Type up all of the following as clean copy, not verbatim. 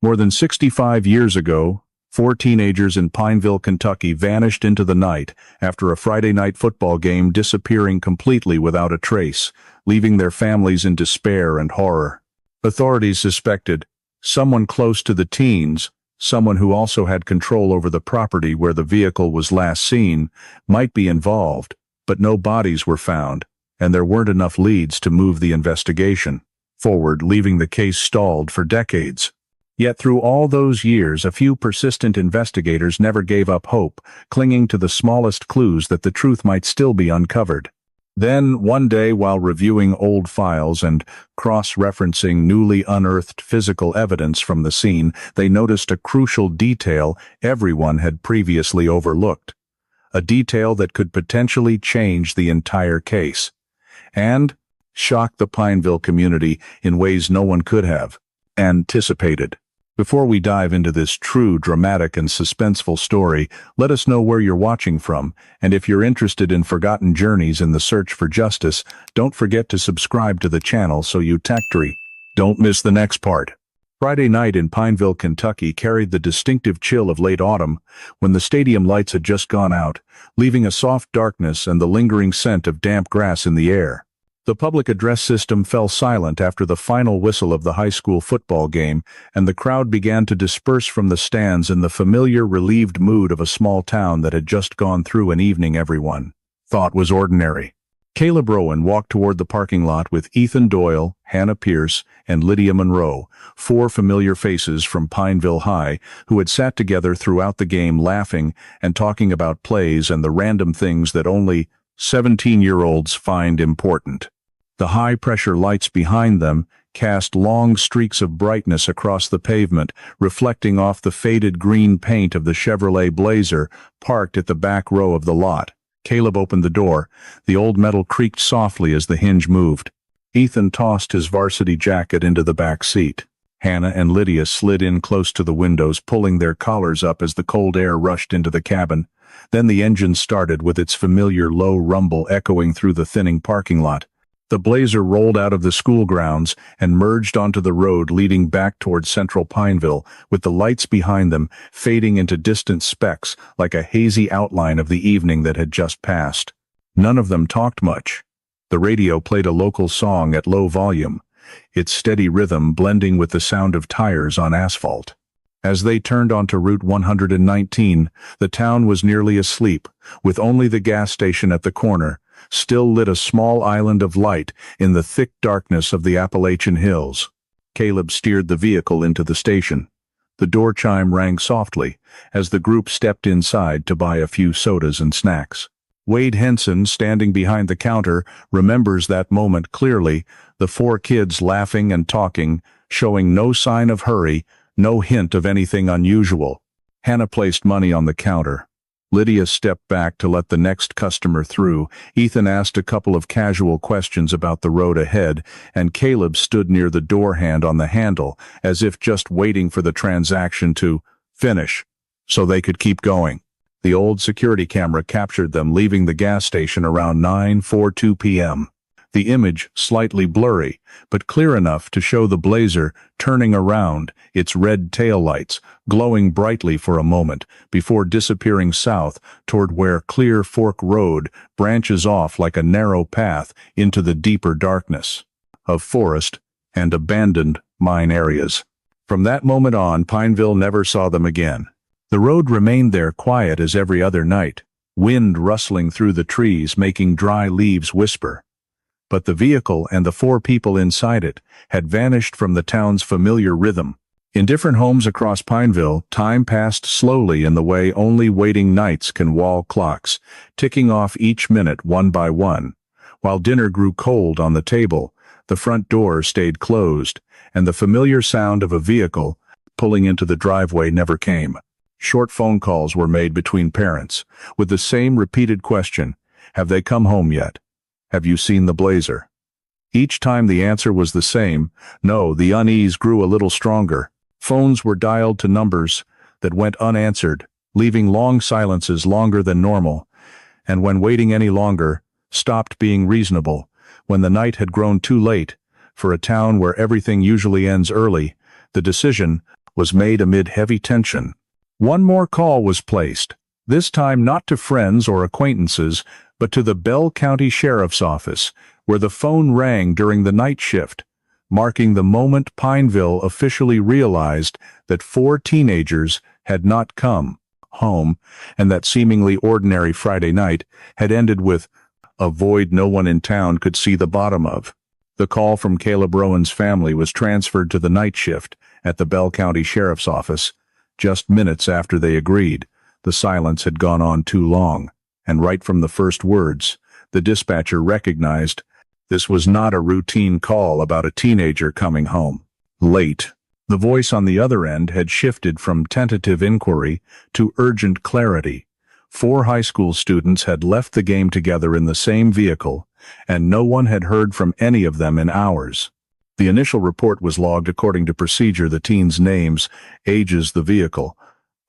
More than 65 years ago, four teenagers in Pineville, Kentucky vanished into the night after a Friday night football game, disappearing completely without a trace, leaving their families in despair and horror. Authorities suspected someone close to the teens, someone who also had control over the property where the vehicle was last seen, might be involved, but no bodies were found, and there weren't enough leads to move the investigation forward, leaving the case stalled for decades. Yet through all those years, a few persistent investigators never gave up hope, clinging to the smallest clues that the truth might still be uncovered. Then, one day, while reviewing old files and cross-referencing newly unearthed physical evidence from the scene, they noticed a crucial detail everyone had previously overlooked. A detail that could potentially change the entire case, and shock the Pineville community in ways no one could have anticipated. Before we dive into this true, dramatic, and suspenseful story, let us know where you're watching from, and if you're interested in forgotten journeys in the search for justice, don't forget to subscribe to the channel so you don't miss the next part. Friday night in Pineville, Kentucky carried the distinctive chill of late autumn, when the stadium lights had just gone out, leaving a soft darkness and the lingering scent of damp grass in the air. The public address system fell silent after the final whistle of the high school football game, and the crowd began to disperse from the stands in the familiar, relieved mood of a small town that had just gone through an evening everyone thought was ordinary. Caleb Rowan walked toward the parking lot with Ethan Doyle, Hannah Pierce, and Lydia Monroe, four familiar faces from Pineville High who had sat together throughout the game, laughing and talking about plays and the random things that only 17-year-olds find important. The high-pressure lights behind them cast long streaks of brightness across the pavement, reflecting off the faded green paint of the Chevrolet Blazer parked at the back row of the lot. Caleb opened the door. The old metal creaked softly as the hinge moved. Ethan tossed his varsity jacket into the back seat. Hannah and Lydia slid in close to the windows, pulling their collars up as the cold air rushed into the cabin. Then the engine started, with its familiar low rumble echoing through the thinning parking lot. The Blazer rolled out of the school grounds and merged onto the road leading back toward central Pineville, with the lights behind them fading into distant specks like a hazy outline of the evening that had just passed. None of them talked much. The radio played a local song at low volume, its steady rhythm blending with the sound of tires on asphalt. As they turned onto Route 119, the town was nearly asleep, with only the gas station at the corner still lit, a small island of light in the thick darkness of the Appalachian hills. Caleb steered the vehicle into the station. The door chime rang softly as the group stepped inside to buy a few sodas and snacks. Wade Henson, standing behind the counter, remembers that moment clearly, the four kids laughing and talking, showing no sign of hurry, no hint of anything unusual. Hannah placed money on the counter. Lydia stepped back to let the next customer through. Ethan asked a couple of casual questions about the road ahead, and Caleb stood near the door hand on the handle, as if just waiting for the transaction to finish, so they could keep going. The old security camera captured them leaving the gas station around 9:42 p.m. The image slightly blurry, but clear enough to show the Blazer turning around, its red taillights glowing brightly for a moment before disappearing south toward where Clear Fork Road branches off like a narrow path into the deeper darkness of forest and abandoned mine areas. From that moment on, Pineville never saw them again. The road remained there, quiet as every other night, wind rustling through the trees making dry leaves whisper. But the vehicle and the four people inside it had vanished from the town's familiar rhythm. In different homes across Pineville, time passed slowly in the way only waiting nights can wall clocks, ticking off each minute one by one. While dinner grew cold on the table, the front door stayed closed, and the familiar sound of a vehicle pulling into the driveway never came. Short phone calls were made between parents, with the same repeated question: have they come home yet? Have you seen the Blazer? Each time the answer was the same: no. The unease grew a little stronger. Phones were dialed to numbers that went unanswered, leaving long silences, longer than normal, and when waiting any longer, stopped being reasonable. When the night had grown too late, for a town where everything usually ends early, the decision was made amid heavy tension. One more call was placed, this time not to friends or acquaintances, but to the Bell County Sheriff's Office, where the phone rang during the night shift, marking the moment Pineville officially realized that 4 teenagers had not come home, and that seemingly ordinary Friday night had ended with a void no one in town could see the bottom of. The call from Caleb Rowan's family was transferred to the night shift at the Bell County Sheriff's Office. Just minutes after they agreed, the silence had gone on too long, and right from the first words, the dispatcher recognized this was not a routine call about a teenager coming home late. The voice on the other end had shifted from tentative inquiry to urgent clarity. 4 high school students had left the game together in the same vehicle, and no one had heard from any of them in hours. The initial report was logged according to procedure: the teens' names, ages, the vehicle,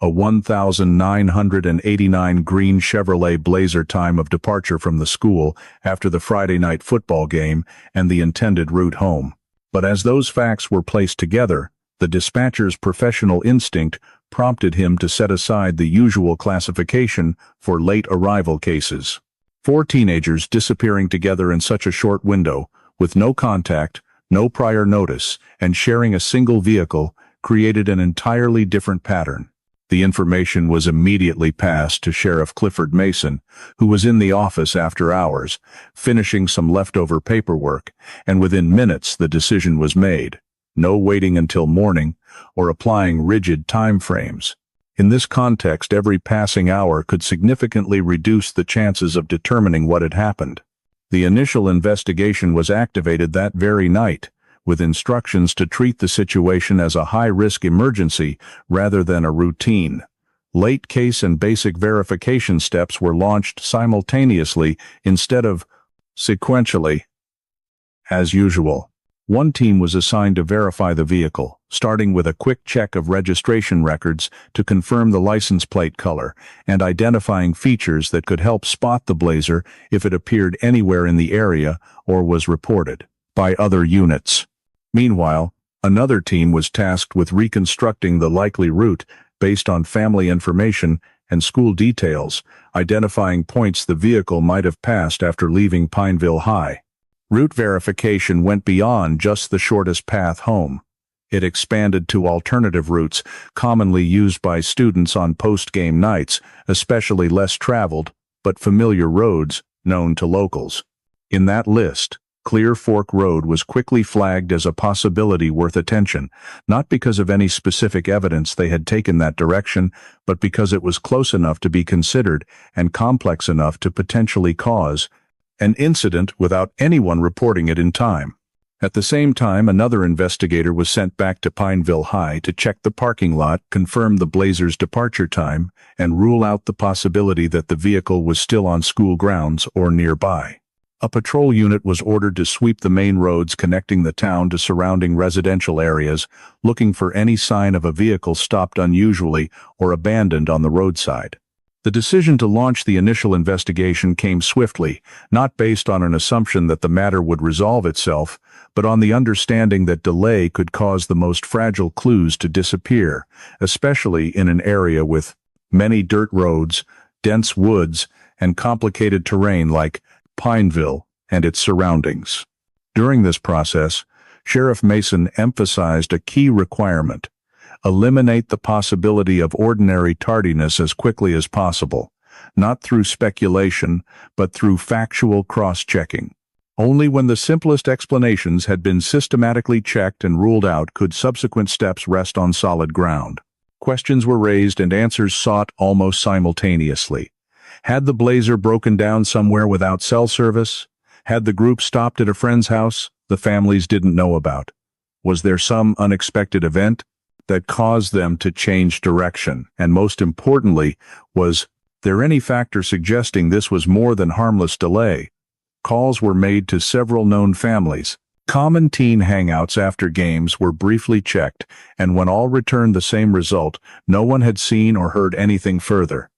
a 1989 green Chevrolet Blazer, time of departure from the school after the Friday night football game, and the intended route home. But as those facts were placed together, the dispatcher's professional instinct prompted him to set aside the usual classification for late arrival cases. 4 teenagers disappearing together in such a short window, with no contact, no prior notice, and sharing a single vehicle, created an entirely different pattern. The information was immediately passed to Sheriff Clifford Mason, who was in the office after hours, finishing some leftover paperwork, and within minutes the decision was made. No waiting until morning, or applying rigid time frames. In this context, every passing hour could significantly reduce the chances of determining what had happened. The initial investigation was activated that very night, with instructions to treat the situation as a high-risk emergency rather than a routine. Late case and basic verification steps were launched simultaneously instead of sequentially. As usual, one team was assigned to verify the vehicle, starting with a quick check of registration records to confirm the license plate color and identifying features that could help spot the Blazer if it appeared anywhere in the area or was reported by other units. Meanwhile, another team was tasked with reconstructing the likely route based on family information and school details, identifying points the vehicle might have passed after leaving Pineville High. Route verification went beyond just the shortest path home. It expanded to alternative routes commonly used by students on post-game nights, especially less traveled but familiar roads known to locals. In that list, Clear Fork Road was quickly flagged as a possibility worth attention, not because of any specific evidence they had taken that direction, but because it was close enough to be considered and complex enough to potentially cause an incident without anyone reporting it in time. At the same time, another investigator was sent back to Pineville High to check the parking lot, confirm the Blazer's departure time, and rule out the possibility that the vehicle was still on school grounds or nearby. A patrol unit was ordered to sweep the main roads connecting the town to surrounding residential areas, looking for any sign of a vehicle stopped unusually or abandoned on the roadside. The decision to launch the initial investigation came swiftly, not based on an assumption that the matter would resolve itself, but on the understanding that delay could cause the most fragile clues to disappear, especially in an area with many dirt roads, dense woods, and complicated terrain like Pineville and its surroundings. During this process, Sheriff Mason emphasized a key requirement: eliminate the possibility of ordinary tardiness as quickly as possible, not through speculation, but through factual cross-checking. Only when the simplest explanations had been systematically checked and ruled out could subsequent steps rest on solid ground. Questions were raised and answers sought almost simultaneously. Had the Blazer broken down somewhere without cell service? Had the group stopped at a friend's house the families didn't know about? Was there some unexpected event that caused them to change direction? And most importantly, was there any factor suggesting this was more than harmless delay? Calls were made to several known families. Common teen hangouts after games were briefly checked, and when all returned the same result, no one had seen or heard anything further.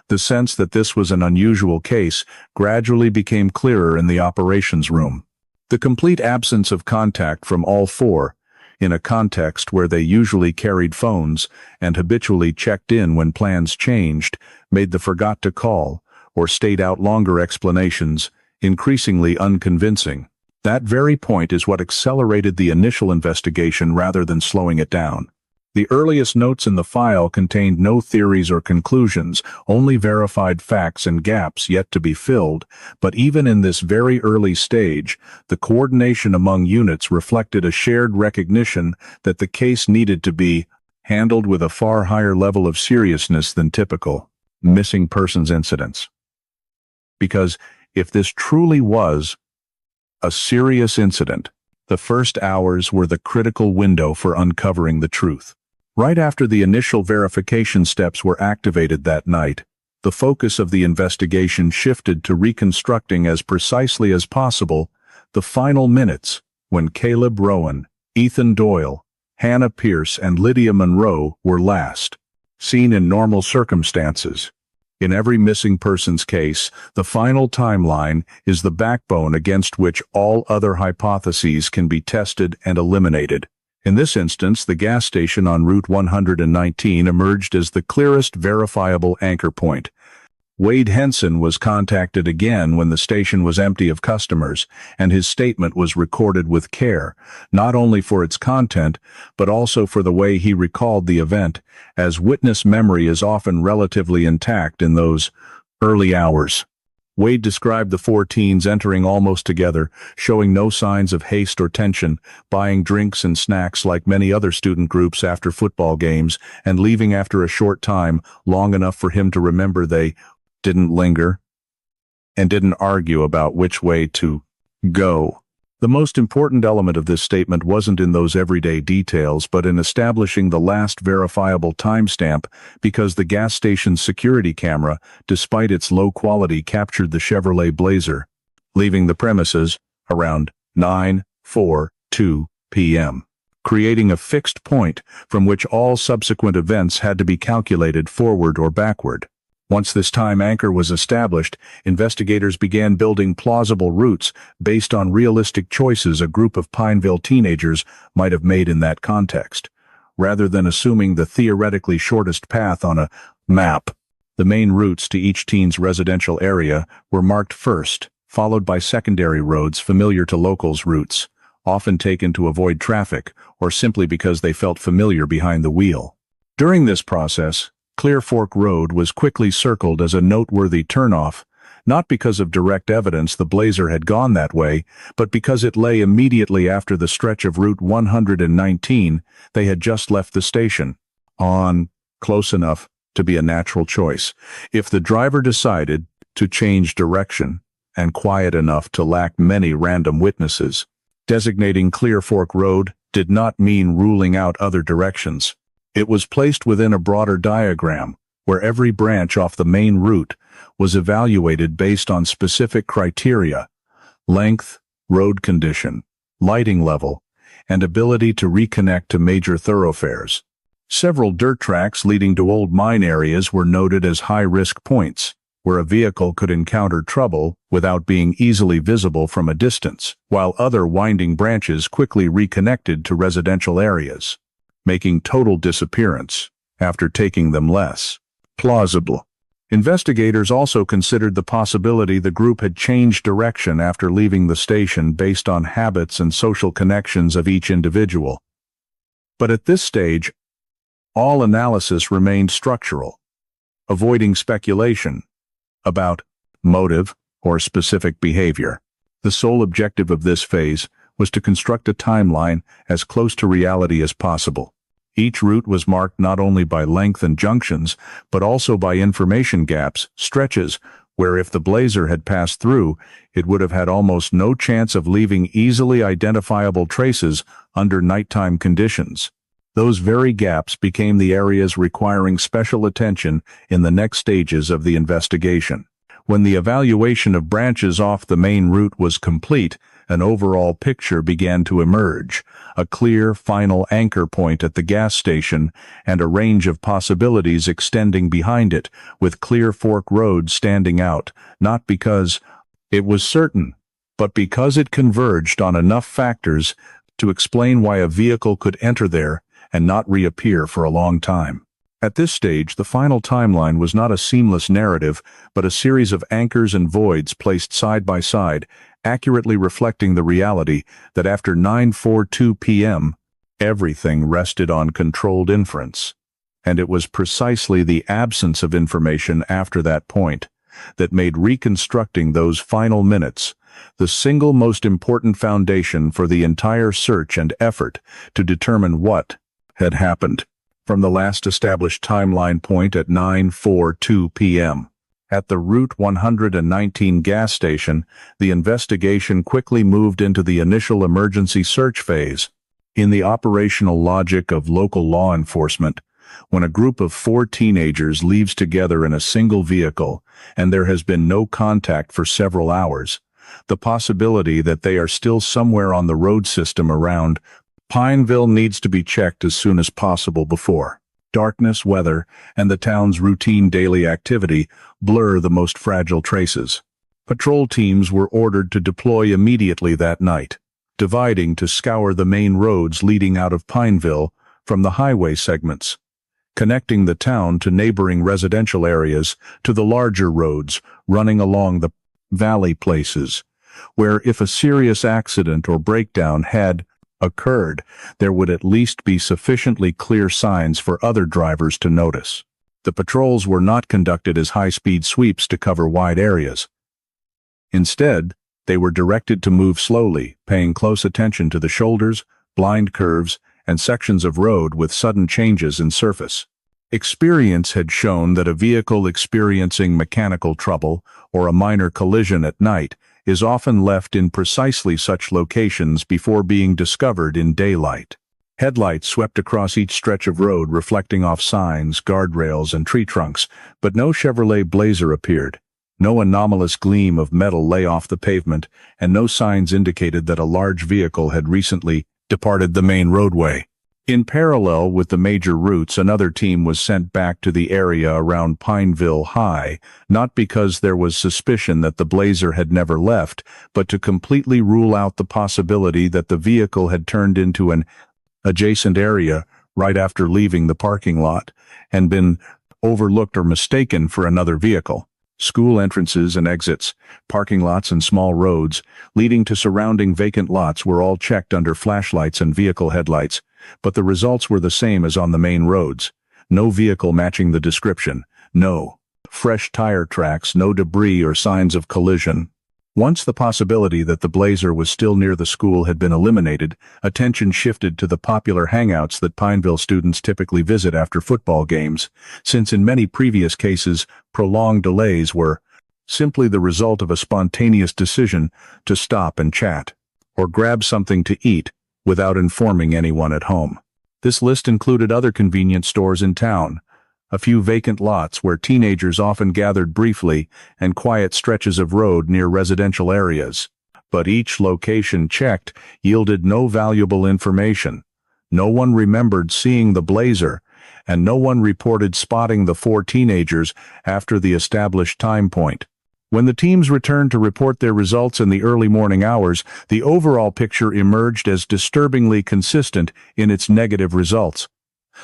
The sense that this was an unusual case gradually became clearer in the operations room. The complete absence of contact from all 4, in a context where they usually carried phones and habitually checked in when plans changed, made the forgot to call or stayed out longer explanations increasingly unconvincing. That very point is what accelerated the initial investigation rather than slowing it down. The earliest notes in the file contained no theories or conclusions, only verified facts and gaps yet to be filled, but even in this very early stage, the coordination among units reflected a shared recognition that the case needed to be handled with a far higher level of seriousness than typical missing persons incidents. Because if this truly was a serious incident, the first hours were the critical window for uncovering the truth. Right after the initial verification steps were activated that night, the focus of the investigation shifted to reconstructing as precisely as possible the final minutes when Caleb Rowan, Ethan Doyle, Hannah Pierce, and Lydia Monroe were last seen in normal circumstances. In every missing persons case, the final timeline is the backbone against which all other hypotheses can be tested and eliminated. In this instance, the gas station on Route 119 emerged as the clearest verifiable anchor point. Wade Henson was contacted again when the station was empty of customers, and his statement was recorded with care, not only for its content, but also for the way he recalled the event, as witness memory is often relatively intact in those early hours. Wade described the four teens entering almost together, showing no signs of haste or tension, buying drinks and snacks like many other student groups after football games, and leaving after a short time, long enough for him to remember they didn't linger and didn't argue about which way to go. The most important element of this statement wasn't in those everyday details, but in establishing the last verifiable timestamp, because the gas station's security camera, despite its low quality, captured the Chevrolet Blazer, leaving the premises around 9:42 p.m., creating a fixed point from which all subsequent events had to be calculated forward or backward. Once this time anchor was established, investigators began building plausible routes based on realistic choices a group of Pineville teenagers might have made in that context. Rather than assuming the theoretically shortest path on a map, the main routes to each teen's residential area were marked first, followed by secondary roads familiar to locals' routes, often taken to avoid traffic or simply because they felt familiar behind the wheel. During this process, Clear Fork Road was quickly circled as a noteworthy turnoff, not because of direct evidence the Blazer had gone that way, but because it lay immediately after the stretch of Route 119 they had just left the station, on close enough to be a natural choice. If the driver decided to change direction, and quiet enough to lack many random witnesses, designating Clear Fork Road did not mean ruling out other directions. It was placed within a broader diagram, where every branch off the main route was evaluated based on specific criteria: length, road condition, lighting level, and ability to reconnect to major thoroughfares. Several dirt tracks leading to old mine areas were noted as high-risk points, where a vehicle could encounter trouble without being easily visible from a distance, while other winding branches quickly reconnected to residential areas, making total disappearance after taking them less plausible. Investigators also considered the possibility the group had changed direction after leaving the station based on habits and social connections of each individual. But at this stage, all analysis remained structural, avoiding speculation about motive or specific behavior. The sole objective of this phase was to construct a timeline as close to reality as possible. Each route was marked not only by length and junctions, but also by information gaps, stretches, where if the Blazer had passed through, it would have had almost no chance of leaving easily identifiable traces under nighttime conditions. Those very gaps became the areas requiring special attention in the next stages of the investigation. When the evaluation of branches off the main route was complete, an overall picture began to emerge, a clear final anchor point at the gas station and a range of possibilities extending behind it, with Clear Fork Road standing out, not because it was certain, but because it converged on enough factors to explain why a vehicle could enter there and not reappear for a long time. At this stage, the final timeline was not a seamless narrative, but a series of anchors and voids placed side by side, accurately reflecting the reality that after 9:42 p.m., everything rested on controlled inference. And it was precisely the absence of information after that point that made reconstructing those final minutes the single most important foundation for the entire search and effort to determine what had happened. From the last established timeline point at 9:42 p.m. at the Route 119 gas station, the investigation quickly moved into the initial emergency search phase. In the operational logic of local law enforcement, when a group of 4 teenagers leaves together in a single vehicle and there has been no contact for several hours, the possibility that they are still somewhere on the road system around Pineville needs to be checked as soon as possible before darkness, weather, and the town's routine daily activity blur the most fragile traces. Patrol teams were ordered to deploy immediately that night, dividing to scour the main roads leading out of Pineville from the highway segments, connecting the town to neighboring residential areas to the larger roads running along the valley places, where if a serious accident or breakdown had occurred, there would at least be sufficiently clear signs for other drivers to notice. The patrols were not conducted as high-speed sweeps to cover wide areas. Instead, they were directed to move slowly, paying close attention to the shoulders, blind curves, and sections of road with sudden changes in surface. Experience had shown that a vehicle experiencing mechanical trouble or a minor collision at night is often left in precisely such locations before being discovered in daylight. Headlights swept across each stretch of road, reflecting off signs, guardrails, and tree trunks, but no Chevrolet Blazer appeared. No anomalous gleam of metal lay off the pavement, and no signs indicated that a large vehicle had recently departed the main roadway. In parallel with the major routes, another team was sent back to the area around Pineville High, not because there was suspicion that the Blazer had never left, but to completely rule out the possibility that the vehicle had turned into an adjacent area right after leaving the parking lot and been overlooked or mistaken for another vehicle. School entrances and exits, parking lots and small roads leading to surrounding vacant lots were all checked under flashlights and vehicle headlights, but the results were the same as on the main roads. No vehicle matching the description, no fresh tire tracks, no debris or signs of collision. Once the possibility that the Blazer was still near the school had been eliminated, attention shifted to the popular hangouts that Pineville students typically visit after football games, since in many previous cases, prolonged delays were simply the result of a spontaneous decision to stop and chat, or grab something to eat, without informing anyone at home. This list included other convenience stores in town, a few vacant lots where teenagers often gathered briefly, and quiet stretches of road near residential areas. But each location checked yielded no valuable information. No one remembered seeing the Blazer, and no one reported spotting the 4 teenagers after the established time point. When the teams returned to report their results in the early morning hours, the overall picture emerged as disturbingly consistent in its negative results.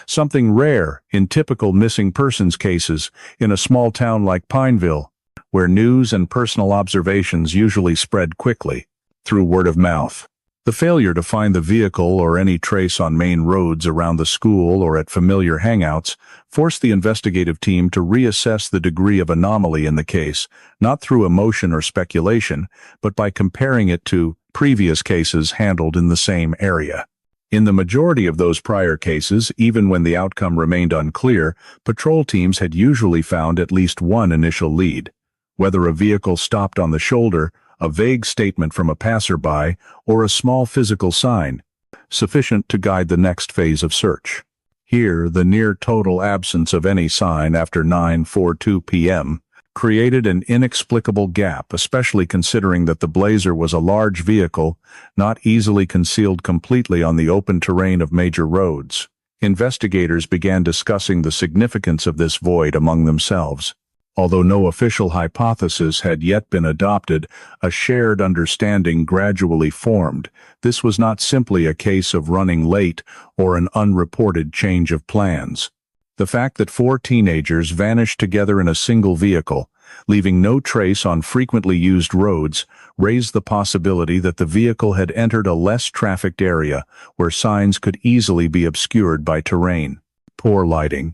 Something rare in typical missing persons cases in a small town like Pineville, where news and personal observations usually spread quickly through word of mouth. The failure to find the vehicle or any trace on main roads around the school or at familiar hangouts forced the investigative team to reassess the degree of anomaly in the case, not through emotion or speculation, but by comparing it to previous cases handled in the same area. In the majority of those prior cases, even when the outcome remained unclear, patrol teams had usually found at least one initial lead. Whether a vehicle stopped on the shoulder, a vague statement from a passerby, or a small physical sign, sufficient to guide the next phase of search. Here, the near-total absence of any sign after 9:42 p.m. created an inexplicable gap, especially considering that the Blazer was a large vehicle, not easily concealed completely on the open terrain of major roads. Investigators began discussing the significance of this void among themselves. Although no official hypothesis had yet been adopted, a shared understanding gradually formed. This was not simply a case of running late or an unreported change of plans. The fact that 4 teenagers vanished together in a single vehicle, leaving no trace on frequently used roads, raised the possibility that the vehicle had entered a less trafficked area where signs could easily be obscured by terrain, poor lighting,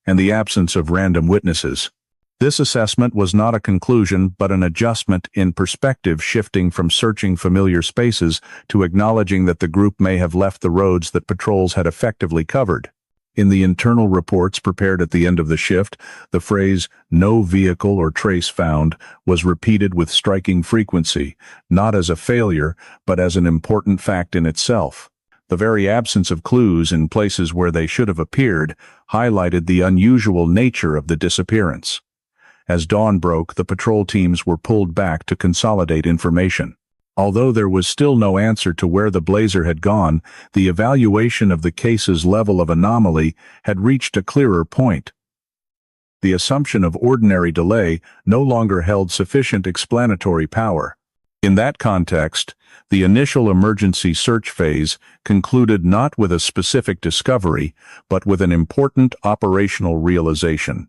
and the absence of random witnesses. This assessment was not a conclusion but an adjustment in perspective, shifting from searching familiar spaces to acknowledging that the group may have left the roads that patrols had effectively covered. In the internal reports prepared at the end of the shift, the phrase, "no vehicle or trace found," was repeated with striking frequency, not as a failure, but as an important fact in itself. The very absence of clues in places where they should have appeared highlighted the unusual nature of the disappearance. As dawn broke, the patrol teams were pulled back to consolidate information. Although there was still no answer to where the blazer had gone, the evaluation of the case's level of anomaly had reached a clearer point. The assumption of ordinary delay no longer held sufficient explanatory power. In that context, the initial emergency search phase concluded not with a specific discovery, but with an important operational realization.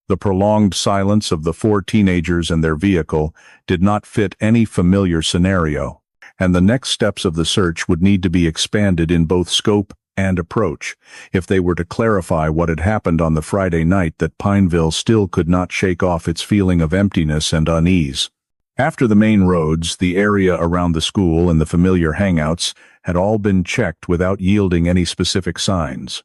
The prolonged silence of the 4 teenagers and their vehicle did not fit any familiar scenario, and the next steps of the search would need to be expanded in both scope and approach if they were to clarify what had happened on the Friday night that Pineville still could not shake off its feeling of emptiness and unease. After the main roads, the area around the school and the familiar hangouts had all been checked without yielding any specific signs.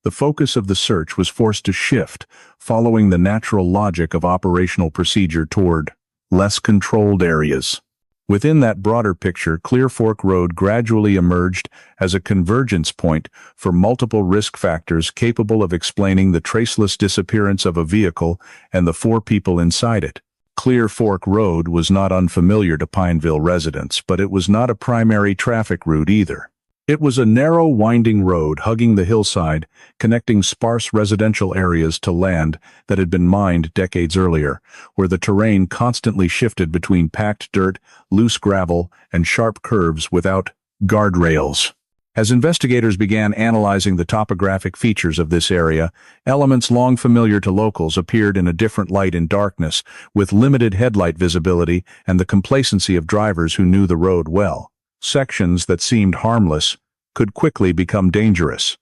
The focus of the search was forced to shift, following the natural logic of operational procedure toward less controlled areas. Within that broader picture, Clear Fork Road gradually emerged as a convergence point for multiple risk factors capable of explaining the traceless disappearance of a vehicle and the 4 people inside it. Clear Fork Road was not unfamiliar to Pineville residents, but it was not a primary traffic route either. It was a narrow, winding road hugging the hillside, connecting sparse residential areas to land that had been mined decades earlier, where the terrain constantly shifted between packed dirt, loose gravel, and sharp curves without guardrails. As investigators began analyzing the topographic features of this area, elements long familiar to locals appeared in a different light in darkness, with limited headlight visibility and the complacency of drivers who knew the road well. Sections that seemed harmless could quickly become dangerous.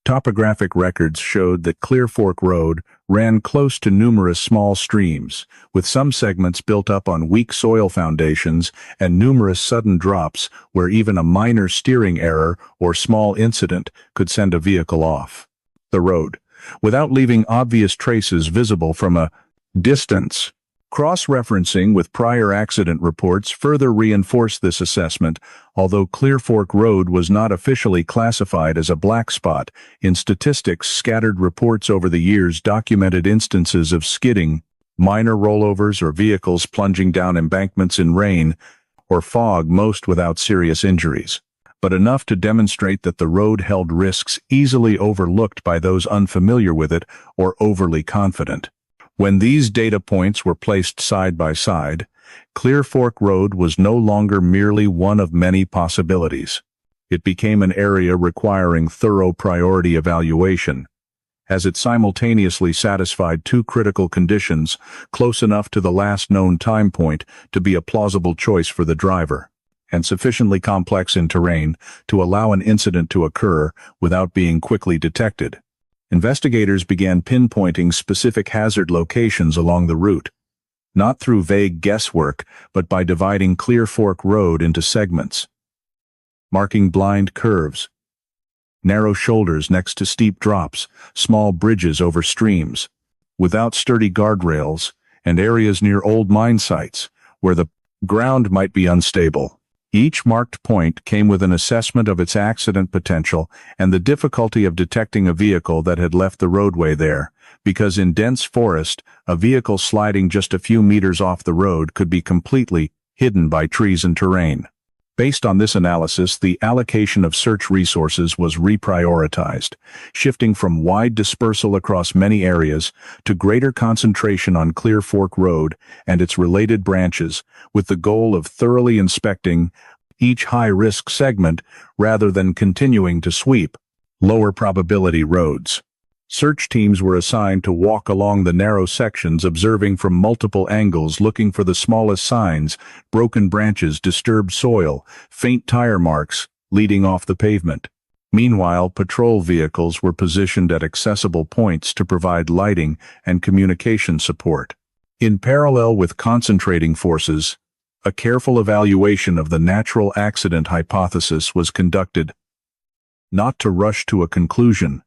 Topographic records showed that Clear Fork Road ran close to numerous small streams, with some segments built up on weak soil foundations and numerous sudden drops where even a minor steering error or small incident could send a vehicle off the road, without leaving obvious traces visible from a distance. Cross-referencing with prior accident reports further reinforced this assessment, although Clear Fork Road was not officially classified as a black spot. In statistics, scattered reports over the years documented instances of skidding, minor rollovers, or vehicles plunging down embankments in rain or fog, most without serious injuries, but enough to demonstrate that the road held risks easily overlooked by those unfamiliar with it or overly confident. When these data points were placed side by side, Clear Fork Road was no longer merely one of many possibilities. It became an area requiring thorough priority evaluation, as it simultaneously satisfied 2 critical conditions close enough to the last known time point to be a plausible choice for the driver, and sufficiently complex in terrain to allow an incident to occur without being quickly detected. Investigators began pinpointing specific hazard locations along the route, not through vague guesswork, but by dividing Clear Fork Road into segments, marking blind curves, narrow shoulders next to steep drops, small bridges over streams, without sturdy guardrails, and areas near old mine sites, where the ground might be unstable. Each marked point came with an assessment of its accident potential and the difficulty of detecting a vehicle that had left the roadway there, because in dense forest, a vehicle sliding just a few meters off the road could be completely hidden by trees and terrain. Based on this analysis, the allocation of search resources was reprioritized, shifting from wide dispersal across many areas to greater concentration on Clear Fork Road and its related branches, with the goal of thoroughly inspecting each high-risk segment rather than continuing to sweep lower probability roads. Search teams were assigned to walk along the narrow sections, observing from multiple angles, looking for the smallest signs, broken branches, disturbed soil, faint tire marks leading off the pavement. Meanwhile, patrol vehicles were positioned at accessible points to provide lighting and communication support. In parallel with concentrating forces, a careful evaluation of the natural accident hypothesis was conducted, not to rush to a conclusion,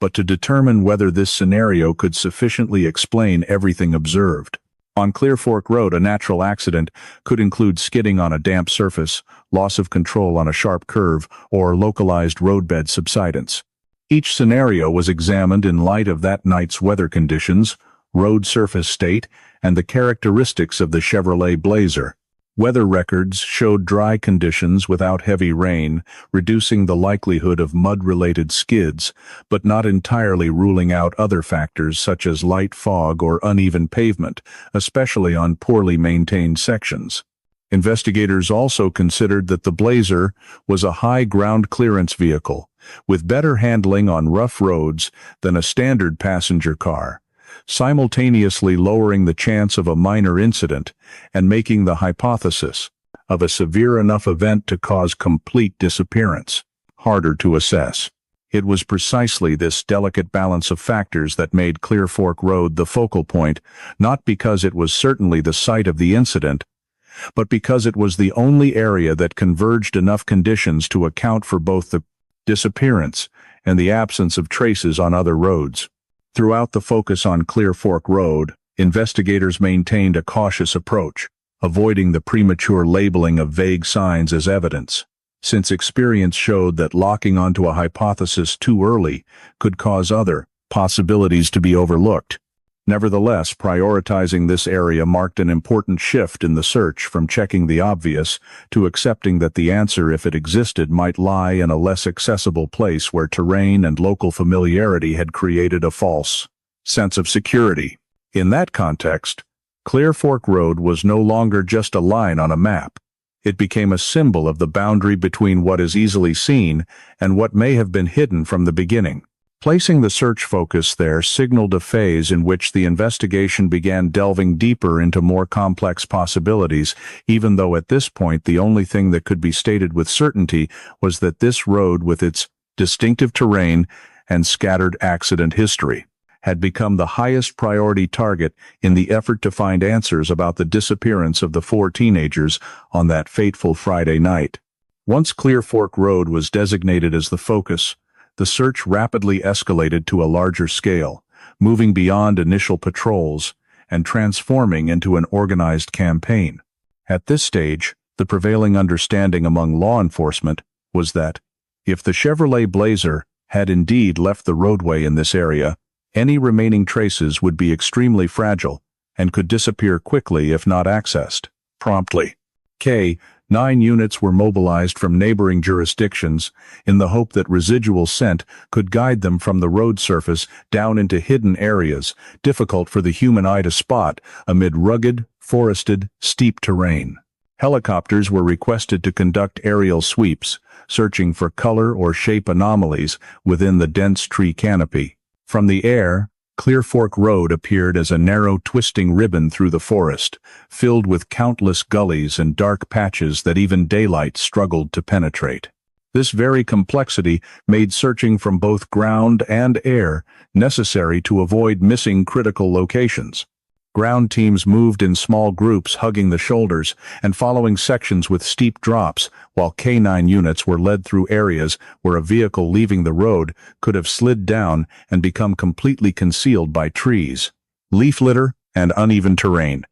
but to determine whether this scenario could sufficiently explain everything observed. On Clear Fork Road, a natural accident could include skidding on a damp surface, loss of control on a sharp curve, or localized roadbed subsidence. Each scenario was examined in light of that night's weather conditions, road surface state, and the characteristics of the Chevrolet Blazer. Weather records showed dry conditions without heavy rain, reducing the likelihood of mud-related skids, but not entirely ruling out other factors such as light fog or uneven pavement, especially on poorly maintained sections. Investigators also considered that the Blazer was a high ground clearance vehicle, with better handling on rough roads than a standard passenger car, simultaneously lowering the chance of a minor incident and making the hypothesis of a severe enough event to cause complete disappearance harder to assess. It was precisely this delicate balance of factors that made Clear Fork Road the focal point, not because it was certainly the site of the incident, but because it was the only area that converged enough conditions to account for both the disappearance and the absence of traces on other roads. Throughout the focus on Clear Fork Road, investigators maintained a cautious approach, avoiding the premature labeling of vague signs as evidence, since experience showed that locking onto a hypothesis too early could cause other possibilities to be overlooked. Nevertheless, prioritizing this area marked an important shift in the search, from checking the obvious to accepting that the answer, if it existed, might lie in a less accessible place where terrain and local familiarity had created a false sense of security. In that context, Clear Fork Road was no longer just a line on a map. It became a symbol of the boundary between what is easily seen and what may have been hidden from the beginning. Placing the search focus there signaled a phase in which the investigation began delving deeper into more complex possibilities, even though at this point the only thing that could be stated with certainty was that this road, with its distinctive terrain and scattered accident history, had become the highest priority target in the effort to find answers about the disappearance of the 4 teenagers on that fateful Friday night. Once Clear Fork Road was designated as the focus, the search rapidly escalated to a larger scale, moving beyond initial patrols and transforming into an organized campaign. At this stage, the prevailing understanding among law enforcement was that, if the Chevrolet Blazer had indeed left the roadway in this area, any remaining traces would be extremely fragile and could disappear quickly if not accessed promptly. K-9 units were mobilized from neighboring jurisdictions in the hope that residual scent could guide them from the road surface down into hidden areas, difficult for the human eye to spot amid rugged, forested, steep terrain. Helicopters were requested to conduct aerial sweeps, searching for color or shape anomalies within the dense tree canopy. From the air, Clear Fork Road appeared as a narrow, twisting ribbon through the forest, filled with countless gullies and dark patches that even daylight struggled to penetrate. This very complexity made searching from both ground and air necessary to avoid missing critical locations. Ground teams moved in small groups, hugging the shoulders and following sections with steep drops, while K-9 units were led through areas where a vehicle leaving the road could have slid down and become completely concealed by trees, leaf litter, and uneven terrain.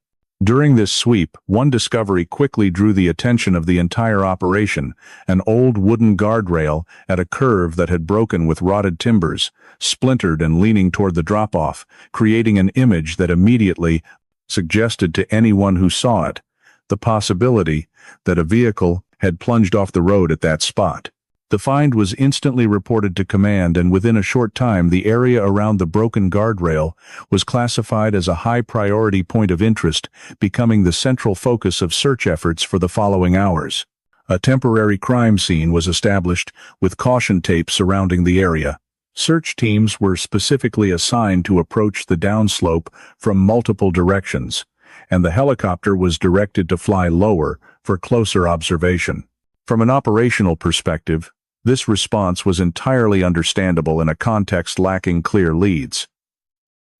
During this sweep, one discovery quickly drew the attention of the entire operation: an old wooden guardrail at a curve that had broken with rotted timbers, splintered and leaning toward the drop-off, creating an image that immediately suggested to anyone who saw it the possibility that a vehicle had plunged off the road at that spot. The find was instantly reported to command, and within a short time the area around the broken guardrail was classified as a high-priority point of interest, becoming the central focus of search efforts for the following hours. A temporary crime scene was established, with caution tape surrounding the area. Search teams were specifically assigned to approach the downslope from multiple directions, and the helicopter was directed to fly lower for closer observation. From an operational perspective, this response was entirely understandable in a context lacking clear leads.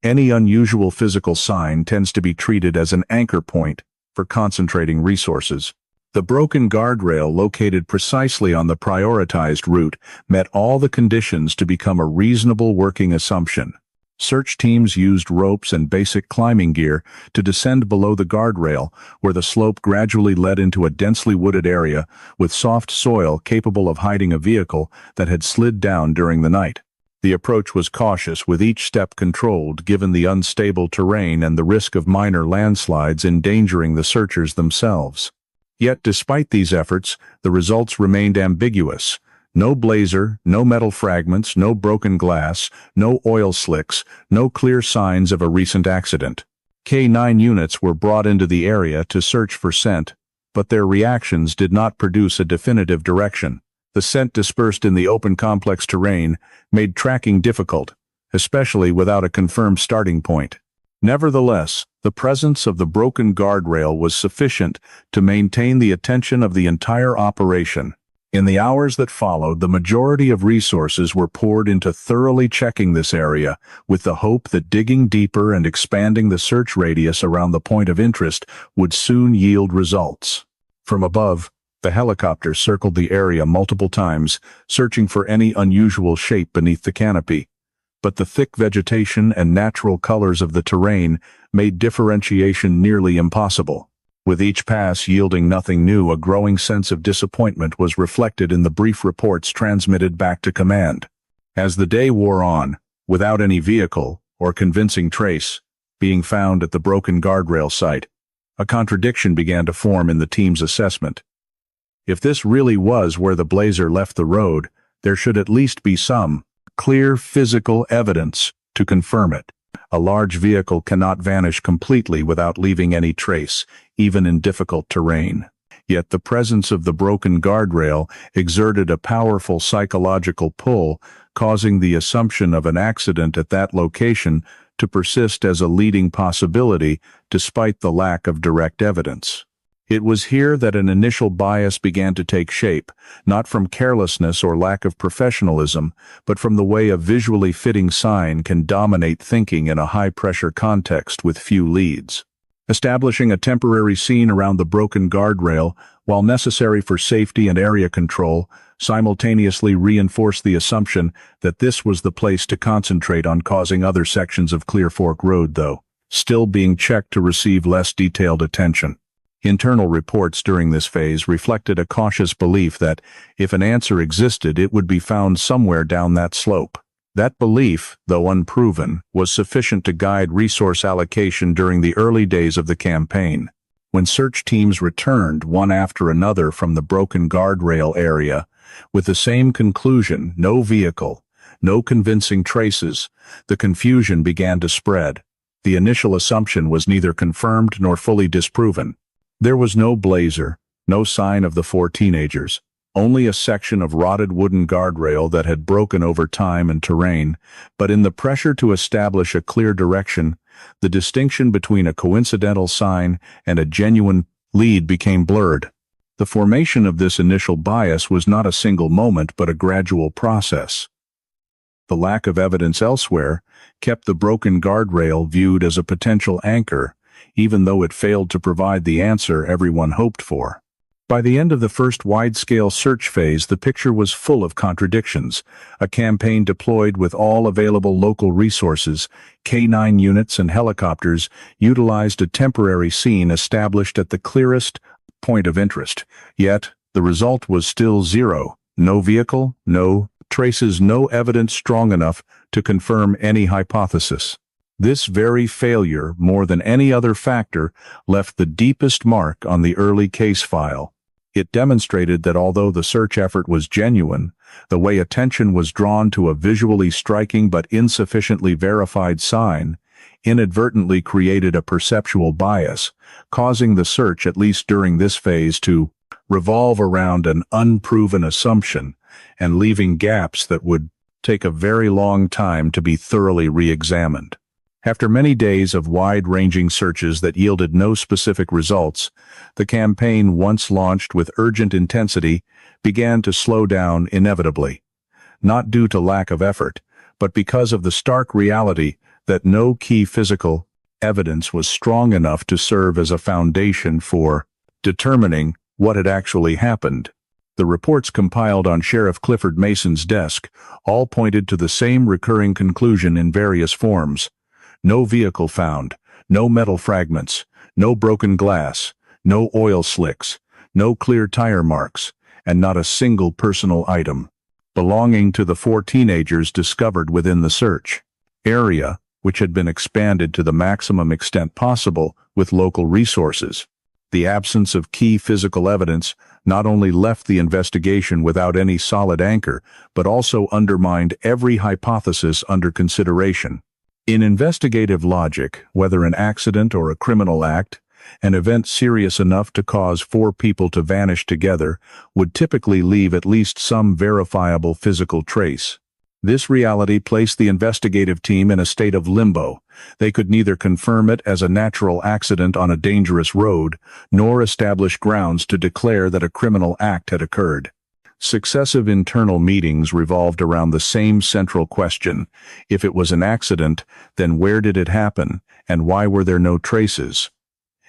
Any unusual physical sign tends to be treated as an anchor point for concentrating resources. The broken guardrail, located precisely on the prioritized route, met all the conditions to become a reasonable working assumption. Search teams used ropes and basic climbing gear to descend below the guardrail, where the slope gradually led into a densely wooded area with soft soil capable of hiding a vehicle that had slid down during the night. The approach was cautious, with each step controlled given the unstable terrain and the risk of minor landslides endangering the searchers themselves. Yet despite these efforts, the results remained ambiguous. No blazer, no metal fragments, no broken glass, no oil slicks, no clear signs of a recent accident. K9 units were brought into the area to search for scent, but their reactions did not produce a definitive direction. The scent dispersed in the open complex terrain made tracking difficult, especially without a confirmed starting point. Nevertheless, the presence of the broken guardrail was sufficient to maintain the attention of the entire operation. In the hours that followed, the majority of resources were poured into thoroughly checking this area, with the hope that digging deeper and expanding the search radius around the point of interest would soon yield results. From above, the helicopter circled the area multiple times, searching for any unusual shape beneath the canopy. But the thick vegetation and natural colors of the terrain made differentiation nearly impossible. With each pass yielding nothing new, a growing sense of disappointment was reflected in the brief reports transmitted back to command. As the day wore on, without any vehicle or convincing trace being found at the broken guardrail site, a contradiction began to form in the team's assessment. If this really was where the blazer left the road, there should at least be some clear physical evidence to confirm it. A large vehicle cannot vanish completely without leaving any trace, even in difficult terrain. Yet the presence of the broken guardrail exerted a powerful psychological pull, causing the assumption of an accident at that location to persist as a leading possibility despite the lack of direct evidence. It was here that an initial bias began to take shape, not from carelessness or lack of professionalism, but from the way a visually fitting sign can dominate thinking in a high-pressure context with few leads. Establishing a temporary scene around the broken guardrail, while necessary for safety and area control, simultaneously reinforced the assumption that this was the place to concentrate on causing other sections of Clear Fork Road, though still being checked to receive less detailed attention. Internal reports during this phase reflected a cautious belief that, if an answer existed, it would be found somewhere down that slope. That belief, though unproven, was sufficient to guide resource allocation during the early days of the campaign. When search teams returned one after another from the broken guardrail area, with the same conclusion, no vehicle, no convincing traces, the confusion began to spread. The initial assumption was neither confirmed nor fully disproven. There was no blazer, no sign of the four teenagers, only a section of rotted wooden guardrail that had broken over time and terrain, but in the pressure to establish a clear direction, the distinction between a coincidental sign and a genuine lead became blurred. The formation of this initial bias was not a single moment but a gradual process. The lack of evidence elsewhere kept the broken guardrail viewed as a potential anchor, even though it failed to provide the answer everyone hoped for. By the end of the first wide-scale search phase, the picture was full of contradictions. A campaign deployed with all available local resources, K9 units and helicopters, utilized a temporary scene established at the clearest point of interest. Yet, the result was still zero. No vehicle, no traces, no evidence strong enough to confirm any hypothesis. This very failure, more than any other factor, left the deepest mark on the early case file. It demonstrated that although the search effort was genuine, the way attention was drawn to a visually striking but insufficiently verified sign inadvertently created a perceptual bias, causing the search, at least during this phase, to revolve around an unproven assumption and leaving gaps that would take a very long time to be thoroughly re-examined. After many days of wide-ranging searches that yielded no specific results, the campaign, once launched with urgent intensity, began to slow down inevitably. Not due to lack of effort, but because of the stark reality that no key physical evidence was strong enough to serve as a foundation for determining what had actually happened. The reports compiled on Sheriff Clifford Mason's desk all pointed to the same recurring conclusion in various forms. No vehicle found, no metal fragments, no broken glass, no oil slicks, no clear tire marks, and not a single personal item belonging to the 4 teenagers discovered within the search area, which had been expanded to the maximum extent possible with local resources. The absence of key physical evidence not only left the investigation without any solid anchor, but also undermined every hypothesis under consideration. In investigative logic, whether an accident or a criminal act, an event serious enough to cause 4 people to vanish together would typically leave at least some verifiable physical trace. This reality placed the investigative team in a state of limbo. They could neither confirm it as a natural accident on a dangerous road, nor establish grounds to declare that a criminal act had occurred. Successive internal meetings revolved around the same central question. If it was an accident, then where did it happen, and why were there no traces?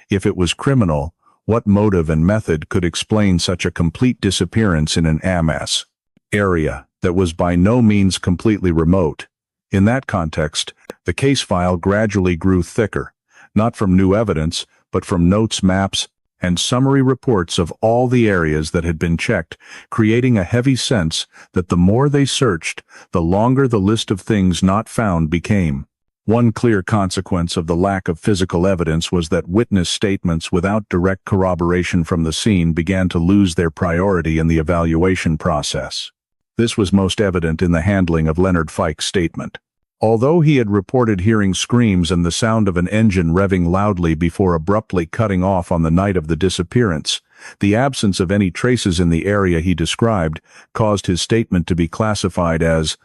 If it was criminal, what motive and method could explain such a complete disappearance in an AMAS area that was by no means completely remote? In that context, the case file gradually grew thicker, not from new evidence, but from notes, maps, and summary reports of all the areas that had been checked, creating a heavy sense that the more they searched, the longer the list of things not found became. One clear consequence of the lack of physical evidence was that witness statements without direct corroboration from the scene began to lose their priority in the evaluation process. This was most evident in the handling of Leonard Fike's statement. Although he had reported hearing screams and the sound of an engine revving loudly before abruptly cutting off on the night of the disappearance, the absence of any traces in the area he described caused his statement to be classified as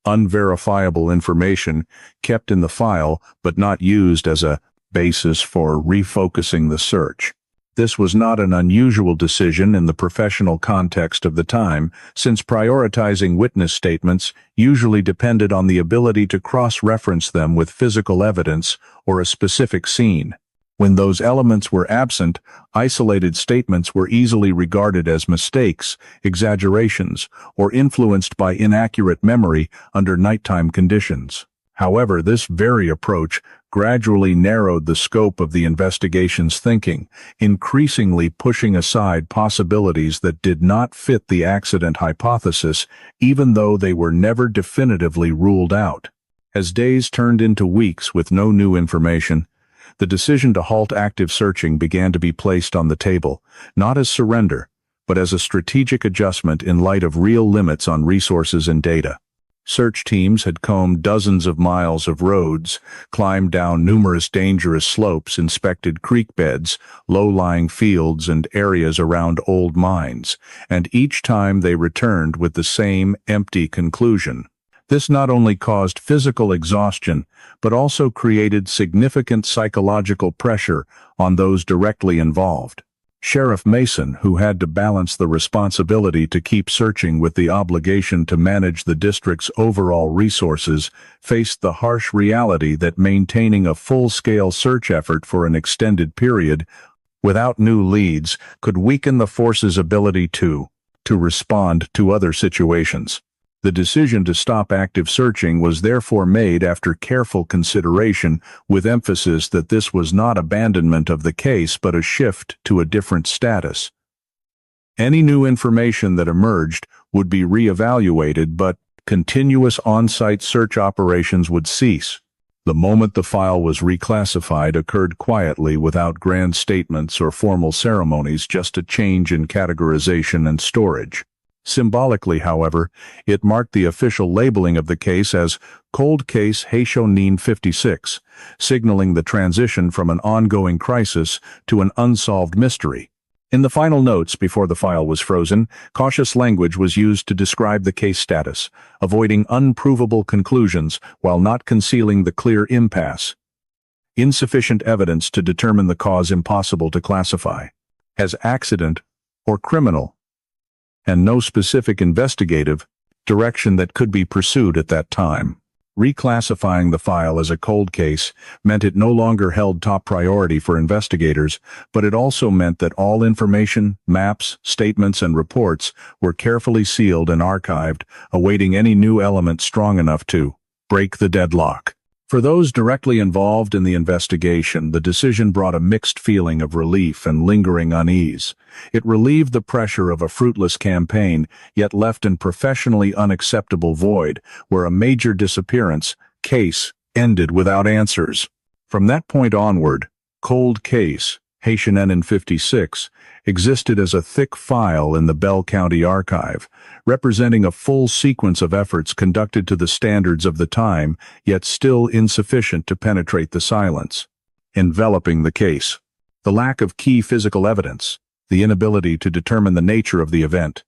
unverifiable information kept in the file but not used as a basis for refocusing the search. This was not an unusual decision in the professional context of the time, since prioritizing witness statements usually depended on the ability to cross-reference them with physical evidence or a specific scene. When those elements were absent, isolated statements were easily regarded as mistakes, exaggerations, or influenced by inaccurate memory under nighttime conditions. However, this very approach gradually narrowed the scope of the investigation's thinking, increasingly pushing aside possibilities that did not fit the accident hypothesis, even though they were never definitively ruled out. As days turned into weeks with no new information, the decision to halt active searching began to be placed on the table, not as surrender, but as a strategic adjustment in light of real limits on resources and data. Search teams had combed dozens of miles of roads, climbed down numerous dangerous slopes, inspected creek beds, low-lying fields, and areas around old mines, and each time they returned with the same empty conclusion. This not only caused physical exhaustion, but also created significant psychological pressure on those directly involved. Sheriff Mason, who had to balance the responsibility to keep searching with the obligation to manage the district's overall resources, faced the harsh reality that maintaining a full-scale search effort for an extended period without new leads could weaken the force's ability to respond to other situations. The decision to stop active searching was therefore made after careful consideration, with emphasis that this was not abandonment of the case but a shift to a different status. Any new information that emerged would be re-evaluated, but continuous on-site search operations would cease. The moment the file was reclassified occurred quietly without grand statements or formal ceremonies, just a change in categorization and storage. Symbolically, however, it marked the official labeling of the case as Cold Case Haitian 56, signaling the transition from an ongoing crisis to an unsolved mystery. In the final notes before the file was frozen, cautious language was used to describe the case status, avoiding unprovable conclusions while not concealing the clear impasse. Insufficient evidence to determine the cause impossible to classify as accident or criminal, and no specific investigative direction that could be pursued at that time. Reclassifying the file as a cold case meant it no longer held top priority for investigators, but it also meant that all information, maps, statements, and reports were carefully sealed and archived, awaiting any new element strong enough to break the deadlock. For those directly involved in the investigation, the decision brought a mixed feeling of relief and lingering unease. It relieved the pressure of a fruitless campaign, yet left an professionally unacceptable void, where a major disappearance case ended without answers. From that point onward, Cold Case Haitian 56 existed as a thick file in the Bell County Archive, representing a full sequence of efforts conducted to the standards of the time, yet still insufficient to penetrate the silence enveloping the case. The lack of key physical evidence, the inability to determine the nature of the event,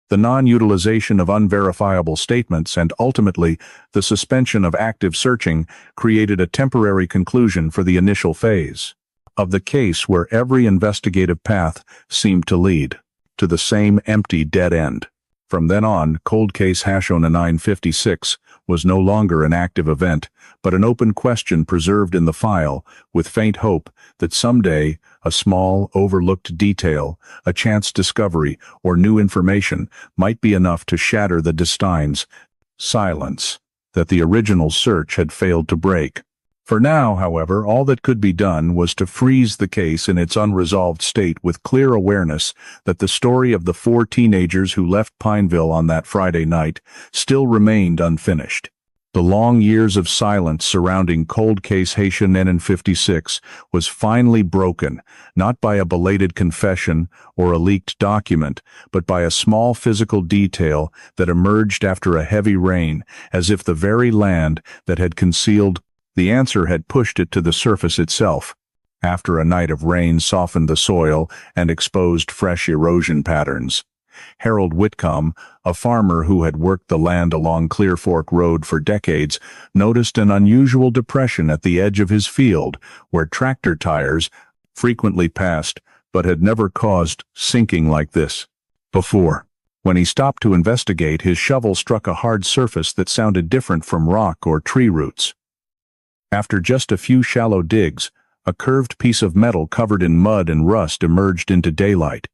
the non-utilization of unverifiable statements, and ultimately the suspension of active searching created a temporary conclusion for the initial phase of the case, where every investigative path seemed to lead to the same empty dead end. From then on, Cold Case Haitian 956 was no longer an active event, but an open question preserved in the file, with faint hope that someday a small, overlooked detail, a chance discovery, or new information might be enough to shatter the destined silence that the original search had failed to break. For now, however, all that could be done was to freeze the case in its unresolved state, with clear awareness that the story of the 4 teenagers who left Pineville on that Friday night still remained unfinished. The long years of silence surrounding Cold Case Haitian 56 was finally broken, not by a belated confession or a leaked document, but by a small physical detail that emerged after a heavy rain, as if the very land that had concealed the answer had pushed it to the surface itself. After a night of rain softened the soil and exposed fresh erosion patterns, Harold Whitcomb, a farmer who had worked the land along Clear Fork Road for decades, noticed an unusual depression at the edge of his field, where tractor tires frequently passed but had never caused sinking like this before. When he stopped to investigate, his shovel struck a hard surface that sounded different from rock or tree roots. After just a few shallow digs, a curved piece of metal covered in mud and rust emerged into daylight.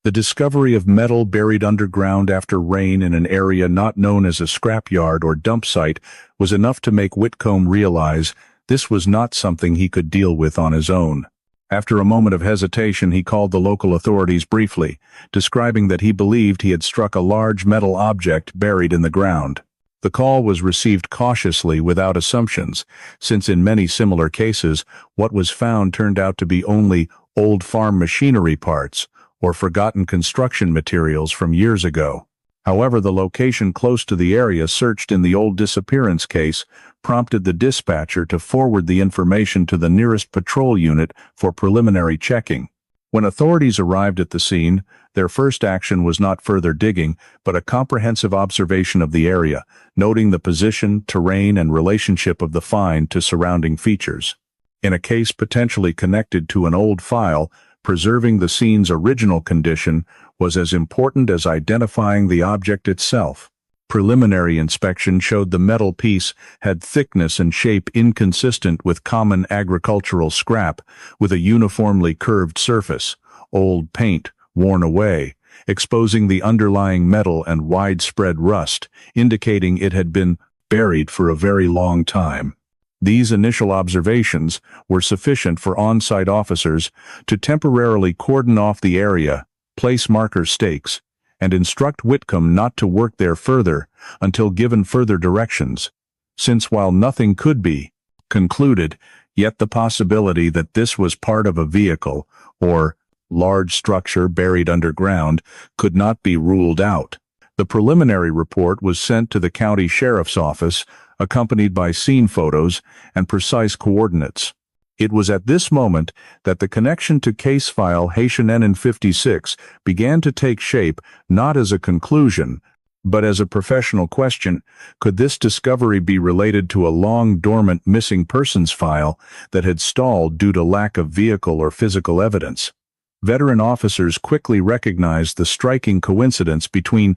The discovery of metal buried underground after rain in an area not known as a scrapyard or dump site was enough to make Whitcomb realize this was not something he could deal with on his own. After a moment of hesitation, he called the local authorities briefly, describing that he believed he had struck a large metal object buried in the ground. The call was received cautiously, without assumptions, since in many similar cases, what was found turned out to be only old farm machinery parts or forgotten construction materials from years ago. However, the location close to the area searched in the old disappearance case prompted the dispatcher to forward the information to the nearest patrol unit for preliminary checking. When authorities arrived at the scene, their first action was not further digging, but a comprehensive observation of the area, noting the position, terrain, and relationship of the find to surrounding features. In a case potentially connected to an old file, preserving the scene's original condition was as important as identifying the object itself. Preliminary inspection showed the metal piece had thickness and shape inconsistent with common agricultural scrap, with a uniformly curved surface, old paint worn away, exposing the underlying metal, and widespread rust, indicating it had been buried for a very long time. These initial observations were sufficient for on-site officers to temporarily cordon off the area, place marker stakes, and instruct Whitcomb not to work there further until given further directions, since while nothing could be concluded, yet the possibility that this was part of a vehicle, or large structure buried underground, could not be ruled out. The preliminary report was sent to the county sheriff's office, accompanied by scene photos and precise coordinates. It was at this moment that the connection to case file H&N56 began to take shape, not as a conclusion, but as a professional question. Could this discovery be related to a long-dormant missing persons file that had stalled due to lack of vehicle or physical evidence? Veteran officers quickly recognized the striking coincidence between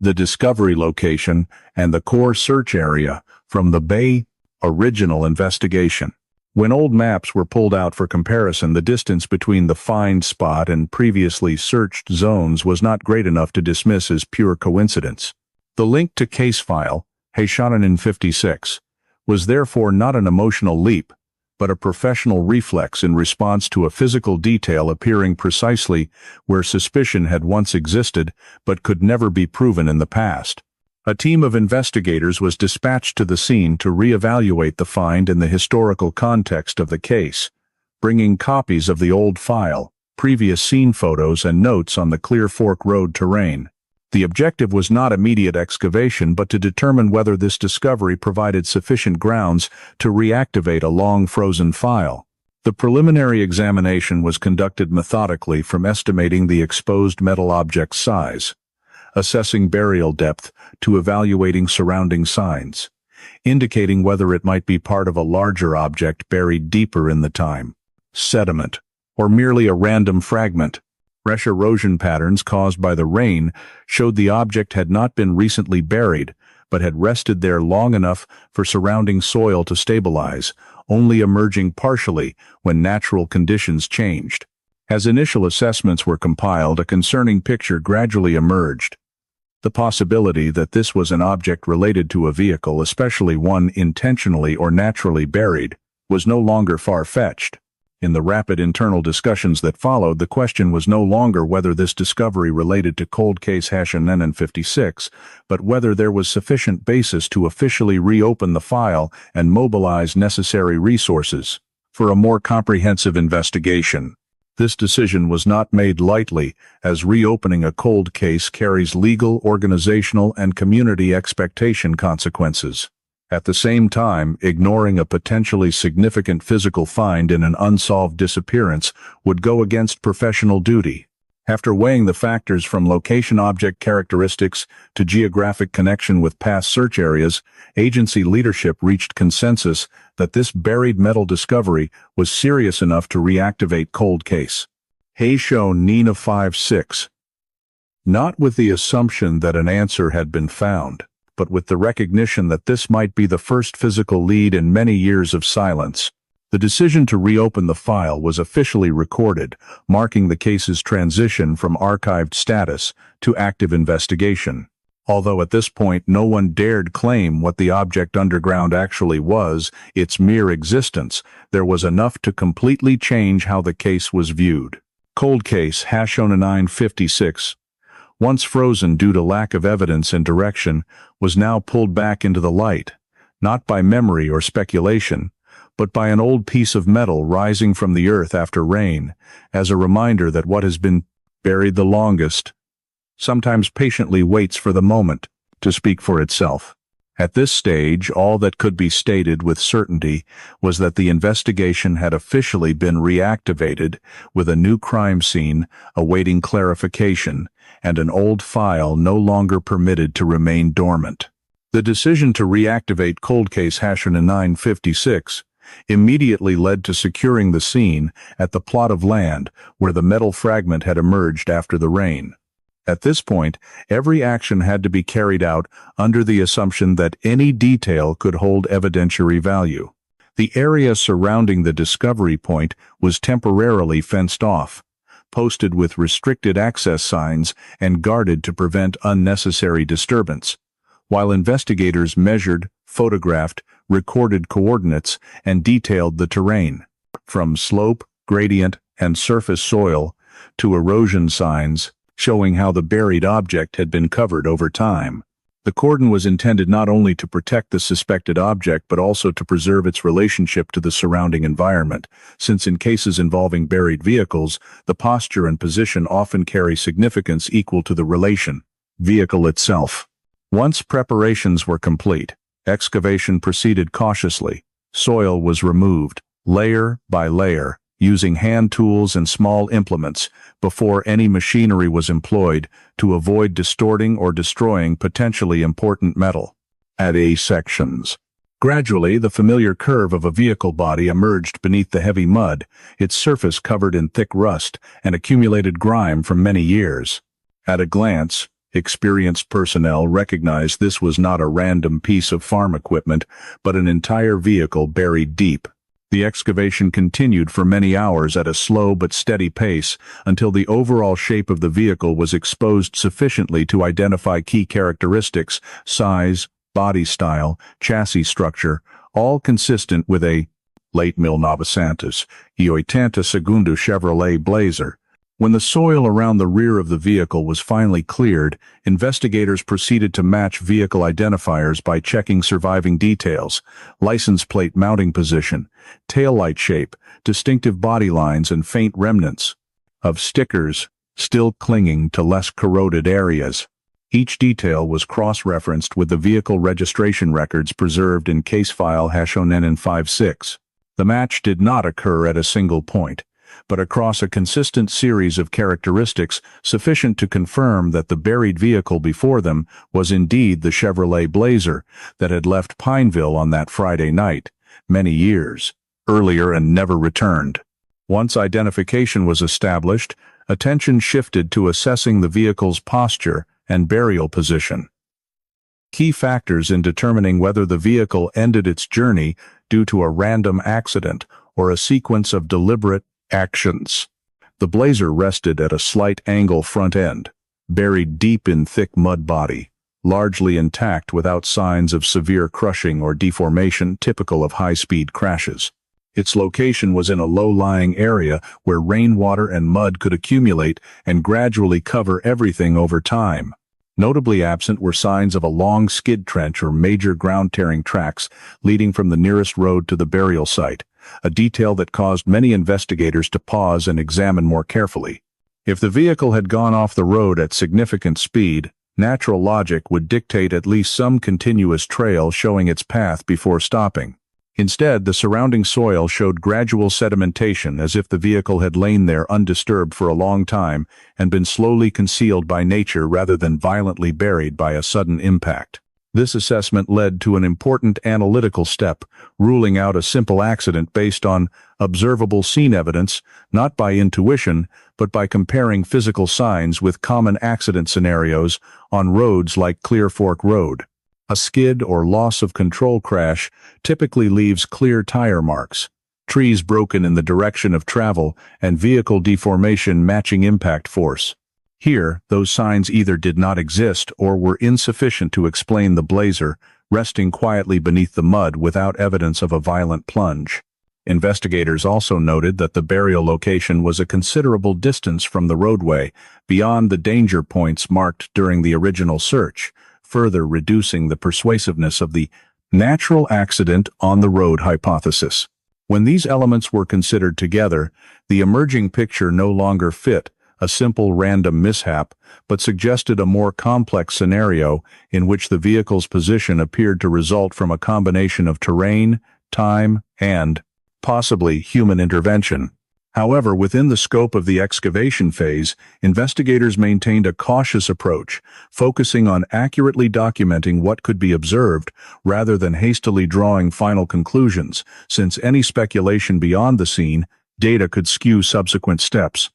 the discovery location and the core search area from the Bay original investigation. When old maps were pulled out for comparison, the distance between the find spot and previously searched zones was not great enough to dismiss as pure coincidence. The link to case file H&N56 was therefore not an emotional leap, but a professional reflex in response to a physical detail appearing precisely where suspicion had once existed but could never be proven in the past. A team of investigators was dispatched to the scene to reevaluate the find in the historical context of the case, bringing copies of the old file, previous scene photos, and notes on the Clear Fork Road terrain. The objective was not immediate excavation, but to determine whether this discovery provided sufficient grounds to reactivate a long-frozen file. The preliminary examination was conducted methodically, from estimating the exposed metal object's size, assessing burial depth, to evaluating surrounding signs, indicating whether it might be part of a larger object buried deeper in the time, sediment, or merely a random fragment. Fresh erosion patterns caused by the rain showed the object had not been recently buried, but had rested there long enough for surrounding soil to stabilize, only emerging partially when natural conditions changed. As initial assessments were compiled, a concerning picture gradually emerged. The possibility that this was an object related to a vehicle, especially one intentionally or naturally buried, was no longer far-fetched. In the rapid internal discussions that followed, the question was no longer whether this discovery related to cold case H&N56, but whether there was sufficient basis to officially reopen the file and mobilize necessary resources for a more comprehensive investigation. This decision was not made lightly, as reopening a cold case carries legal, organizational, and community expectation consequences. At the same time, ignoring a potentially significant physical find in an unsolved disappearance would go against professional duty. After weighing the factors from location object characteristics to geographic connection with past search areas, agency leadership reached consensus that this buried metal discovery was serious enough to reactivate cold case H&N56. Not with the assumption that an answer had been found, but with the recognition that this might be the first physical lead in many years of silence. The decision to reopen the file was officially recorded, marking the case's transition from archived status to active investigation. Although at this point no one dared claim what the object underground actually was, its mere existence, there was enough to completely change how the case was viewed. Cold case H&N56, once frozen due to lack of evidence and direction, was now pulled back into the light, not by memory or speculation, but by an old piece of metal rising from the earth after rain, as a reminder that what has been buried the longest sometimes patiently waits for the moment to speak for itself. At this stage, all that could be stated with certainty was that the investigation had officially been reactivated, with a new crime scene awaiting clarification and an old file no longer permitted to remain dormant. The decision to reactivate cold case H&N56 immediately led to securing the scene at the plot of land where the metal fragment had emerged after the rain. At this point, every action had to be carried out under the assumption that any detail could hold evidentiary value. The area surrounding the discovery point was temporarily fenced off, posted with restricted access signs, and guarded to prevent unnecessary disturbance, while investigators measured, photographed, recorded coordinates, and detailed the terrain, from slope, gradient, and surface soil to erosion signs, showing how the buried object had been covered over time. The cordon was intended not only to protect the suspected object but also to preserve its relationship to the surrounding environment, since in cases involving buried vehicles, the posture and position often carry significance equal to the vehicle itself. Once preparations were complete, excavation proceeded cautiously. Soil was removed, layer by layer, using hand tools and small implements, before any machinery was employed, to avoid distorting or destroying potentially important metal. At A sections. Gradually, the familiar curve of a vehicle body emerged beneath the heavy mud, its surface covered in thick rust and accumulated grime from many years. At a glance, experienced personnel recognized this was not a random piece of farm equipment, but an entire vehicle buried deep. The excavation continued for many hours at a slow but steady pace until the overall shape of the vehicle was exposed sufficiently to identify key characteristics: size, body style, chassis structure, all consistent with a late 1982 Chevrolet Blazer. When the soil around the rear of the vehicle was finally cleared, investigators proceeded to match vehicle identifiers by checking surviving details: license plate mounting position, taillight shape, distinctive body lines, and faint remnants of stickers still clinging to less corroded areas. Each detail was cross-referenced with the vehicle registration records preserved in case file #ONN56. The match did not occur at a single point, but across a consistent series of characteristics sufficient to confirm that the buried vehicle before them was indeed the Chevrolet Blazer that had left Pineville on that Friday night, many years earlier, and never returned. Once identification was established, attention shifted to assessing the vehicle's posture and burial position. Key factors in determining whether the vehicle ended its journey due to a random accident or a sequence of deliberate actions. The Blazer rested at a slight angle front end, buried deep in thick mud body, largely intact without signs of severe crushing or deformation typical of high-speed crashes. Its location was in a low-lying area where rainwater and mud could accumulate and gradually cover everything over time. Notably absent were signs of a long skid trench or major ground-tearing tracks leading from the nearest road to the burial site, a detail that caused many investigators to pause and examine more carefully. If the vehicle had gone off the road at significant speed, natural logic would dictate at least some continuous trail showing its path before stopping. Instead, the surrounding soil showed gradual sedimentation, as if the vehicle had lain there undisturbed for a long time and been slowly concealed by nature rather than violently buried by a sudden impact. This assessment led to an important analytical step, ruling out a simple accident based on observable scene evidence, not by intuition, but by comparing physical signs with common accident scenarios on roads like Clear Fork Road. A skid or loss of control crash typically leaves clear tire marks, trees broken in the direction of travel, and vehicle deformation matching impact force. Here, those signs either did not exist or were insufficient to explain the Blazer resting quietly beneath the mud without evidence of a violent plunge. Investigators also noted that the burial location was a considerable distance from the roadway, beyond the danger points marked during the original search, further reducing the persuasiveness of the natural accident on the road hypothesis. When these elements were considered together, the emerging picture no longer fit a simple random mishap, but suggested a more complex scenario in which the vehicle's position appeared to result from a combination of terrain, time, and, possibly, human intervention. However, within the scope of the excavation phase, investigators maintained a cautious approach, focusing on accurately documenting what could be observed rather than hastily drawing final conclusions, since any speculation beyond the scene data could skew subsequent steps.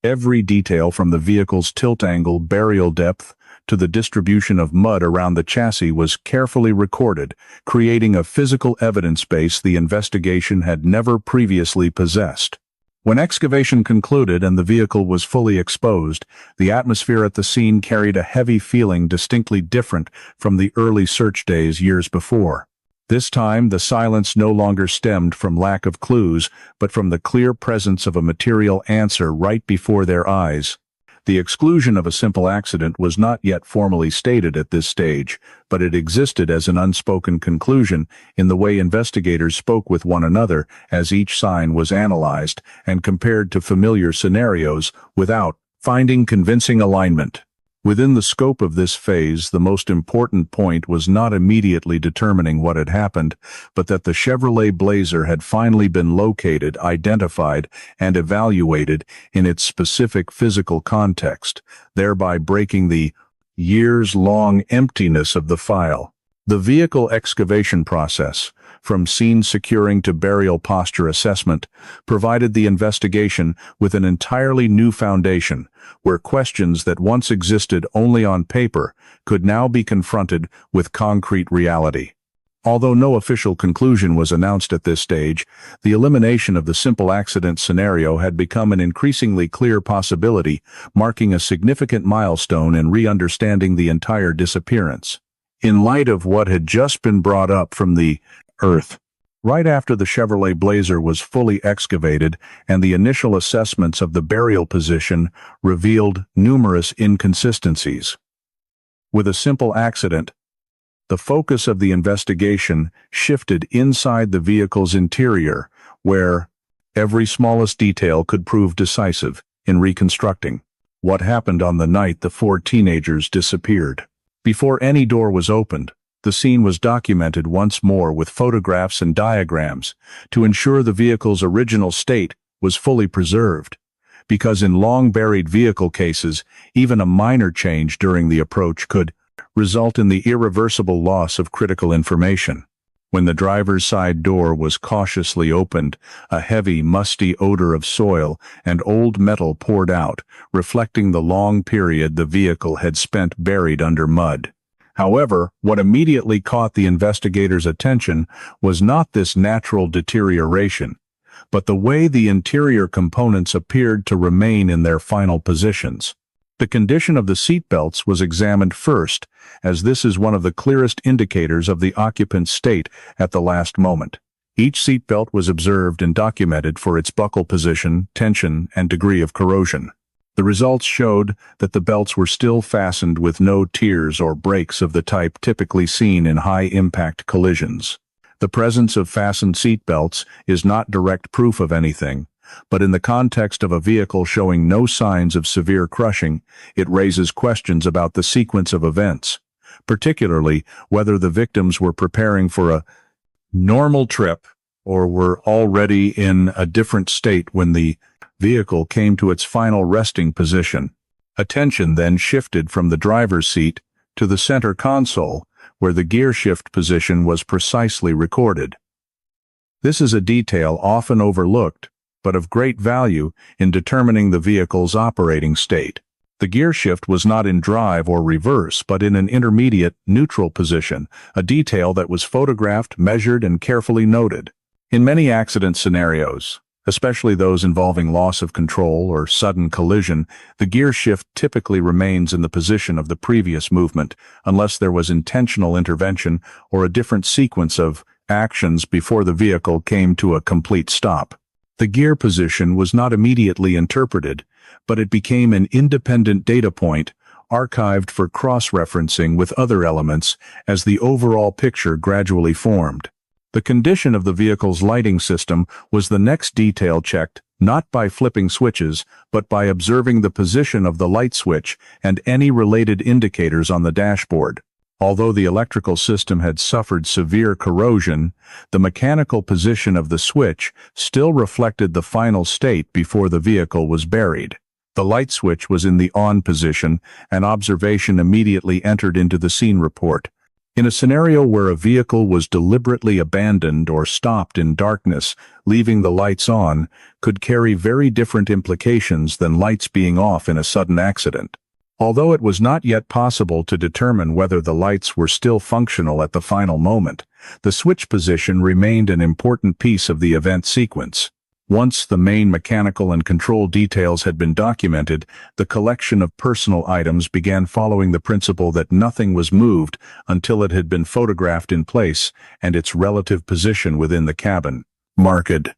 Every detail from the vehicle's tilt angle, burial depth, to the distribution of mud around the chassis was carefully recorded, creating a physical evidence base the investigation had never previously possessed. When excavation concluded and the vehicle was fully exposed, the atmosphere at the scene carried a heavy feeling distinctly different from the early search days years before. This time, the silence no longer stemmed from lack of clues, but from the clear presence of a material answer right before their eyes. The exclusion of a simple accident was not yet formally stated at this stage, but it existed as an unspoken conclusion in the way investigators spoke with one another as each sign was analyzed and compared to familiar scenarios without finding convincing alignment. Within the scope of this phase, the most important point was not immediately determining what had happened, but that the Chevrolet Blazer had finally been located, identified, and evaluated in its specific physical context, thereby breaking the years-long emptiness of the file. The vehicle excavation process, from scene securing to burial posture assessment, provided the investigation with an entirely new foundation, where questions that once existed only on paper could now be confronted with concrete reality. Although no official conclusion was announced at this stage, the elimination of the simple accident scenario had become an increasingly clear possibility, marking a significant milestone in re-understanding the entire disappearance. In light of what had just been brought up from the earth, right after the Chevrolet Blazer was fully excavated and the initial assessments of the burial position revealed numerous inconsistencies. With a simple accident, the focus of the investigation shifted inside the vehicle's interior, where every smallest detail could prove decisive in reconstructing what happened on the night the four teenagers disappeared. Before any door was opened, the scene was documented once more with photographs and diagrams to ensure the vehicle's original state was fully preserved, because in long-buried vehicle cases, even a minor change during the approach could result in the irreversible loss of critical information. When the driver's side door was cautiously opened, a heavy, musty odor of soil and old metal poured out, reflecting the long period the vehicle had spent buried under mud. However, what immediately caught the investigators' attention was not this natural deterioration, but the way the interior components appeared to remain in their final positions. The condition of the seatbelts was examined first, as this is one of the clearest indicators of the occupant's state at the last moment. Each seatbelt was observed and documented for its buckle position, tension, and degree of corrosion. The results showed that the belts were still fastened with no tears or breaks of the type typically seen in high-impact collisions. The presence of fastened seatbelts is not direct proof of anything, but in the context of a vehicle showing no signs of severe crushing, it raises questions about the sequence of events, particularly whether the victims were preparing for a normal trip or were already in a different state when the vehicle came to its final resting position. Attention then shifted from the driver's seat to the center console, where the gear shift position was precisely recorded. This is a detail often overlooked, but of great value in determining the vehicle's operating state. The gear shift was not in drive or reverse, but in an intermediate, neutral position, a detail that was photographed, measured, and carefully noted. In many accident scenarios, especially those involving loss of control or sudden collision, the gear shift typically remains in the position of the previous movement, unless there was intentional intervention or a different sequence of actions before the vehicle came to a complete stop. The gear position was not immediately interpreted, but it became an independent data point, archived for cross-referencing with other elements as the overall picture gradually formed. The condition of the vehicle's lighting system was the next detail checked, not by flipping switches, but by observing the position of the light switch and any related indicators on the dashboard. Although the electrical system had suffered severe corrosion, the mechanical position of the switch still reflected the final state before the vehicle was buried. The light switch was in the on position, and observation immediately entered into the scene report. In a scenario where a vehicle was deliberately abandoned or stopped in darkness, leaving the lights on could carry very different implications than lights being off in a sudden accident. Although it was not yet possible to determine whether the lights were still functional at the final moment, the switch position remained an important piece of the event sequence. Once the main mechanical and control details had been documented, the collection of personal items began following the principle that nothing was moved until it had been photographed in place and its relative position within the cabin marked.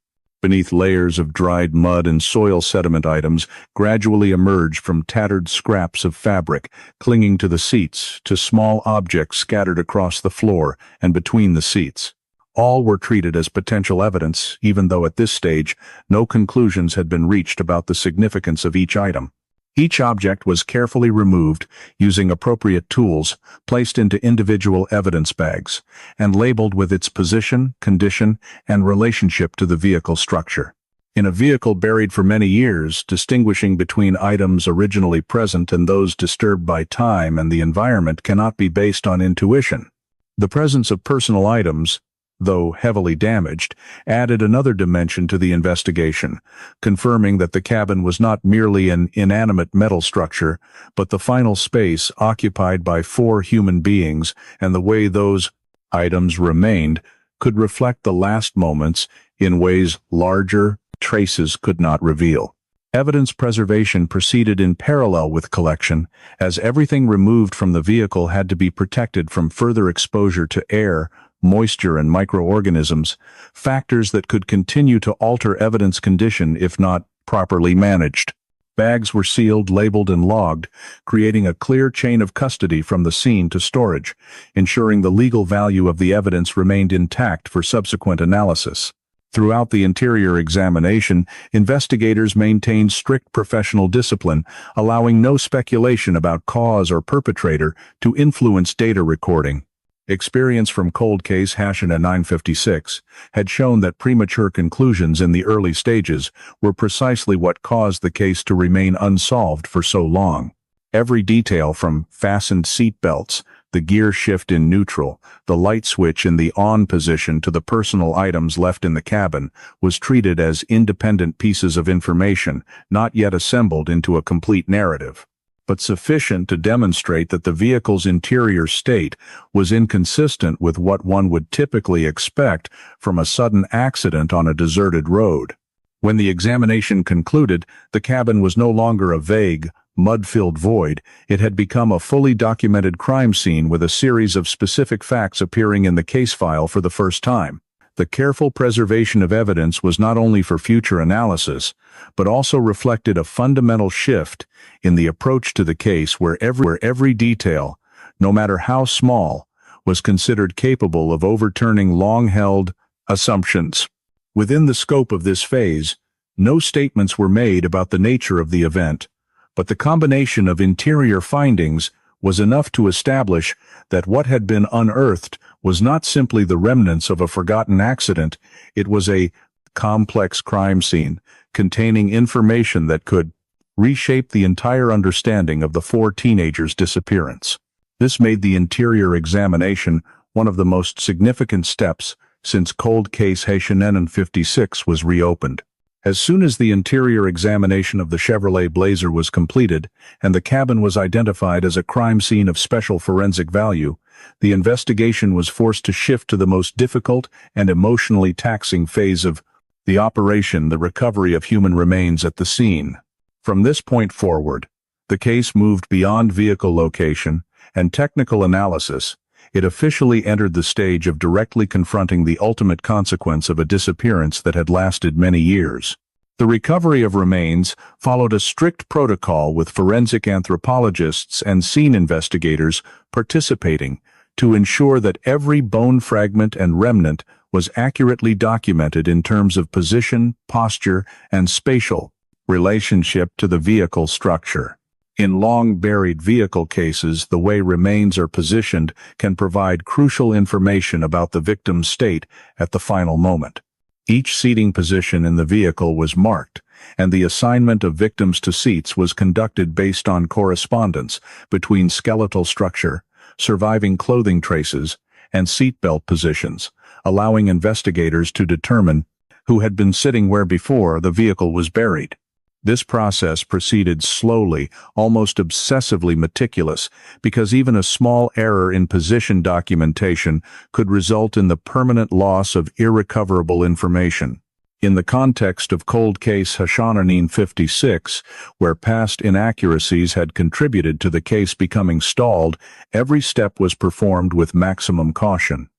beneath layers of dried mud and soil sediment items gradually emerged from tattered scraps of fabric, clinging to the seats, to small objects scattered across the floor and between the seats. All were treated as potential evidence, even though at this stage no conclusions had been reached about the significance of each item. Each object was carefully removed using appropriate tools, placed into individual evidence bags, and labeled with its position, condition, and relationship to the vehicle structure. In a vehicle buried for many years, distinguishing between items originally present and those disturbed by time and the environment cannot be based on intuition. The presence of personal items, though heavily damaged, added another dimension to the investigation, confirming that the cabin was not merely an inanimate metal structure, but the final space occupied by 4 human beings, and the way those items remained could reflect the last moments in ways larger traces could not reveal. Evidence preservation proceeded in parallel with collection, as everything removed from the vehicle had to be protected from further exposure to air, moisture, and microorganisms, factors that could continue to alter evidence condition if not properly managed. Bags were sealed, labeled, and logged, creating a clear chain of custody from the scene to storage, ensuring the legal value of the evidence remained intact for subsequent analysis. Throughout the interior examination, investigators maintained strict professional discipline, allowing no speculation about cause or perpetrator to influence data recording. Experience from cold case Hashina 956 had shown that premature conclusions in the early stages were precisely what caused the case to remain unsolved for so long. Every detail, from fastened seat belts, the gear shift in neutral, the light switch in the on position, to the personal items left in the cabin, was treated as independent pieces of information, not yet assembled into a complete narrative, but sufficient to demonstrate that the vehicle's interior state was inconsistent with what one would typically expect from a sudden accident on a deserted road. When the examination concluded, the cabin was no longer a vague, mud-filled void. It had become a fully documented crime scene with a series of specific facts appearing in the case file for the first time. The careful preservation of evidence was not only for future analysis, but also reflected a fundamental shift in the approach to the case, where every detail, no matter how small, was considered capable of overturning long-held assumptions. Within the scope of this phase, no statements were made about the nature of the event, but the combination of interior findings was enough to establish that what had been unearthed was not simply the remnants of a forgotten accident. It was a complex crime scene containing information that could reshape the entire understanding of the 4 teenagers' disappearance. This made the interior examination one of the most significant steps since cold case Hashina 56 was reopened. As soon as the interior examination of the Chevrolet Blazer was completed and the cabin was identified as a crime scene of special forensic value, the investigation was forced to shift to the most difficult and emotionally taxing phase of the operation: the recovery of human remains at the scene. From this point forward, the case moved beyond vehicle location and technical analysis. It officially entered the stage of directly confronting the ultimate consequence of a disappearance that had lasted many years. The recovery of remains followed a strict protocol, with forensic anthropologists and scene investigators participating to ensure that every bone fragment and remnant was accurately documented in terms of position, posture, and spatial relationship to the vehicle structure. In long-buried vehicle cases, the way remains are positioned can provide crucial information about the victim's state at the final moment. Each seating position in the vehicle was marked, and the assignment of victims to seats was conducted based on correspondence between skeletal structure, surviving clothing traces, and seatbelt positions, allowing investigators to determine who had been sitting where before the vehicle was buried. This process proceeded slowly, almost obsessively meticulous, because even a small error in position documentation could result in the permanent loss of irrecoverable information. In the context of cold case Hashina 56, where past inaccuracies had contributed to the case becoming stalled, every step was performed with maximum caution.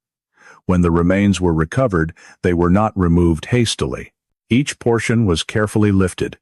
When the remains were recovered, they were not removed hastily. Each portion was carefully lifted,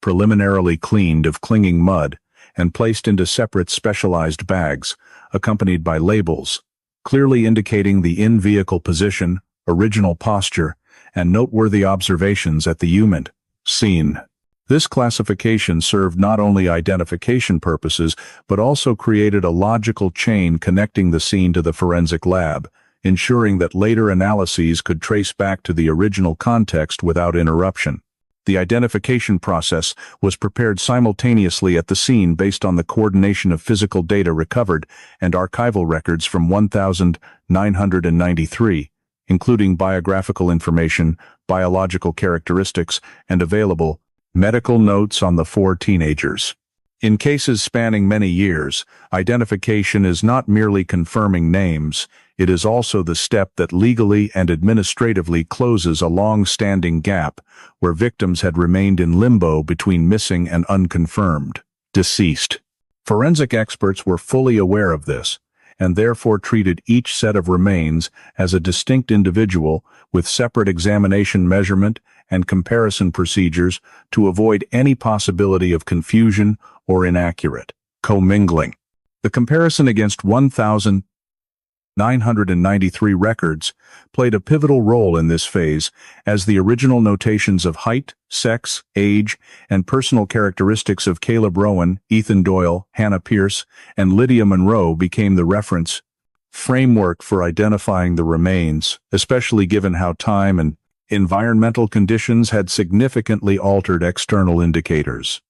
preliminarily cleaned of clinging mud, and placed into separate specialized bags, accompanied by labels, clearly indicating the in-vehicle position, original posture, and noteworthy observations at the human scene. This classification served not only identification purposes, but also created a logical chain connecting the scene to the forensic lab, ensuring that later analyses could trace back to the original context without interruption. The identification process was prepared simultaneously at the scene based on the coordination of physical data recovered and archival records from 1993, including biographical information, biological characteristics, and available medical notes on the 4 teenagers. In cases spanning many years, identification is not merely confirming names, it is also the step that legally and administratively closes a long-standing gap where victims had remained in limbo between missing and unconfirmed deceased. Forensic experts were fully aware of this, and therefore treated each set of remains as a distinct individual with separate examination measurement and comparison procedures to avoid any possibility of confusion or inaccurate commingling. The comparison against 1993 records played a pivotal role in this phase, as the original notations of height, sex, age, and personal characteristics of Caleb Rowan, Ethan Doyle, Hannah Pierce, and Lydia Monroe became the reference framework for identifying the remains, especially given how time and environmental conditions had significantly altered external indicators.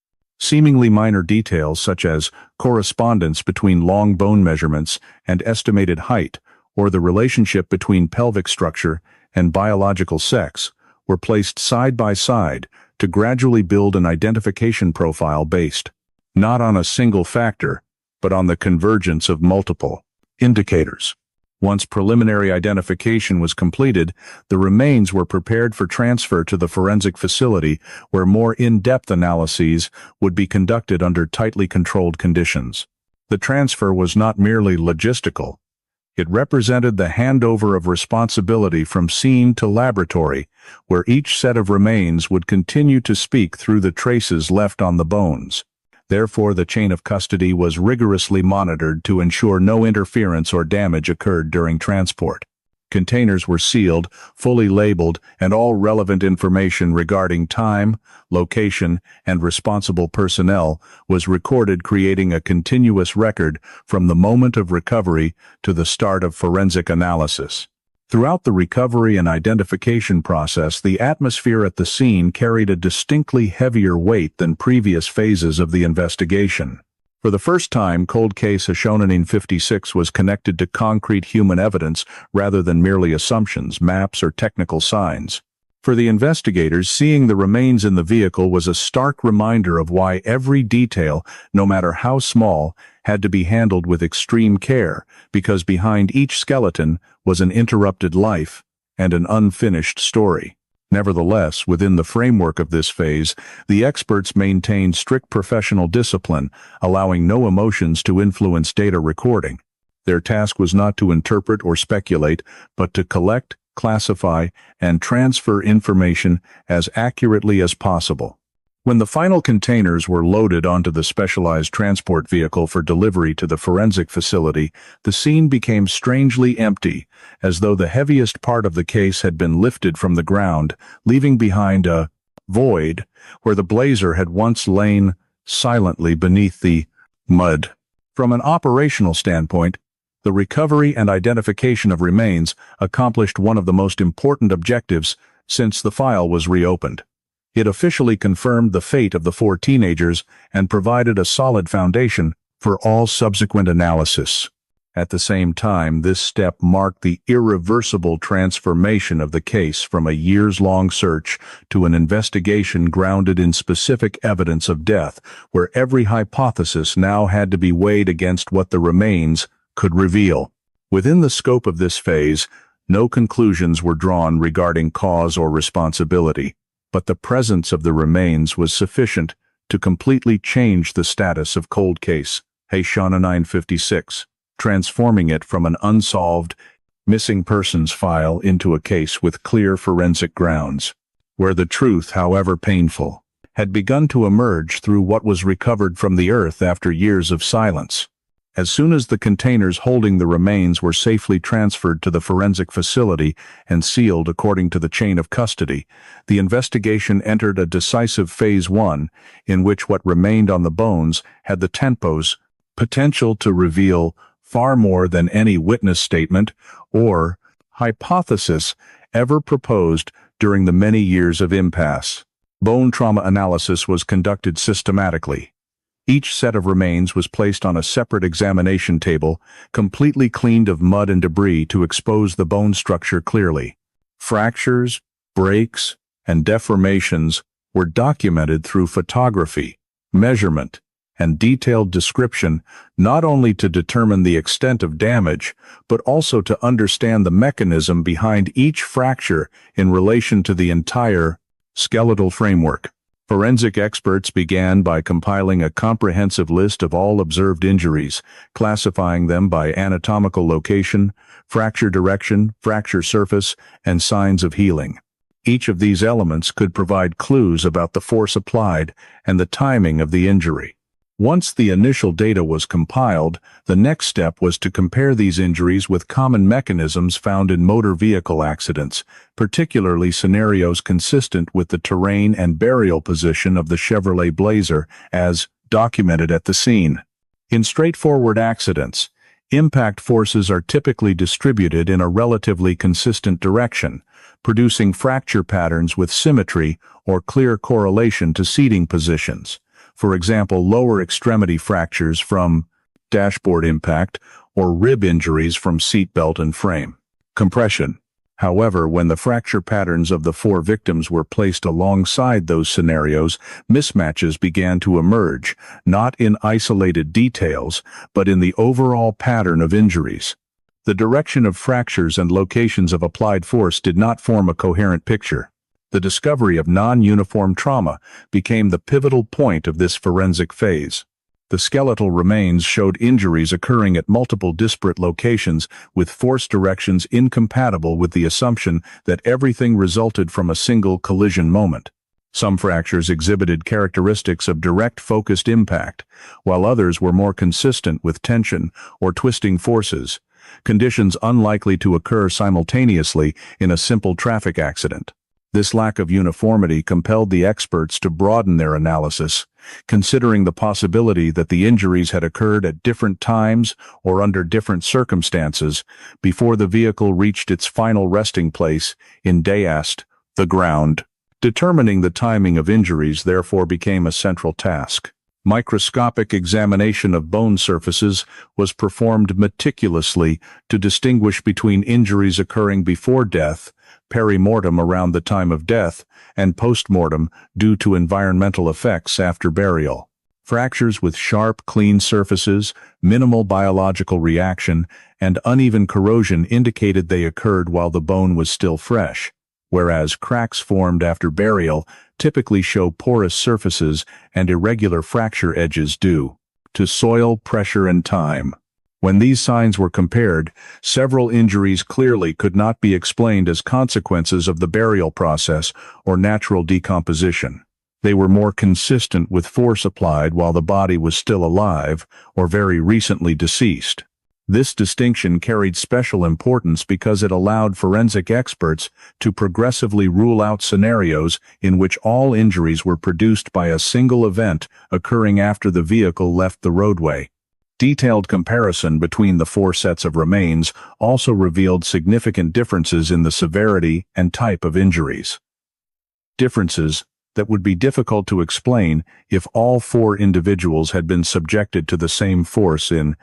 Seemingly minor details such as correspondence between long bone measurements and estimated height, or the relationship between pelvic structure and biological sex, were placed side by side to gradually build an identification profile based not on a single factor, but on the convergence of multiple indicators. Once preliminary identification was completed, the remains were prepared for transfer to the forensic facility, where more in-depth analyses would be conducted under tightly controlled conditions. The transfer was not merely logistical. It represented the handover of responsibility from scene to laboratory, where each set of remains would continue to speak through the traces left on the bones. Therefore, the chain of custody was rigorously monitored to ensure no interference or damage occurred during transport. Containers were sealed, fully labeled, and all relevant information regarding time, location, and responsible personnel was recorded, creating a continuous record from the moment of recovery to the start of forensic analysis. Throughout the recovery and identification process, the atmosphere at the scene carried a distinctly heavier weight than previous phases of the investigation. For the first time, cold case Hashonanin 56 was connected to concrete human evidence rather than merely assumptions, maps, or technical signs. For the investigators, seeing the remains in the vehicle was a stark reminder of why every detail, no matter how small, had to be handled with extreme care, because behind each skeleton was an interrupted life and an unfinished story. Nevertheless, within the framework of this phase, the experts maintained strict professional discipline, allowing no emotions to influence data recording. Their task was not to interpret or speculate, but to collect, classify, and transfer information as accurately as possible. When the final containers were loaded onto the specialized transport vehicle for delivery to the forensic facility, the scene became strangely empty, as though the heaviest part of the case had been lifted from the ground, leaving behind a void where the blazer had once lain silently beneath the mud. From an operational standpoint, the recovery and identification of remains accomplished one of the most important objectives since the file was reopened. It officially confirmed the fate of the 4 teenagers and provided a solid foundation for all subsequent analysis. At the same time, this step marked the irreversible transformation of the case from a years-long search to an investigation grounded in specific evidence of death, where every hypothesis now had to be weighed against what the remains could reveal. Within the scope of this phase, no conclusions were drawn regarding cause or responsibility, but the presence of the remains was sufficient to completely change the status of cold case Hashonanin 56, transforming it from an unsolved, missing persons file into a case with clear forensic grounds. where the truth, however painful, had begun to emerge through what was recovered from the earth after years of silence. As soon as the containers holding the remains were safely transferred to the forensic facility and sealed according to the chain of custody, the investigation entered a decisive phase 1, in which what remained on the bones had the potential to reveal far more than any witness statement or hypothesis ever proposed during the many years of impasse. Bone trauma analysis was conducted systematically. Each set of remains was placed on a separate examination table, completely cleaned of mud and debris to expose the bone structure clearly. Fractures, breaks, and deformations were documented through photography, measurement, and detailed description, not only to determine the extent of damage, but also to understand the mechanism behind each fracture in relation to the entire skeletal framework. Forensic experts began by compiling a comprehensive list of all observed injuries, classifying them by anatomical location, fracture direction, fracture surface, and signs of healing. Each of these elements could provide clues about the force applied and the timing of the injury. Once the initial data was compiled, the next step was to compare these injuries with common mechanisms found in motor vehicle accidents, particularly scenarios consistent with the terrain and burial position of the Chevrolet Blazer as documented at the scene. In straightforward accidents, impact forces are typically distributed in a relatively consistent direction, producing fracture patterns with symmetry or clear correlation to seating positions. For example, lower extremity fractures from dashboard impact or rib injuries from seatbelt and frame compression. However, when the fracture patterns of the 4 victims were placed alongside those scenarios, mismatches began to emerge, not in isolated details, but in the overall pattern of injuries. The direction of fractures and locations of applied force did not form a coherent picture. The discovery of non-uniform trauma became the pivotal point of this forensic phase. The skeletal remains showed injuries occurring at multiple disparate locations with force directions incompatible with the assumption that everything resulted from a single collision moment. Some fractures exhibited characteristics of direct focused impact, while others were more consistent with tension or twisting forces, conditions unlikely to occur simultaneously in a simple traffic accident. This lack of uniformity compelled the experts to broaden their analysis, considering the possibility that the injuries had occurred at different times or under different circumstances before the vehicle reached its final resting place in dayast, the ground. Determining the timing of injuries therefore became a central task. Microscopic examination of bone surfaces was performed meticulously to distinguish between injuries occurring before death, perimortem around the time of death, and postmortem due to environmental effects after burial. Fractures with sharp, clean surfaces, minimal biological reaction, and uneven corrosion indicated they occurred while the bone was still fresh, whereas cracks formed after burial typically show porous surfaces and irregular fracture edges due to soil, pressure, and time. When these signs were compared, several injuries clearly could not be explained as consequences of the burial process or natural decomposition. They were more consistent with force applied while the body was still alive or very recently deceased. This distinction carried special importance because it allowed forensic experts to progressively rule out scenarios in which all injuries were produced by a single event occurring after the vehicle left the roadway. Detailed comparison between the 4 sets of remains also revealed significant differences in the severity and type of injuries. Differences that would be difficult to explain if all 4 individuals had been subjected to the same force in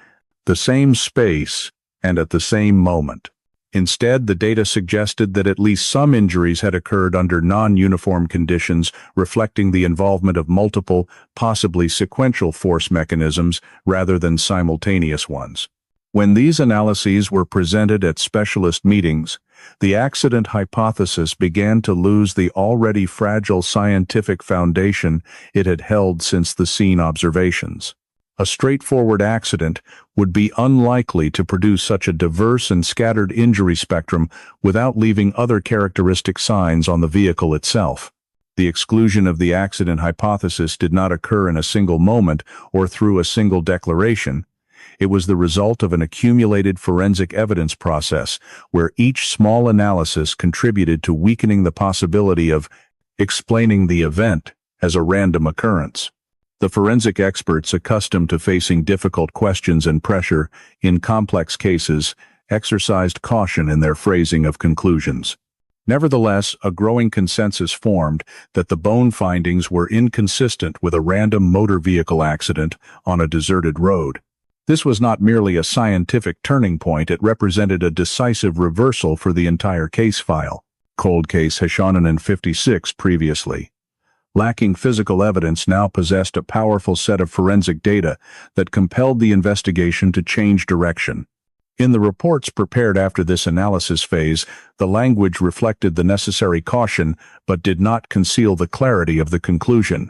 the same space and at the same moment. Instead, the data suggested that at least some injuries had occurred under non-uniform conditions, reflecting the involvement of multiple, possibly sequential force mechanisms rather than simultaneous ones. When these analyses were presented at specialist meetings, the accident hypothesis began to lose the already fragile scientific foundation it had held since the scene observations. A straightforward accident would be unlikely to produce such a diverse and scattered injury spectrum without leaving other characteristic signs on the vehicle itself. The exclusion of the accident hypothesis did not occur in a single moment or through a single declaration. It was the result of an accumulated forensic evidence process where each small analysis contributed to weakening the possibility of explaining the event as a random occurrence. The forensic experts accustomed to facing difficult questions and pressure in complex cases exercised caution in their phrasing of conclusions. Nevertheless, a growing consensus formed that the bone findings were inconsistent with a random motor vehicle accident on a deserted road. This was not merely a scientific turning point, it represented a decisive reversal for the entire case file. Cold case Hashonen 56 previously. Lacking physical evidence now possessed a powerful set of forensic data that compelled the investigation to change direction. In the reports prepared after this analysis phase, the language reflected the necessary caution but did not conceal the clarity of the conclusion.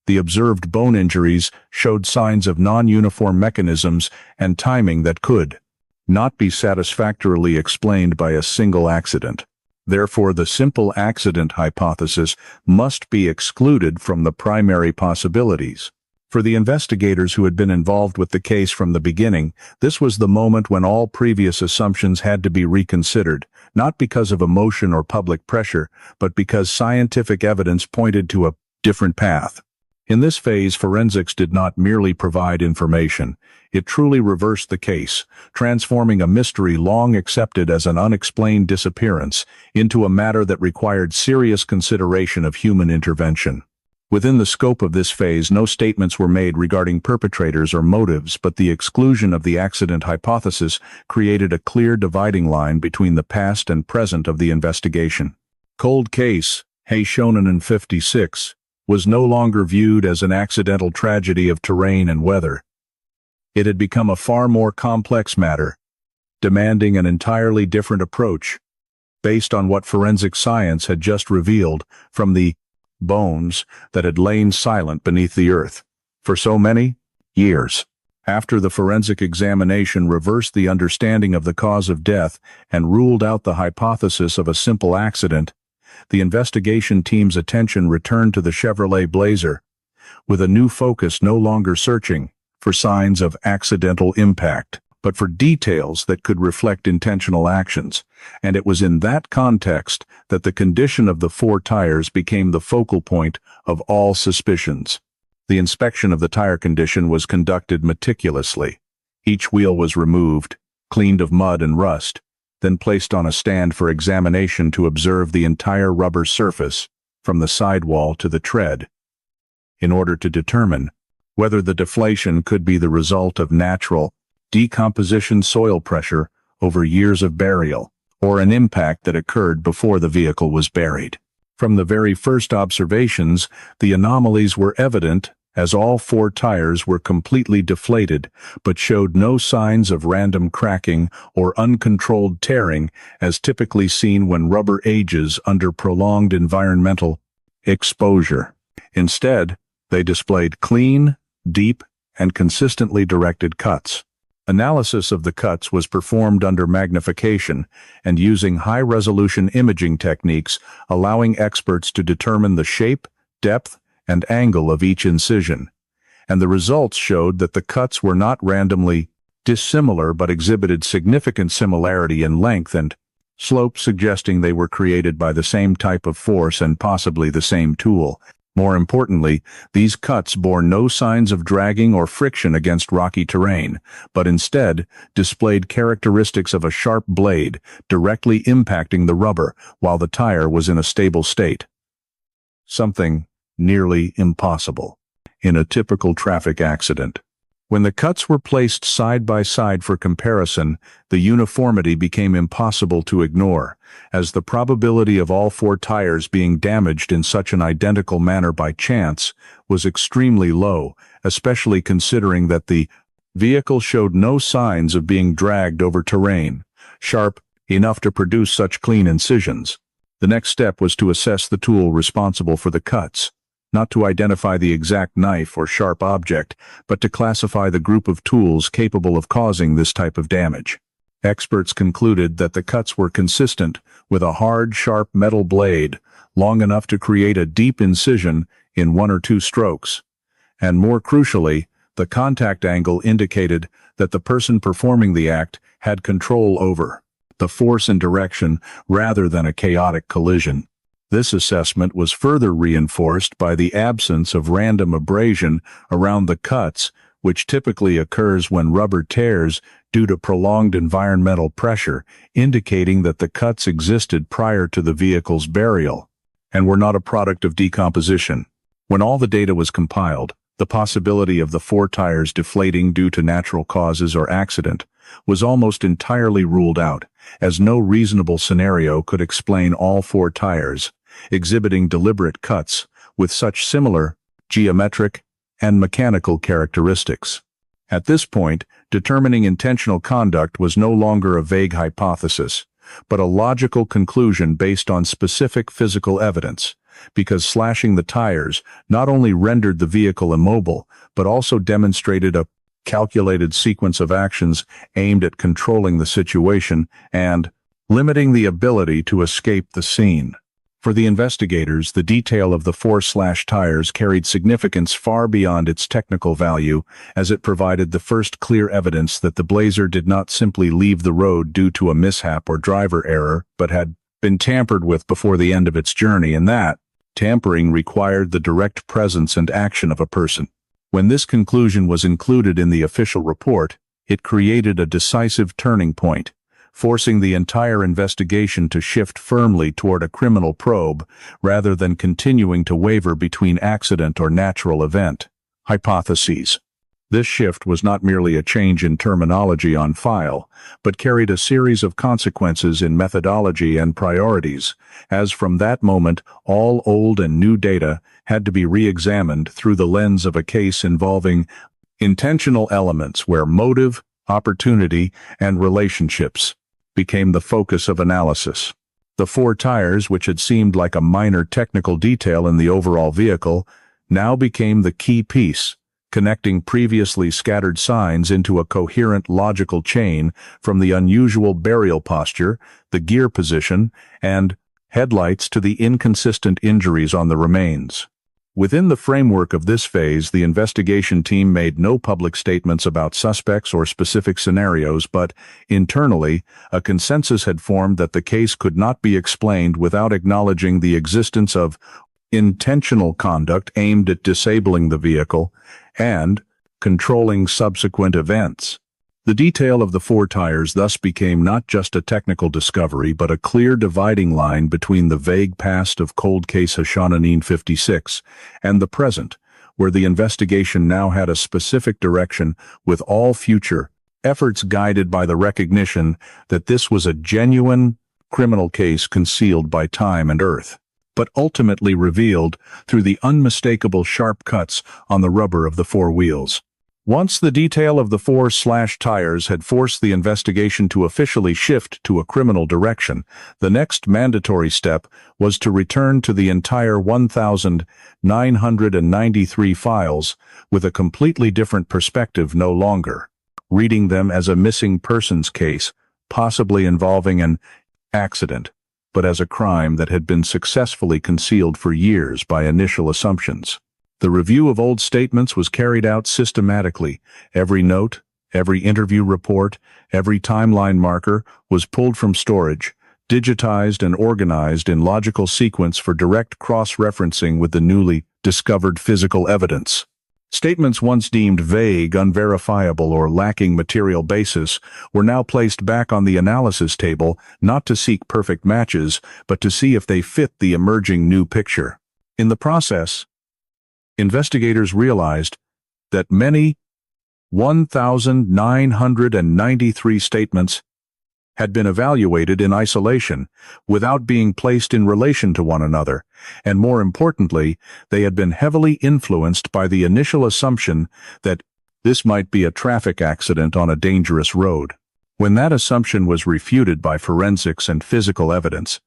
The observed bone injuries showed signs of non-uniform mechanisms and timing that could not be satisfactorily explained by a single accident. Therefore, the simple accident hypothesis must be excluded from the primary possibilities. For the investigators who had been involved with the case from the beginning, this was the moment when all previous assumptions had to be reconsidered, not because of emotion or public pressure, but because scientific evidence pointed to a different path. In this phase, forensics did not merely provide information. It truly reversed the case, transforming a mystery long accepted as an unexplained disappearance into a matter that required serious consideration of human intervention. Within the scope of this phase, no statements were made regarding perpetrators or motives, but the exclusion of the accident hypothesis created a clear dividing line between the past and present of the investigation. Cold case Hashonen 56 was no longer viewed as an accidental tragedy of terrain and weather. It had become a far more complex matter, demanding an entirely different approach, based on what forensic science had just revealed from the bones that had lain silent beneath the earth for so many years. After the forensic examination reversed the understanding of the cause of death and ruled out the hypothesis of a simple accident, the investigation team's attention returned to the Chevrolet Blazer, with a new focus no longer searching for signs of accidental impact, but for details that could reflect intentional actions. And it was in that context that the condition of the four tires became the focal point of all suspicions. The inspection of the tire condition was conducted meticulously. Each wheel was removed, cleaned of mud and rust, then placed on a stand for examination to observe the entire rubber surface, from the sidewall to the tread, in order to determine whether the deflation could be the result of natural decomposition soil pressure over years of burial, or an impact that occurred before the vehicle was buried. From the very first observations, the anomalies were evident, as all four tires were completely deflated, but showed no signs of random cracking or uncontrolled tearing as typically seen when rubber ages under prolonged environmental exposure. Instead, they displayed clean, deep, and consistently directed cuts. Analysis of the cuts was performed under magnification and using high-resolution imaging techniques, allowing experts to determine the shape, depth, and angle of each incision. And the results showed that the cuts were not randomly dissimilar but exhibited significant similarity in length and slope, suggesting they were created by the same type of force and possibly the same tool. More importantly, these cuts bore no signs of dragging or friction against rocky terrain, but instead displayed characteristics of a sharp blade directly impacting the rubber while the tire was in a stable state. Something nearly impossible in a typical traffic accident. When the cuts were placed side by side for comparison, the uniformity became impossible to ignore, as the probability of all four tires being damaged in such an identical manner by chance was extremely low, especially considering that the vehicle showed no signs of being dragged over terrain sharp enough to produce such clean incisions. The next step was to assess the tool responsible for the cuts. not to identify the exact knife or sharp object, but to classify the group of tools capable of causing this type of damage. Experts concluded that the cuts were consistent with a hard, sharp metal blade, long enough to create a deep incision in 1 or 2 strokes. And more crucially, the contact angle indicated that the person performing the act had control over the force and direction rather than a chaotic collision. This assessment was further reinforced by the absence of random abrasion around the cuts, which typically occurs when rubber tears due to prolonged environmental pressure, indicating that the cuts existed prior to the vehicle's burial and were not a product of decomposition. When all the data was compiled, the possibility of the 4 tires deflating due to natural causes or accident was almost entirely ruled out, as no reasonable scenario could explain all 4 tires exhibiting deliberate cuts with such similar geometric and mechanical characteristics. At this point, determining intentional conduct was no longer a vague hypothesis, but a logical conclusion based on specific physical evidence, because slashing the tires not only rendered the vehicle immobile, but also demonstrated a calculated sequence of actions aimed at controlling the situation and limiting the ability to escape the scene. For the investigators, the detail of the 4 slashed tires carried significance far beyond its technical value, as it provided the first clear evidence that the Blazer did not simply leave the road due to a mishap or driver error, but had been tampered with before the end of its journey, and that tampering required the direct presence and action of a person. When this conclusion was included in the official report, it created a decisive turning point, forcing the entire investigation to shift firmly toward a criminal probe rather than continuing to waver between accident or natural event hypotheses. This shift was not merely a change in terminology on file, but carried a series of consequences in methodology and priorities, as from that moment all old and new data had to be re-examined through the lens of a case involving intentional elements where motive, opportunity, and relationships became the focus of analysis. The 4 tires, which had seemed like a minor technical detail in the overall vehicle, now became the key piece, connecting previously scattered signs into a coherent logical chain from the unusual burial posture, the gear position, and headlights to the inconsistent injuries on the remains. Within the framework of this phase, the investigation team made no public statements about suspects or specific scenarios, but internally, a consensus had formed that the case could not be explained without acknowledging the existence of intentional conduct aimed at disabling the vehicle and controlling subsequent events. The detail of the 4 tires thus became not just a technical discovery, but a clear dividing line between the vague past of cold case Hashonanin 56 and the present, where the investigation now had a specific direction, with all future efforts guided by the recognition that this was a genuine criminal case concealed by time and earth, but ultimately revealed through the unmistakable sharp cuts on the rubber of the 4 wheels. Once the detail of the 4 slashed tires had forced the investigation to officially shift to a criminal direction, the next mandatory step was to return to the entire 1,993 files with a completely different perspective, no longer reading them as a missing persons case, possibly involving an accident, but as a crime that had been successfully concealed for years by initial assumptions. The review of old statements was carried out systematically. Every note, every interview report, every timeline marker was pulled from storage, digitized and organized in logical sequence for direct cross-referencing with the newly discovered physical evidence. Statements once deemed vague, unverifiable, or lacking material basis were now placed back on the analysis table, not to seek perfect matches, but to see if they fit the emerging new picture. In the process, investigators realized that many 1,993 statements had been evaluated in isolation, without being placed in relation to one another, and more importantly, they had been heavily influenced by the initial assumption that this might be a traffic accident on a dangerous road. When that assumption was refuted by forensics and physical evidence,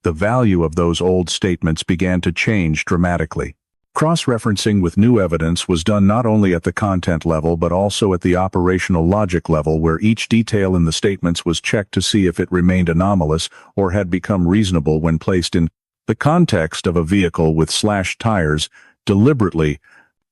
the value of those old statements began to change dramatically. Cross-referencing with new evidence was done not only at the content level but also at the operational logic level, where each detail in the statements was checked to see if it remained anomalous or had become reasonable when placed in the context of a vehicle with slashed tires, deliberately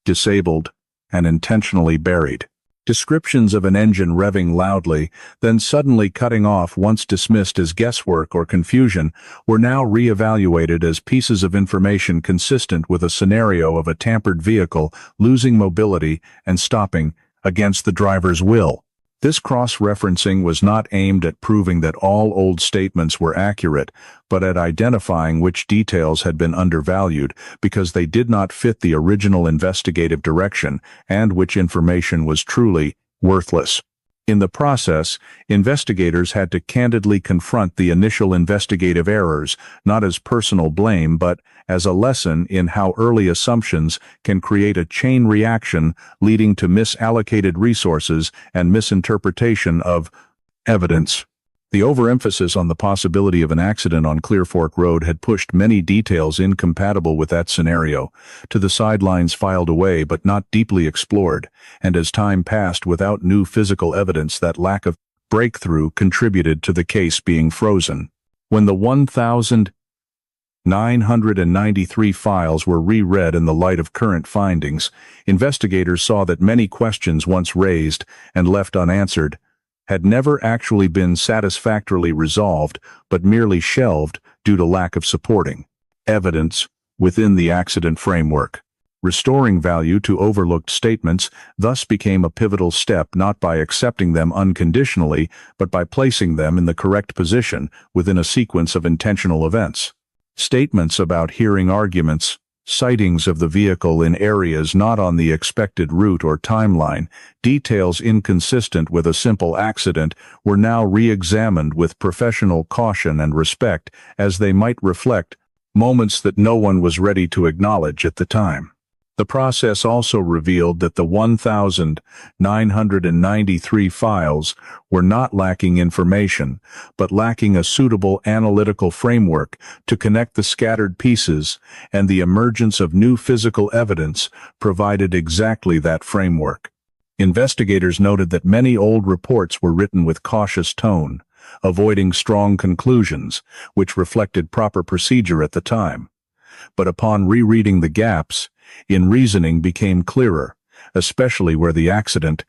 disabled, and intentionally buried. Descriptions of an engine revving loudly, then suddenly cutting off, once dismissed as guesswork or confusion, were now re-evaluated as pieces of information consistent with a scenario of a tampered vehicle losing mobility and stopping against the driver's will. This cross-referencing was not aimed at proving that all old statements were accurate, but at identifying which details had been undervalued because they did not fit the original investigative direction, and which information was truly worthless. In the process, investigators had to candidly confront the initial investigative errors, not as personal blame but as a lesson in how early assumptions can create a chain reaction leading to misallocated resources and misinterpretation of evidence. The overemphasis on the possibility of an accident on Clear Fork Road had pushed many details incompatible with that scenario to the sidelines, filed away but not deeply explored, and as time passed without new physical evidence, that lack of breakthrough contributed to the case being frozen. When the 1,993 files were reread in the light of current findings, investigators saw that many questions once raised and left unanswered had never actually been satisfactorily resolved, but merely shelved due to lack of supporting evidence within the accident framework. Restoring value to overlooked statements thus became a pivotal step, not by accepting them unconditionally, but by placing them in the correct position within a sequence of intentional events. Statements about hearing arguments, sightings of the vehicle in areas not on the expected route or timeline, details inconsistent with a simple accident, were now re-examined with professional caution and respect, as they might reflect moments that no one was ready to acknowledge at the time. The process also revealed that the 1,993 files were not lacking information, but lacking a suitable analytical framework to connect the scattered pieces, and the emergence of new physical evidence provided exactly that framework. Investigators noted that many old reports were written with cautious tone, avoiding strong conclusions, which reflected proper procedure at the time. But upon rereading the gaps in reasoning became clearer, especially where the accident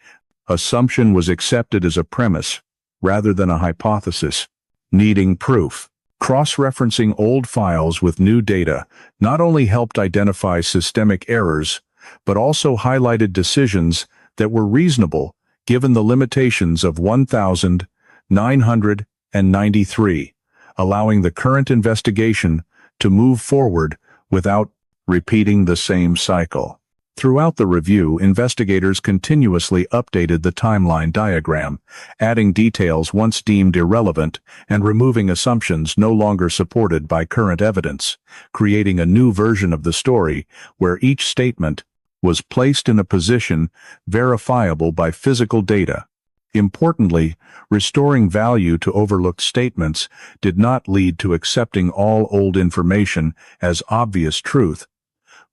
assumption was accepted as a premise rather than a hypothesis, needing proof. Cross-referencing old files with new data not only helped identify systemic errors, but also highlighted decisions that were reasonable given the limitations of 1,993, allowing the current investigation to move forward without repeating the same cycle. Throughout the review, investigators continuously updated the timeline diagram, adding details once deemed irrelevant and removing assumptions no longer supported by current evidence, creating a new version of the story where each statement was placed in a position verifiable by physical data. Importantly, restoring value to overlooked statements did not lead to accepting all old information as obvious truth,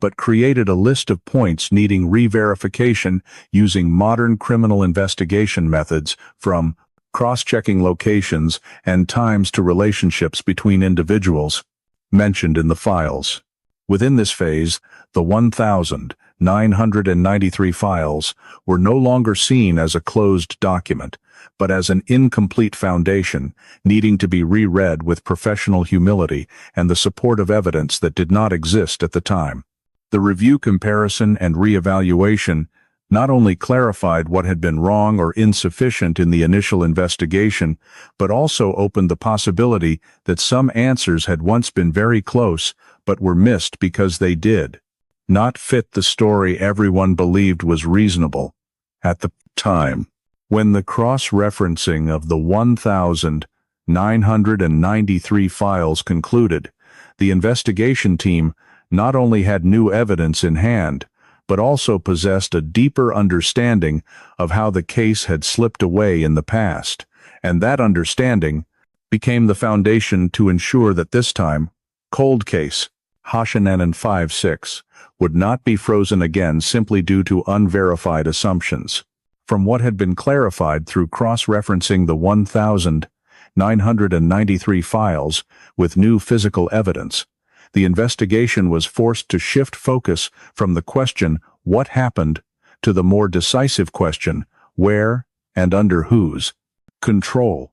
but created a list of points needing re-verification using modern criminal investigation methods, from cross-checking locations and times to relationships between individuals mentioned in the files. Within this phase, the 1,993 files were no longer seen as a closed document, but as an incomplete foundation needing to be reread with professional humility and the support of evidence that did not exist at the time. The review, comparison, and re-evaluation not only clarified what had been wrong or insufficient in the initial investigation, but also opened the possibility that some answers had once been very close but were missed because they did not fit the story everyone believed was reasonable at the time. When the cross-referencing of the 1,993 files concluded, the investigation team not only had new evidence in hand, but also possessed a deeper understanding of how the case had slipped away in the past, and that understanding became the foundation to ensure that this time, cold case, Hashanen 5-6, would not be frozen again simply due to unverified assumptions. From what had been clarified through cross-referencing the 1,993 files with new physical evidence, the investigation was forced to shift focus from the question, what happened, to the more decisive question, where and under whose control.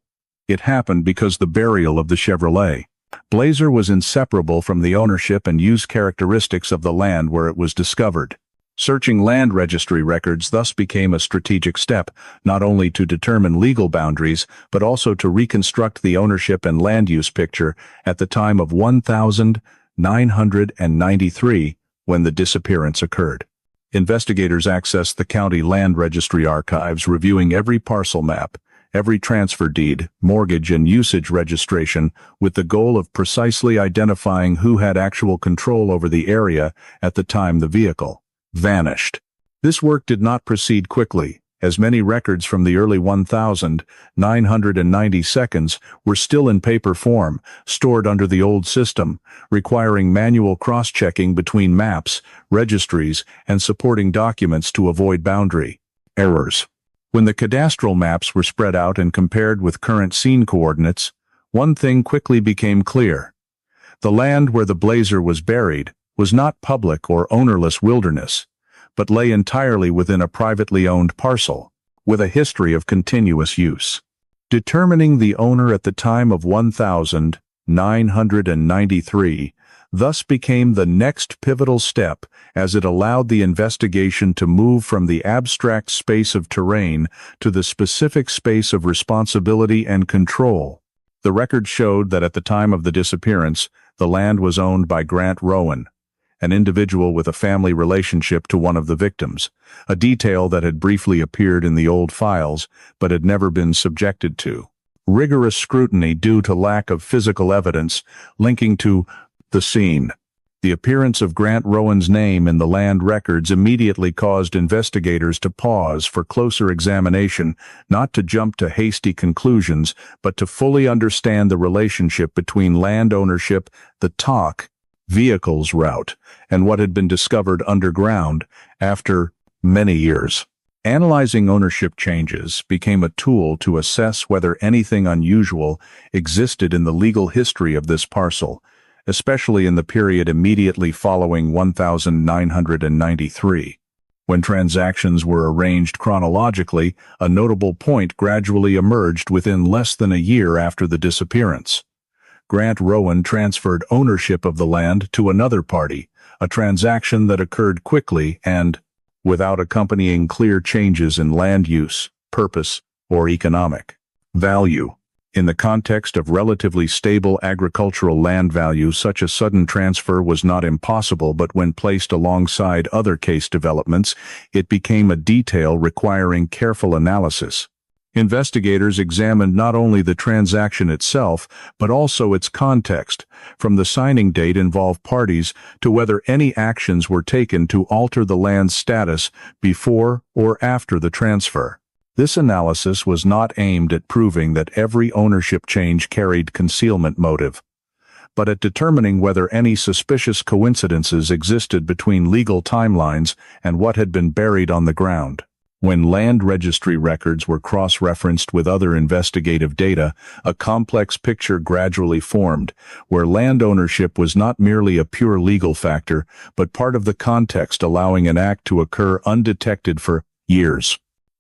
It happened because the burial of the Chevrolet Blazer was inseparable from the ownership and use characteristics of the land where it was discovered. Searching land registry records thus became a strategic step, not only to determine legal boundaries, but also to reconstruct the ownership and land use picture at the time of 1993, when the disappearance occurred. Investigators accessed the county land registry archives, reviewing every parcel map, every transfer deed, mortgage and usage registration, with the goal of precisely identifying who had actual control over the area at the time the vehicle vanished. This work did not proceed quickly, as many records from the early 1992s were still in paper form, stored under the old system, requiring manual cross-checking between maps, registries, and supporting documents to avoid boundary errors. When the cadastral maps were spread out and compared with current scene coordinates, one thing quickly became clear. The land where the Blazer was buried was not public or ownerless wilderness, but lay entirely within a privately owned parcel, with a history of continuous use. Determining the owner at the time of 1993 thus became the next pivotal step, as it allowed the investigation to move from the abstract space of terrain to the specific space of responsibility and control. The record showed that at the time of the disappearance, the land was owned by Grant Rowan, an individual with a family relationship to one of the victims, a detail that had briefly appeared in the old files but had never been subjected to rigorous scrutiny due to lack of physical evidence linking to the scene. The appearance of Grant Rowan's name in the land records immediately caused investigators to pause for closer examination, not to jump to hasty conclusions, but to fully understand the relationship between land ownership, the TOC, vehicles route, and what had been discovered underground after many years. Analyzing ownership changes became a tool to assess whether anything unusual existed in the legal history of this parcel, especially in the period immediately following 1993. When transactions were arranged chronologically, a notable point gradually emerged within less than a year after the disappearance. Grant Rowan transferred ownership of the land to another party, a transaction that occurred quickly and without accompanying clear changes in land use, purpose, or economic value. In the context of relatively stable agricultural land value, such a sudden transfer was not impossible, but when placed alongside other case developments, it became a detail requiring careful analysis. Investigators examined not only the transaction itself, but also its context, from the signing date involved parties to whether any actions were taken to alter the land's status before or after the transfer. This analysis was not aimed at proving that every ownership change carried concealment motive, but at determining whether any suspicious coincidences existed between legal timelines and what had been buried on the ground. When land registry records were cross-referenced with other investigative data, a complex picture gradually formed, where land ownership was not merely a pure legal factor, but part of the context allowing an act to occur undetected for years.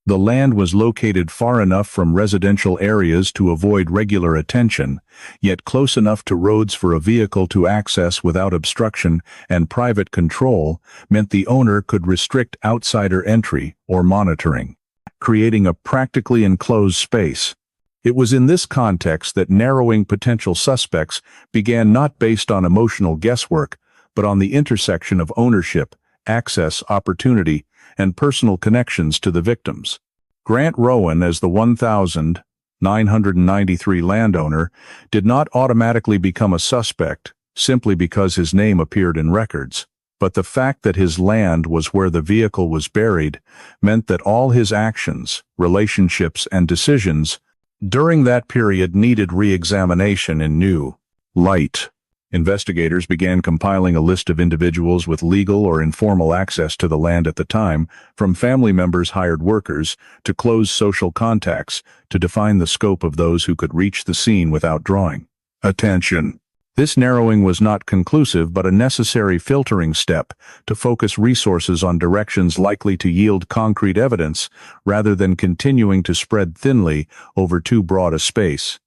The land was located far enough from residential areas to avoid regular attention, yet close enough to roads for a vehicle to access without obstruction, and private control meant the owner could restrict outsider entry or monitoring, creating a practically enclosed space. It was in this context that narrowing potential suspects began, not based on emotional guesswork, but on the intersection of ownership, access, opportunity, and personal connections to the victims. Grant Rowan, as the 1993 landowner, did not automatically become a suspect simply because his name appeared in records, but the fact that his land was where the vehicle was buried meant that all his actions, relationships, and decisions during that period needed re-examination in new light. Investigators began compiling a list of individuals with legal or informal access to the land at the time, from family members, hired workers, to close social contacts, to define the scope of those who could reach the scene without drawing attention. This narrowing was not conclusive but a necessary filtering step to focus resources on directions likely to yield concrete evidence rather than continuing to spread thinly over too broad a space.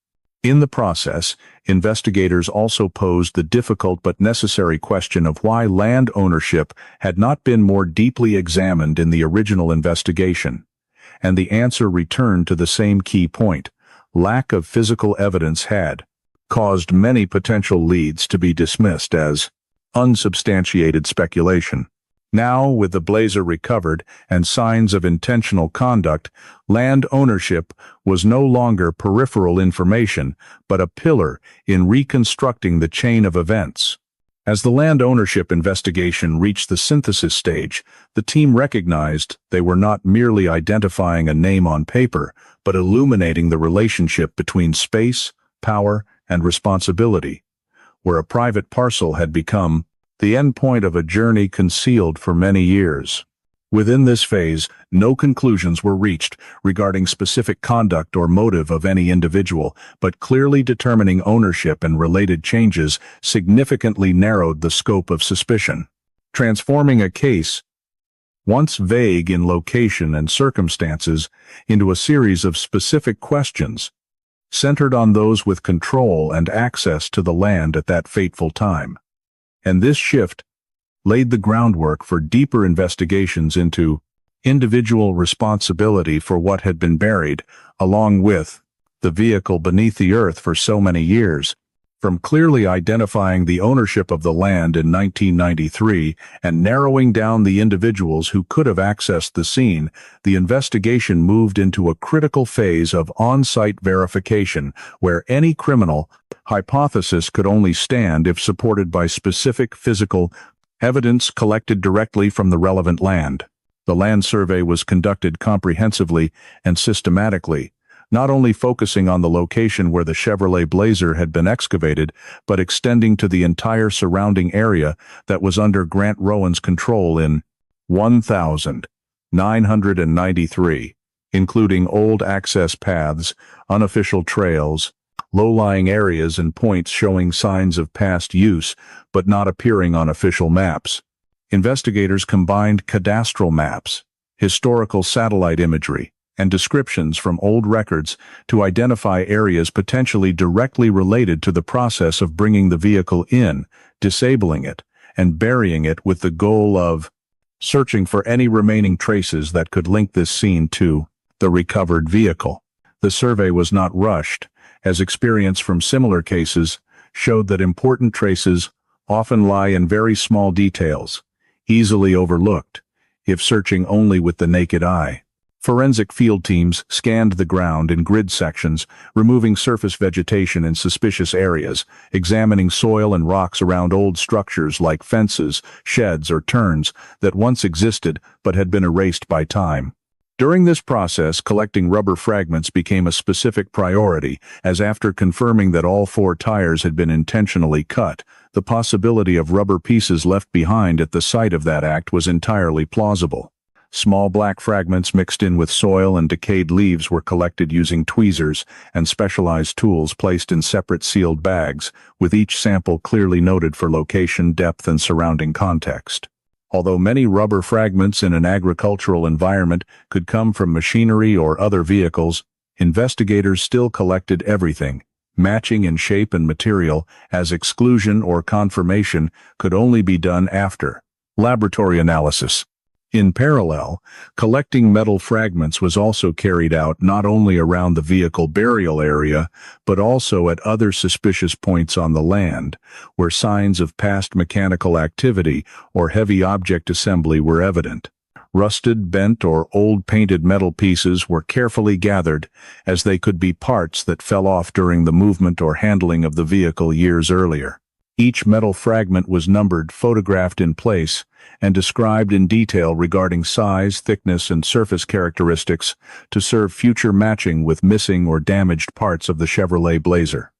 In the process, investigators also posed the difficult but necessary question of why land ownership had not been more deeply examined in the original investigation. And the answer returned to the same key point: lack of physical evidence had caused many potential leads to be dismissed as unsubstantiated speculation. Now, with the blazer recovered and signs of intentional conduct, land ownership was no longer peripheral information, but a pillar in reconstructing the chain of events. As the land ownership investigation reached the synthesis stage, the team recognized they were not merely identifying a name on paper, but illuminating the relationship between space, power, and responsibility, where a private parcel had become the endpoint of a journey concealed for many years. Within this phase, no conclusions were reached regarding specific conduct or motive of any individual, but clearly determining ownership and related changes significantly narrowed the scope of suspicion, transforming a case once vague in location and circumstances into a series of specific questions centered on those with control and access to the land at that fateful time. And this shift laid the groundwork for deeper investigations into individual responsibility for what had been buried, along with the vehicle beneath the earth for so many years. From clearly identifying the ownership of the land in 1993 and narrowing down the individuals who could have accessed the scene, the investigation moved into a critical phase of on-site verification, where any criminal hypothesis could only stand if supported by specific physical evidence collected directly from the relevant land. The land survey was conducted comprehensively and systematically, not only focusing on the location where the Chevrolet Blazer had been excavated, but extending to the entire surrounding area that was under Grant Rowan's control in 1993, including old access paths, unofficial trails, low-lying areas and points showing signs of past use but not appearing on official maps. Investigators combined cadastral maps, historical satellite imagery, and descriptions from old records to identify areas potentially directly related to the process of bringing the vehicle in, disabling it, and burying it, with the goal of searching for any remaining traces that could link this scene to the recovered vehicle. The survey was not rushed, as experience from similar cases showed that important traces often lie in very small details, easily overlooked if searching only with the naked eye. Forensic field teams scanned the ground in grid sections, removing surface vegetation in suspicious areas, examining soil and rocks around old structures like fences, sheds, or turns that once existed but had been erased by time. During this process, collecting rubber fragments became a specific priority, as after confirming that all 4 tires had been intentionally cut, the possibility of rubber pieces left behind at the site of that act was entirely plausible. Small black fragments mixed in with soil and decayed leaves were collected using tweezers and specialized tools placed in separate sealed bags, with each sample clearly noted for location, depth, and surrounding context. Although many rubber fragments in an agricultural environment could come from machinery or other vehicles, investigators still collected everything, matching in shape and material, as exclusion or confirmation could only be done after laboratory analysis. In parallel, collecting metal fragments was also carried out not only around the vehicle burial area, but also at other suspicious points on the land, where signs of past mechanical activity or heavy object assembly were evident. Rusted, bent, or old painted metal pieces were carefully gathered, as they could be parts that fell off during the movement or handling of the vehicle years earlier. Each metal fragment was numbered, photographed in place, and described in detail regarding size, thickness, and surface characteristics to serve future matching with missing or damaged parts of the Chevrolet Blazer.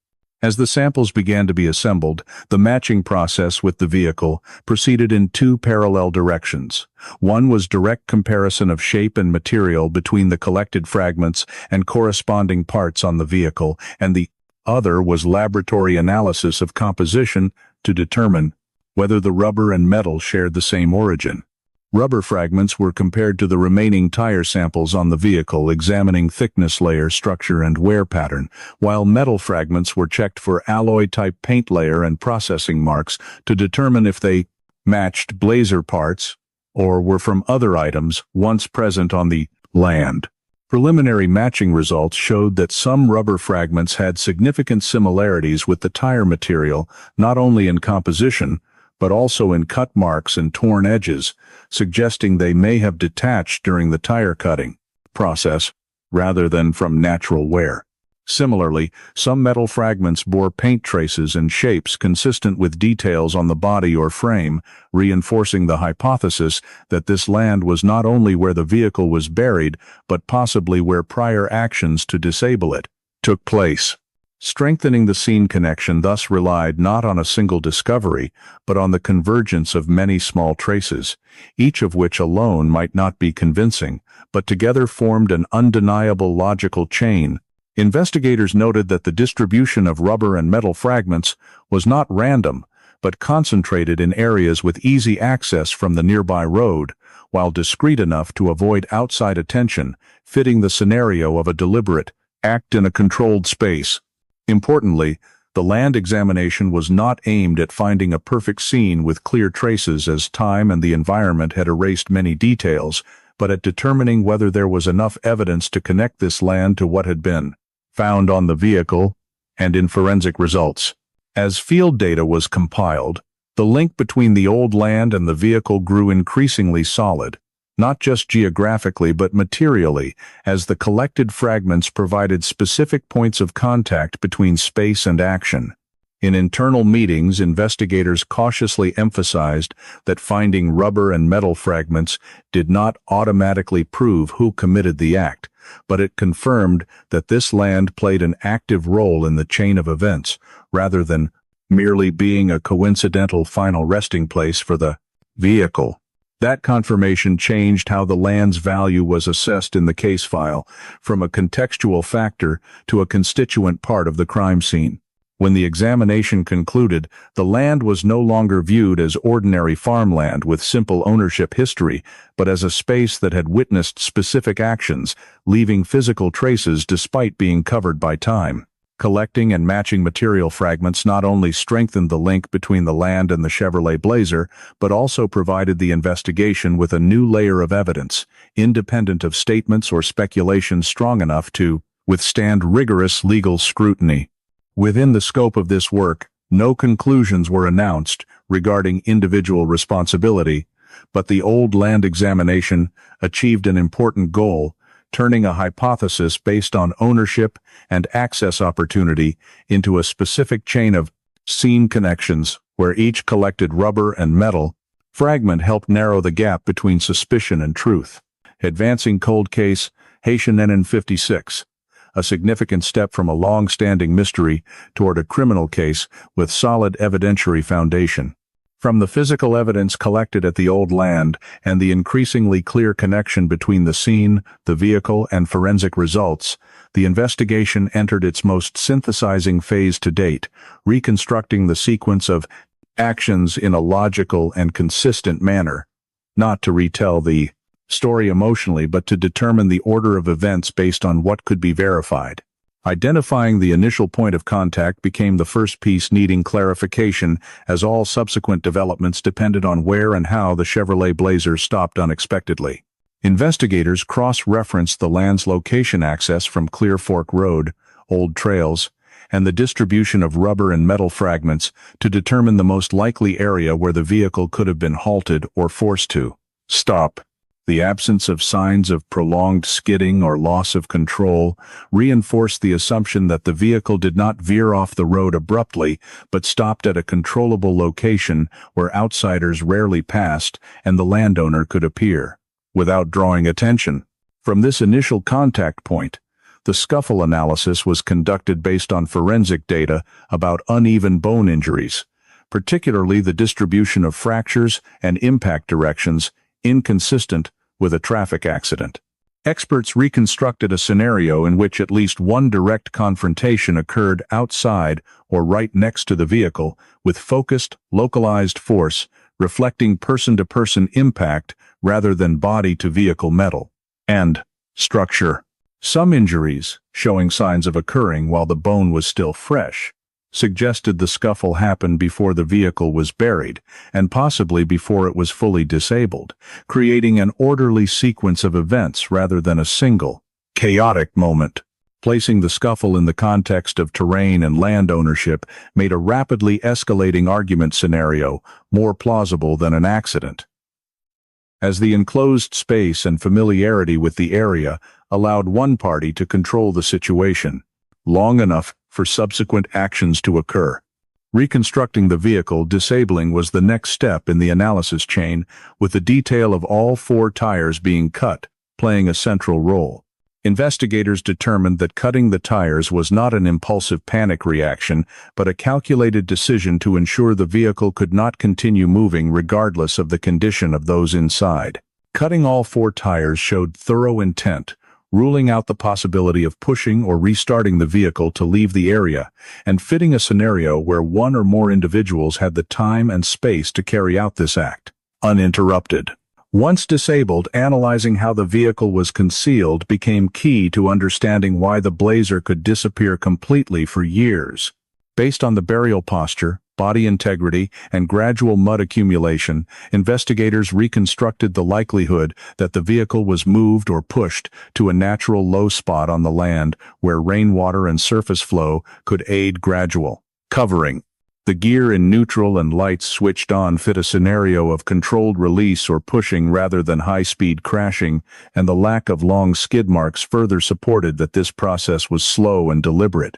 As the samples began to be assembled, the matching process with the vehicle proceeded in two parallel directions. One was direct comparison of shape and material between the collected fragments and corresponding parts on the vehicle, and the other was laboratory analysis of composition to determine whether the rubber and metal shared the same origin. Rubber fragments were compared to the remaining tire samples on the vehicle, examining thickness, layer, structure, and wear pattern, while metal fragments were checked for alloy-type paint layer and processing marks to determine if they matched blazer parts or were from other items once present on the land. Preliminary matching results showed that some rubber fragments had significant similarities with the tire material, not only in composition, but also in cut marks and torn edges, suggesting they may have detached during the tire cutting process rather than from natural wear. Similarly, some metal fragments bore paint traces and shapes consistent with details on the body or frame, reinforcing the hypothesis that this land was not only where the vehicle was buried, but possibly where prior actions to disable it took place. Strengthening the scene connection thus relied not on a single discovery, but on the convergence of many small traces, each of which alone might not be convincing, but together formed an undeniable logical chain. Investigators noted that the distribution of rubber and metal fragments was not random, but concentrated in areas with easy access from the nearby road, while discreet enough to avoid outside attention, fitting the scenario of a deliberate act in a controlled space. Importantly, the land examination was not aimed at finding a perfect scene with clear traces, as time and the environment had erased many details, but at determining whether there was enough evidence to connect this land to what had been found on the vehicle and in forensic results. As field data was compiled, the link between the old land and the vehicle grew increasingly solid, not just geographically but materially, as the collected fragments provided specific points of contact between space and action. In internal meetings, investigators cautiously emphasized that finding rubber and metal fragments did not automatically prove who committed the act, but it confirmed that this land played an active role in the chain of events, rather than merely being a coincidental final resting place for the vehicle. That confirmation changed how the land's value was assessed in the case file, from a contextual factor to a constituent part of the crime scene. When the examination concluded, the land was no longer viewed as ordinary farmland with simple ownership history, but as a space that had witnessed specific actions, leaving physical traces despite being covered by time. Collecting and matching material fragments not only strengthened the link between the land and the Chevrolet Blazer, but also provided the investigation with a new layer of evidence, independent of statements or speculation strong enough to withstand rigorous legal scrutiny. Within the scope of this work, no conclusions were announced regarding individual responsibility, but the old land examination achieved an important goal, turning a hypothesis based on ownership and access opportunity into a specific chain of scene connections where each collected rubber and metal fragment helped narrow the gap between suspicion and truth. Advancing cold case Haitian NN56, a significant step from a long-standing mystery toward a criminal case with solid evidentiary foundation. From the physical evidence collected at the old land and the increasingly clear connection between the scene, the vehicle, and forensic results, the investigation entered its most synthesizing phase to date, reconstructing the sequence of actions in a logical and consistent manner, not to retell the story emotionally but to determine the order of events based on what could be verified. Identifying the initial point of contact became the first piece needing clarification, as all subsequent developments depended on where and how the Chevrolet Blazer stopped unexpectedly. Investigators cross-referenced the land's location access from Clear Fork Road, old trails, and the distribution of rubber and metal fragments to determine the most likely area where the vehicle could have been halted or forced to stop. The absence of signs of prolonged skidding or loss of control reinforced the assumption that the vehicle did not veer off the road abruptly, but stopped at a controllable location where outsiders rarely passed and the landowner could appear without drawing attention. From this initial contact point, The scuffle analysis was conducted based on forensic data about uneven bone injuries, particularly the distribution of fractures and impact directions inconsistent with a traffic accident. Experts reconstructed a scenario in which at least one direct confrontation occurred outside or right next to the vehicle, with focused, localized force reflecting person-to-person impact rather than body-to-vehicle metal and structure. Some injuries, showing signs of occurring while the bone was still fresh, suggested the scuffle happened before the vehicle was buried, and possibly before it was fully disabled, creating an orderly sequence of events rather than a single, chaotic moment. Placing the scuffle in the context of terrain and land ownership made a rapidly escalating argument scenario more plausible than an accident, as the enclosed space and familiarity with the area allowed one party to control the situation long enough for subsequent actions to occur. Reconstructing the vehicle disabling was the next step in the analysis chain, with the detail of all 4 tires being cut playing a central role. Investigators determined that cutting the tires was not an impulsive panic reaction, but a calculated decision to ensure the vehicle could not continue moving regardless of the condition of those inside. Cutting all 4 tires showed thorough intent, ruling out the possibility of pushing or restarting the vehicle to leave the area, and fitting a scenario where one or more individuals had the time and space to carry out this act, uninterrupted. Once disabled, analyzing how the vehicle was concealed became key to understanding why the Blazer could disappear completely for years. Based on the burial posture, body integrity, and gradual mud accumulation, investigators reconstructed the likelihood that the vehicle was moved or pushed to a natural low spot on the land where rainwater and surface flow could aid gradual covering. The gear in neutral and lights switched on fit a scenario of controlled release or pushing rather than high-speed crashing, and the lack of long skid marks further supported that this process was slow and deliberate.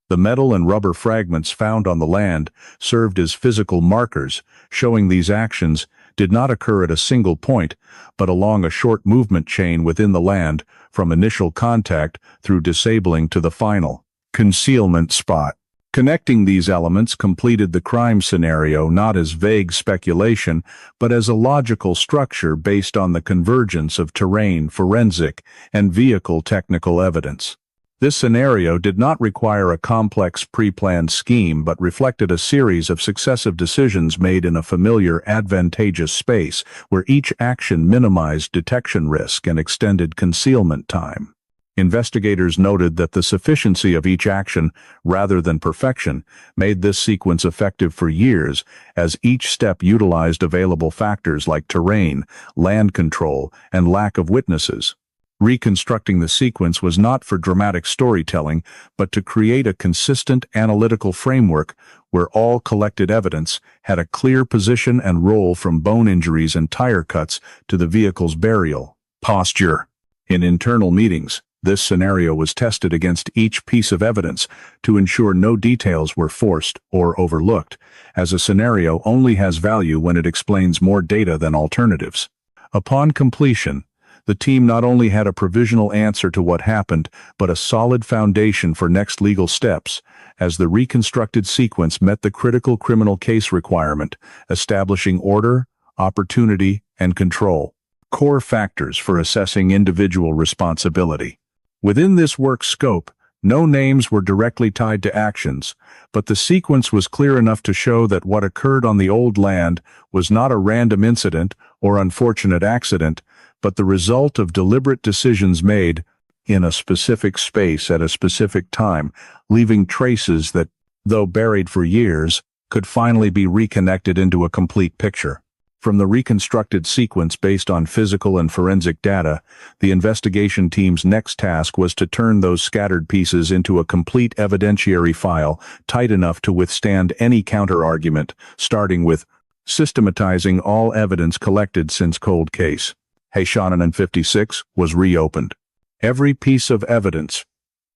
The metal and rubber fragments found on the land served as physical markers, showing these actions did not occur at a single point, but along a short movement chain within the land, from initial contact through disabling to the final concealment spot. Connecting these elements completed the crime scenario not as vague speculation, but as a logical structure based on the convergence of terrain, forensic, and vehicle technical evidence. This scenario did not require a complex pre-planned scheme but reflected a series of successive decisions made in a familiar, advantageous space where each action minimized detection risk and extended concealment time. Investigators noted that the sufficiency of each action, rather than perfection, made this sequence effective for years, as each step utilized available factors like terrain, land control, and lack of witnesses. Reconstructing the sequence was not for dramatic storytelling, but to create a consistent analytical framework where all collected evidence had a clear position and role, from bone injuries and tire cuts to the vehicle's burial posture. In internal meetings, this scenario was tested against each piece of evidence to ensure no details were forced or overlooked, as a scenario only has value when it explains more data than alternatives. Upon completion, the team not only had a provisional answer to what happened, but a solid foundation for next legal steps, as the reconstructed sequence met the critical criminal case requirement, establishing order, opportunity, and control, core factors for assessing individual responsibility. Within this work scope, no names were directly tied to actions, but the sequence was clear enough to show that what occurred on the old land was not a random incident or unfortunate accident, but the result of deliberate decisions made in a specific space at a specific time, leaving traces that, though buried for years, could finally be reconnected into a complete picture. From the reconstructed sequence based on physical and forensic data, the investigation team's next task was to turn those scattered pieces into a complete evidentiary file tight enough to withstand any counter-argument, starting with systematizing all evidence collected since cold case. Hayshanen 56 was reopened. Every piece of evidence,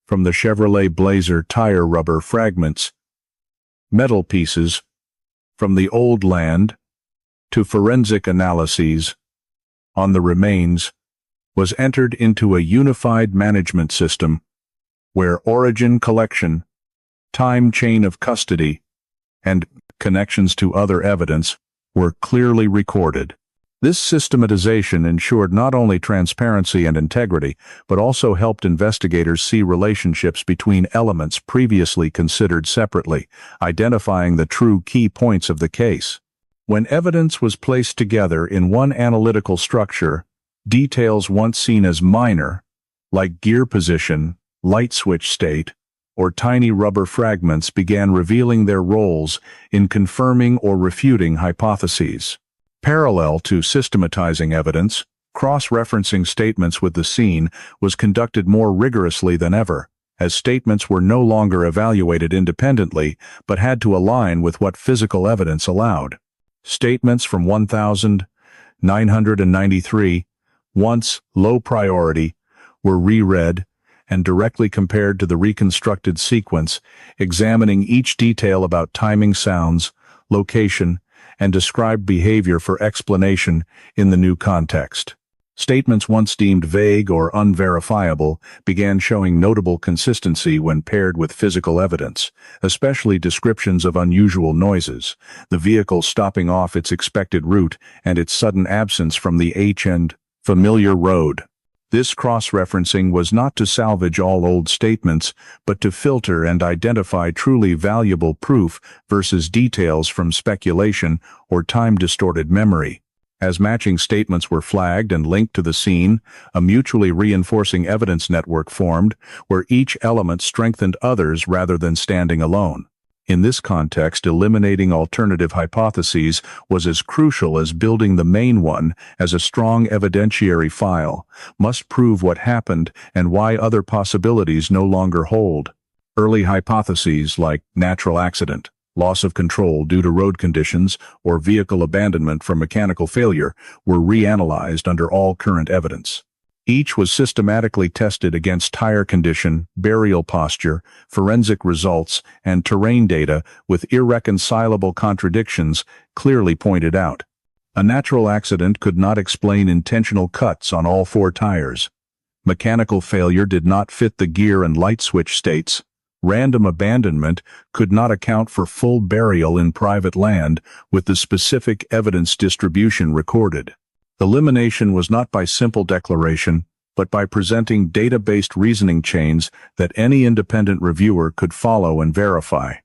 from the Chevrolet Blazer tire rubber fragments, metal pieces, from the old land, to forensic analyses on the remains, was entered into a unified management system where origin, collection, time, chain of custody, and connections to other evidence were clearly recorded. This systematization ensured not only transparency and integrity, but also helped investigators see relationships between elements previously considered separately, identifying the true key points of the case. When evidence was placed together in one analytical structure, details once seen as minor, like gear position, light switch state, or tiny rubber fragments, began revealing their roles in confirming or refuting hypotheses. Parallel to systematizing evidence, cross-referencing statements with the scene was conducted more rigorously than ever, as statements were no longer evaluated independently but had to align with what physical evidence allowed. Statements from 1993, once low priority, were reread and directly compared to the reconstructed sequence, examining each detail about timing, sounds, location, and described behavior for explanation in the new context. Statements once deemed vague or unverifiable began showing notable consistency when paired with physical evidence, especially descriptions of unusual noises, the vehicle stopping off its expected route, and its sudden absence from the familiar road. This cross-referencing was not to salvage all old statements, but to filter and identify truly valuable proof versus details from speculation or time-distorted memory. As matching statements were flagged and linked to the scene, a mutually reinforcing evidence network formed, where each element strengthened others rather than standing alone. In this context, eliminating alternative hypotheses was as crucial as building the main one, as a strong evidentiary file must prove what happened and why other possibilities no longer hold. Early hypotheses like natural accident, loss of control due to road conditions, or vehicle abandonment from mechanical failure were reanalyzed under all current evidence. Each was systematically tested against tire condition, burial posture, forensic results, and terrain data, with irreconcilable contradictions clearly pointed out. A natural accident could not explain intentional cuts on all four tires. Mechanical failure did not fit the gear and light switch states. Random abandonment could not account for full burial in private land, with the specific evidence distribution recorded. Elimination was not by simple declaration, but by presenting data-based reasoning chains that any independent reviewer could follow and verify.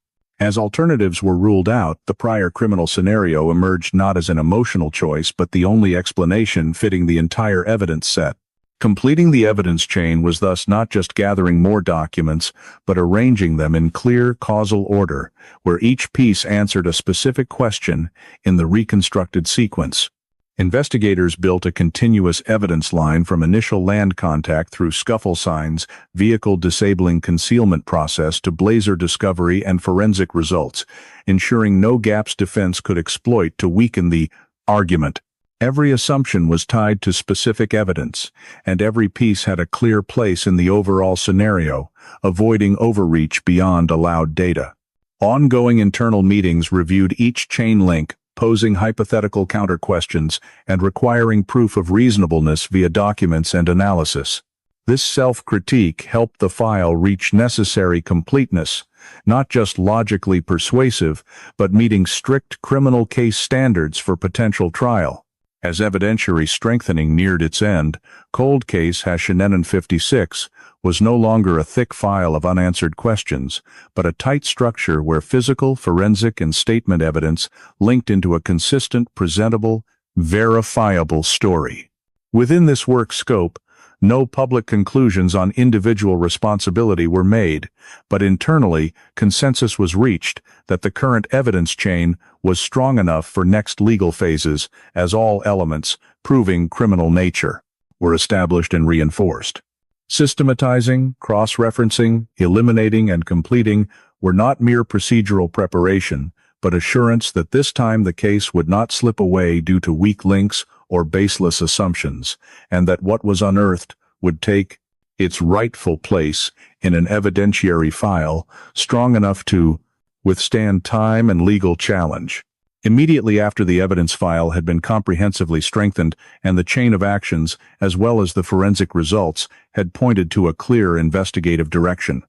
As alternatives were ruled out, the prior criminal scenario emerged not as an emotional choice but the only explanation fitting the entire evidence set. Completing the evidence chain was thus not just gathering more documents, but arranging them in clear causal order, where each piece answered a specific question in the reconstructed sequence. Investigators built a continuous evidence line from initial land contact through scuffle signs, vehicle disabling concealment process to blazer discovery and forensic results, ensuring no gaps defense could exploit to weaken the argument. Every assumption was tied to specific evidence, and every piece had a clear place in the overall scenario, avoiding overreach beyond allowed data. Ongoing internal meetings reviewed each chain link, posing hypothetical counter-questions and requiring proof of reasonableness via documents and analysis. This self-critique helped the file reach necessary completeness, not just logically persuasive, but meeting strict criminal case standards for potential trial. As evidentiary strengthening neared its end, Cold Case #56 was no longer a thick file of unanswered questions, but a tight structure where physical, forensic, and statement evidence linked into a consistent, presentable, verifiable story. Within this work scope, no public conclusions on individual responsibility were made, but internally, consensus was reached that the current evidence chain was strong enough for next legal phases, as all elements, proving criminal nature, were established and reinforced. Systematizing, cross-referencing, eliminating, and completing were not mere procedural preparation, but assurance that this time the case would not slip away due to weak links or baseless assumptions, and that what was unearthed would take its rightful place in an evidentiary file strong enough to withstand time and legal challenge. Immediately after the evidence file had been comprehensively strengthened and the chain of actions, as well as the forensic results, had pointed to a clear investigative direction.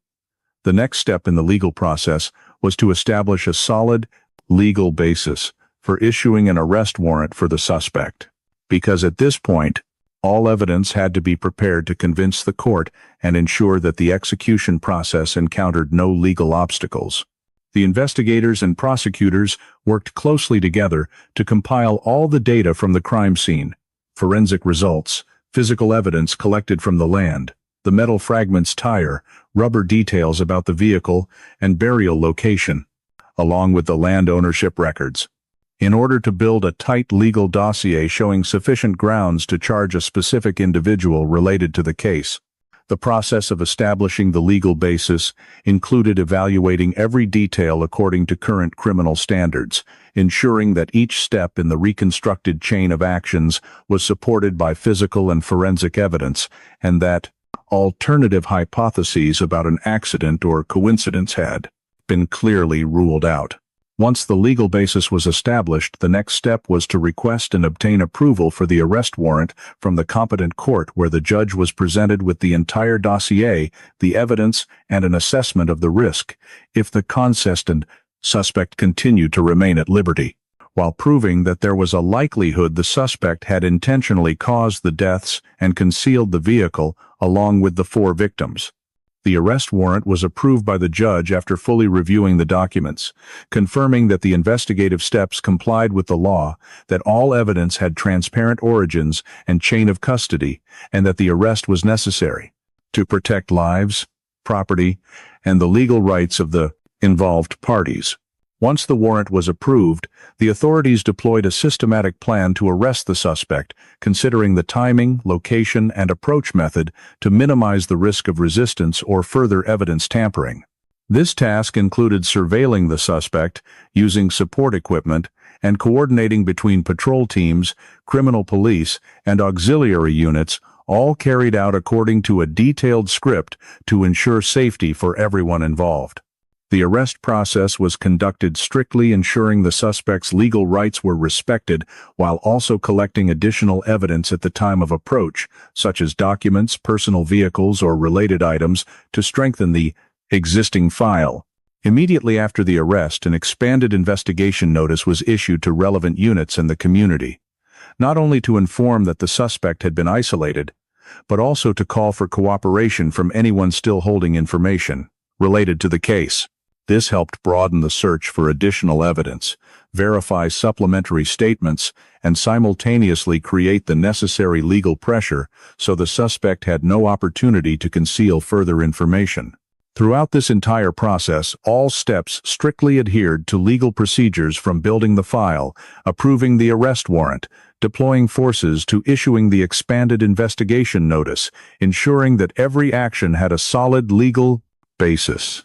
The next step in the legal process was to establish a solid, legal basis for issuing an arrest warrant for the suspect. Because at this point, all evidence had to be prepared to convince the court and ensure that the execution process encountered no legal obstacles. The investigators and prosecutors worked closely together to compile all the data from the crime scene, forensic results, physical evidence collected from the land, the metal fragments tire, rubber details about the vehicle, and burial location, along with the land ownership records. In order to build a tight legal dossier showing sufficient grounds to charge a specific individual related to the case, the process of establishing the legal basis included evaluating every detail according to current criminal standards, ensuring that each step in the reconstructed chain of actions was supported by physical and forensic evidence, and that alternative hypotheses about an accident or coincidence had been clearly ruled out. Once the legal basis was established, the next step was to request and obtain approval for the arrest warrant from the competent court, where the judge was presented with the entire dossier, the evidence, and an assessment of the risk if the consistent suspect continued to remain at liberty, while proving that there was a likelihood the suspect had intentionally caused the deaths and concealed the vehicle along with the 4 victims. The arrest warrant was approved by the judge after fully reviewing the documents, confirming that the investigative steps complied with the law, that all evidence had transparent origins and chain of custody, and that the arrest was necessary to protect lives, property, and the legal rights of the involved parties. Once the warrant was approved, the authorities deployed a systematic plan to arrest the suspect, considering the timing, location, and approach method to minimize the risk of resistance or further evidence tampering. This task included surveilling the suspect, using support equipment, and coordinating between patrol teams, criminal police, and auxiliary units, all carried out according to a detailed script to ensure safety for everyone involved. The arrest process was conducted strictly, ensuring the suspect's legal rights were respected while also collecting additional evidence at the time of approach, such as documents, personal vehicles, or related items, to strengthen the existing file. Immediately after the arrest, an expanded investigation notice was issued to relevant units in the community, not only to inform that the suspect had been isolated, but also to call for cooperation from anyone still holding information related to the case. This helped broaden the search for additional evidence, verify supplementary statements, and simultaneously create the necessary legal pressure so the suspect had no opportunity to conceal further information. Throughout this entire process, all steps strictly adhered to legal procedures, from building the file, approving the arrest warrant, deploying forces, to issuing the expanded investigation notice, ensuring that every action had a solid legal basis.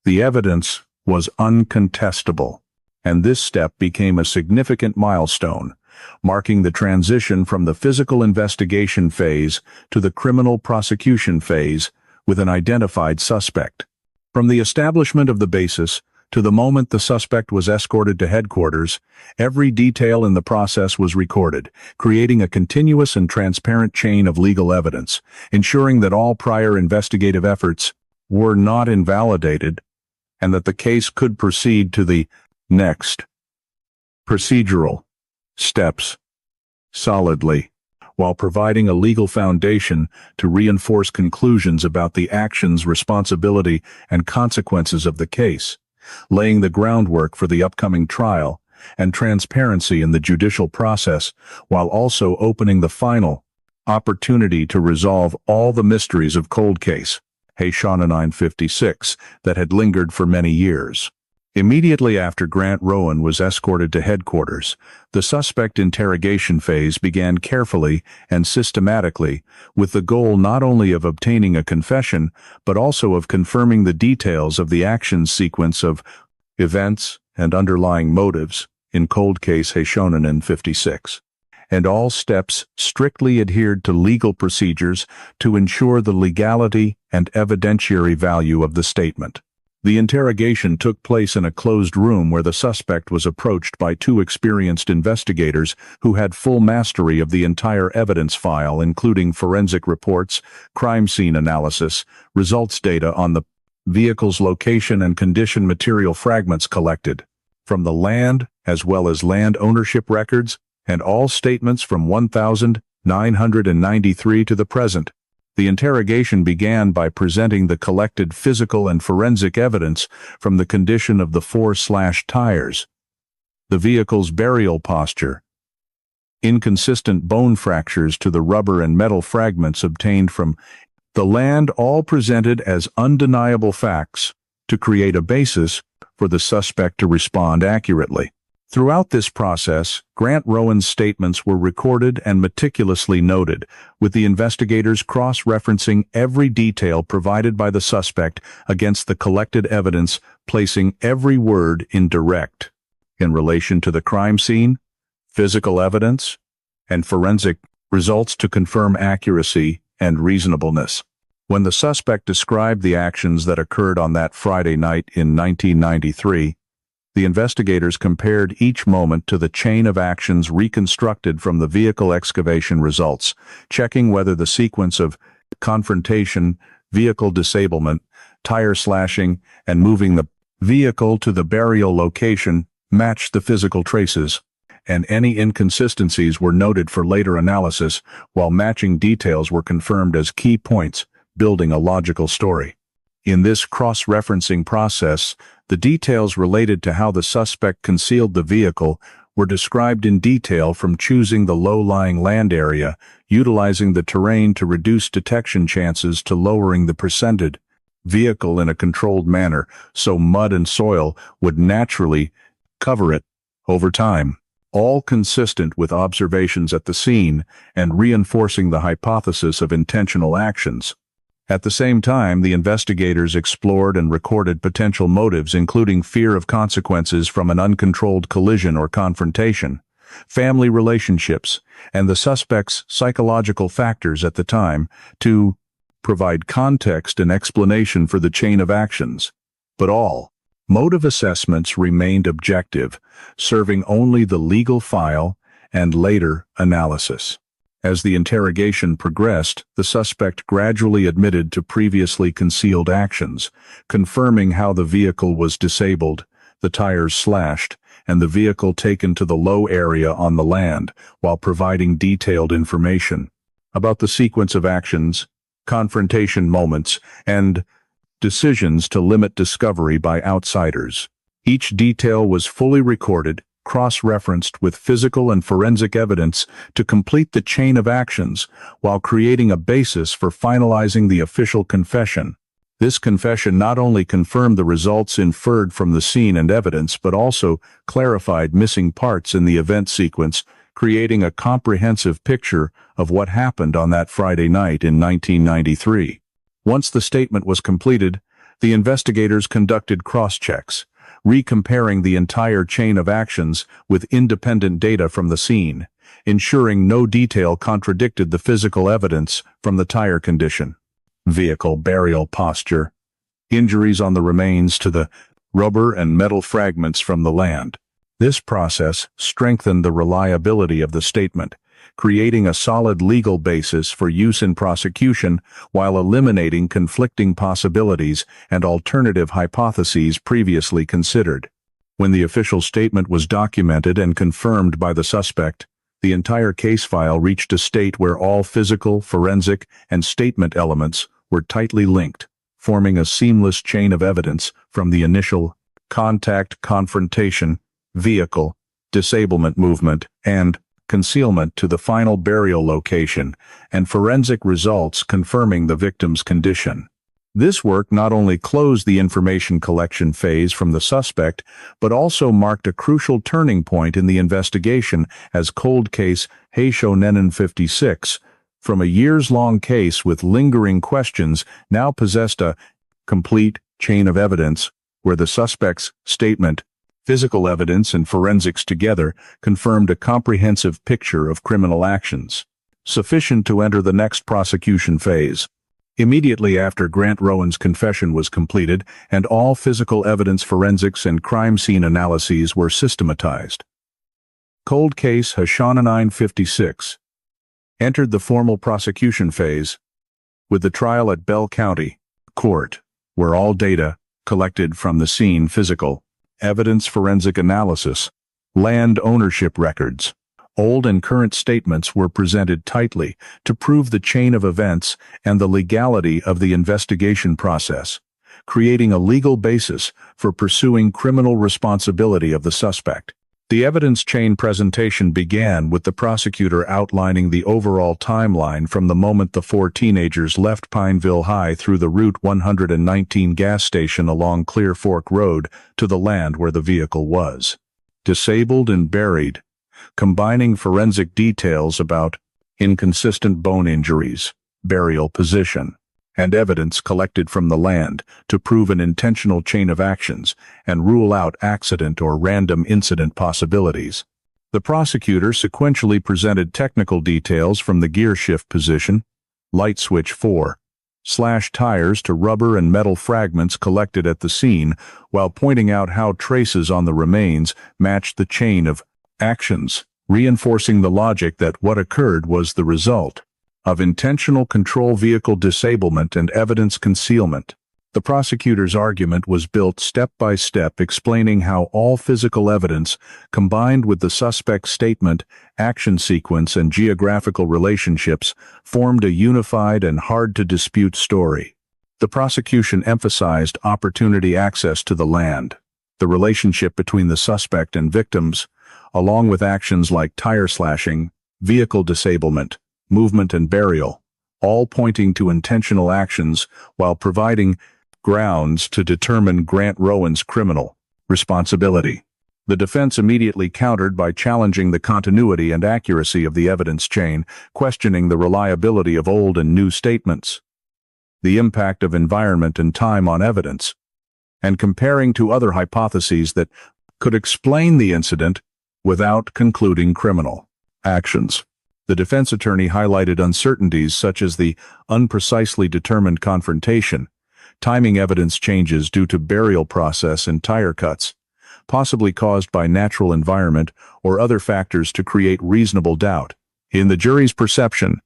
The evidence was uncontestable, and this step became a significant milestone, marking the transition from the physical investigation phase to the criminal prosecution phase with an identified suspect. From the establishment of the basis to the moment the suspect was escorted to headquarters, every detail in the process was recorded, creating a continuous and transparent chain of legal evidence, ensuring that all prior investigative efforts were not invalidated and that the case could proceed to the next procedural steps solidly, while providing a legal foundation to reinforce conclusions about the actions, responsibility, and consequences of the case, laying the groundwork for the upcoming trial and transparency in the judicial process, while also opening the final opportunity to resolve all the mysteries of cold case Haitiana 956 that had lingered for many years. Immediately after Grant Rowan was escorted to headquarters, the suspect interrogation phase began carefully and systematically, with the goal not only of obtaining a confession, but also of confirming the details of the action sequence of events and underlying motives in cold case Haitiana 956. And all steps strictly adhered to legal procedures to ensure the legality and evidentiary value of the statement. The interrogation took place in a closed room where the suspect was approached by two experienced investigators who had full mastery of the entire evidence file, including forensic reports, crime scene analysis, results data on the vehicle's location and condition, material fragments collected from the land, as well as land ownership records, and all statements from 1993 to the present. The interrogation began by presenting the collected physical and forensic evidence from the condition of the four slashed tires, the vehicle's burial posture, inconsistent bone fractures to the rubber and metal fragments obtained from the land, all presented as undeniable facts to create a basis for the suspect to respond accurately. Throughout this process, Grant Rowan's statements were recorded and meticulously noted, with the investigators cross-referencing every detail provided by the suspect against the collected evidence, placing every word in direct in relation to the crime scene, physical evidence, and forensic results to confirm accuracy and reasonableness. When the suspect described the actions that occurred on that Friday night in 1993, the investigators compared each moment to the chain of actions reconstructed from the vehicle excavation results, checking whether the sequence of confrontation, vehicle disablement, tire slashing, and moving the vehicle to the burial location matched the physical traces, and any inconsistencies were noted for later analysis, while matching details were confirmed as key points, building a logical story. In this cross-referencing process, the details related to how the suspect concealed the vehicle were described in detail, from choosing the low-lying land area, utilizing the terrain to reduce detection chances, to lowering the presented vehicle in a controlled manner so mud and soil would naturally cover it over time, all consistent with observations at the scene and reinforcing the hypothesis of intentional actions. At the same time, the investigators explored and recorded potential motives, including fear of consequences from an uncontrolled collision or confrontation, family relationships, and the suspect's psychological factors at the time, to provide context and explanation for the chain of actions. But all motive assessments remained objective, serving only the legal file and later analysis. As the interrogation progressed, the suspect gradually admitted to previously concealed actions, confirming how the vehicle was disabled, the tires slashed, and the vehicle taken to the low area on the land, while providing detailed information about the sequence of actions, confrontation moments, and decisions to limit discovery by outsiders. Each detail was fully recorded, cross-referenced with physical and forensic evidence to complete the chain of actions, while creating a basis for finalizing the official confession. This confession not only confirmed the results inferred from the scene and evidence, but also clarified missing parts in the event sequence, creating a comprehensive picture of what happened on that Friday night in 1993. Once the statement was completed, the investigators conducted cross-checks, recomparing the entire chain of actions with independent data from the scene, ensuring no detail contradicted the physical evidence from the tire condition, vehicle burial posture, injuries on the remains to the rubber and metal fragments from the land. This process strengthened the reliability of the statement, creating a solid legal basis for use in prosecution while eliminating conflicting possibilities and alternative hypotheses previously considered. When the official statement was documented and confirmed by the suspect, the entire case file reached a state where all physical, forensic, and statement elements were tightly linked, forming a seamless chain of evidence from the initial contact, confrontation, vehicle, disablement movement, and concealment to the final burial location, and forensic results confirming the victim's condition. This work not only closed the information collection phase from the suspect, but also marked a crucial turning point in the investigation, as cold case Hayshonennen 56, from a years-long case with lingering questions, now possessed a complete chain of evidence where the suspect's statement, physical evidence, and forensics together confirmed a comprehensive picture of criminal actions, sufficient to enter the next prosecution phase. Immediately after Grant Rowan's confession was completed and all physical evidence forensics and crime scene analyses were systematized. Cold case Hashanah 956 entered the formal prosecution phase, with the trial at Bell County Court, where all data collected from the scene physical evidence forensic analysis, land ownership records, old and current statements were presented tightly to prove the chain of events and the legality of the investigation process, creating a legal basis for pursuing criminal responsibility of the suspect. The evidence chain presentation began with the prosecutor outlining the overall timeline from the moment the four teenagers left Pineville High through the Route 119 gas station along Clear Fork Road to the land where the vehicle was disabled and buried, combining forensic details about inconsistent bone injuries, burial position, and evidence collected from the land to prove an intentional chain of actions and rule out accident or random incident possibilities. The prosecutor sequentially presented technical details from the gear shift position, light switch 4/tires to rubber and metal fragments collected at the scene, while pointing out how traces on the remains matched the chain of actions, reinforcing the logic that what occurred was the result of intentional control vehicle disablement and evidence concealment. The prosecutor's argument was built step by step, explaining how all physical evidence, combined with the suspect's statement, action sequence, and geographical relationships, formed a unified and hard-to-dispute story. The prosecution emphasized opportunity access to the land, the relationship between the suspect and victims, along with actions like tire slashing, vehicle disablement, movement and burial, all pointing to intentional actions while providing grounds to determine Grant Rowan's criminal responsibility. The defense immediately countered by challenging the continuity and accuracy of the evidence chain, questioning the reliability of old and new statements, the impact of environment and time on evidence, and comparing to other hypotheses that could explain the incident without concluding criminal actions. The defense attorney highlighted uncertainties such as the unprecisely determined confrontation, timing evidence changes due to burial process and tire cuts, possibly caused by natural environment or other factors to create reasonable doubt. In the jury's perception,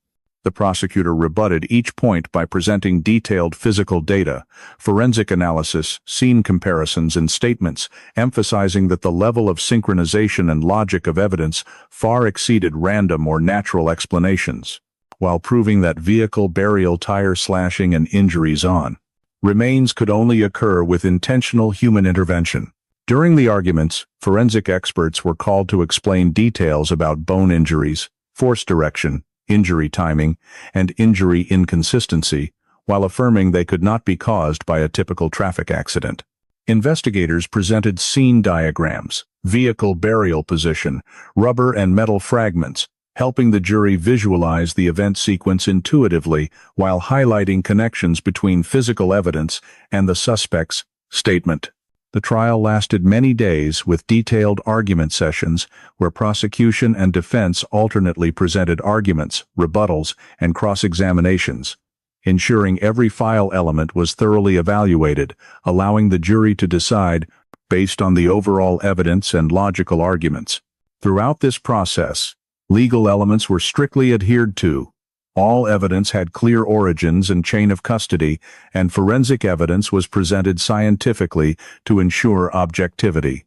the prosecutor rebutted each point by presenting detailed physical data, forensic analysis, scene comparisons, and statements, emphasizing that the level of synchronization and logic of evidence far exceeded random or natural explanations, while proving that vehicle burial, tire slashing, and injuries on remains could only occur with intentional human intervention. During the arguments, forensic experts were called to explain details about bone injuries, force direction, injury timing, and injury inconsistency, while affirming they could not be caused by a typical traffic accident. Investigators presented scene diagrams, vehicle burial position, rubber and metal fragments, helping the jury visualize the event sequence intuitively while highlighting connections between physical evidence and the suspect's statement. The trial lasted many days with detailed argument sessions where prosecution and defense alternately presented arguments, rebuttals, and cross-examinations, ensuring every file element was thoroughly evaluated, allowing the jury to decide based on the overall evidence and logical arguments. Throughout this process, legal elements were strictly adhered to. All evidence had clear origins and chain of custody, and forensic evidence was presented scientifically to ensure objectivity.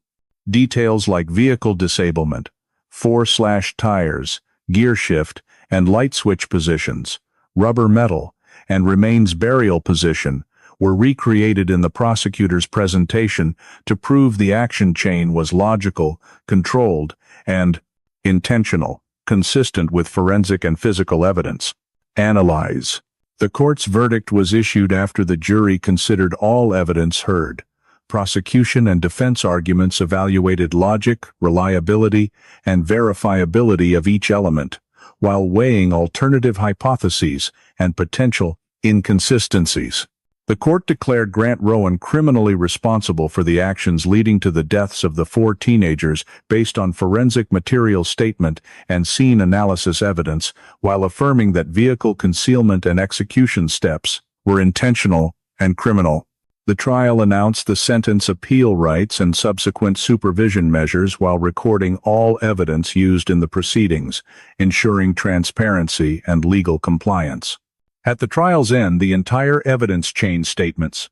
Details like vehicle disablement, 4/tires, gear shift, and light switch positions, rubber metal, and remains burial position were recreated in the prosecutor's presentation to prove the action chain was logical, controlled, and intentional, consistent with forensic and physical evidence. Analyze. The court's verdict was issued after the jury considered all evidence heard. Prosecution and defense arguments evaluated logic, reliability, and verifiability of each element, while weighing alternative hypotheses and potential inconsistencies. The court declared Grant Rowan criminally responsible for the actions leading to the deaths of the four teenagers based on forensic material statement and scene analysis evidence, while affirming that vehicle concealment and execution steps were intentional and criminal. The trial announced the sentence appeal rights and subsequent supervision measures while recording all evidence used in the proceedings, ensuring transparency and legal compliance. At the trial's end, the entire evidence chain statements,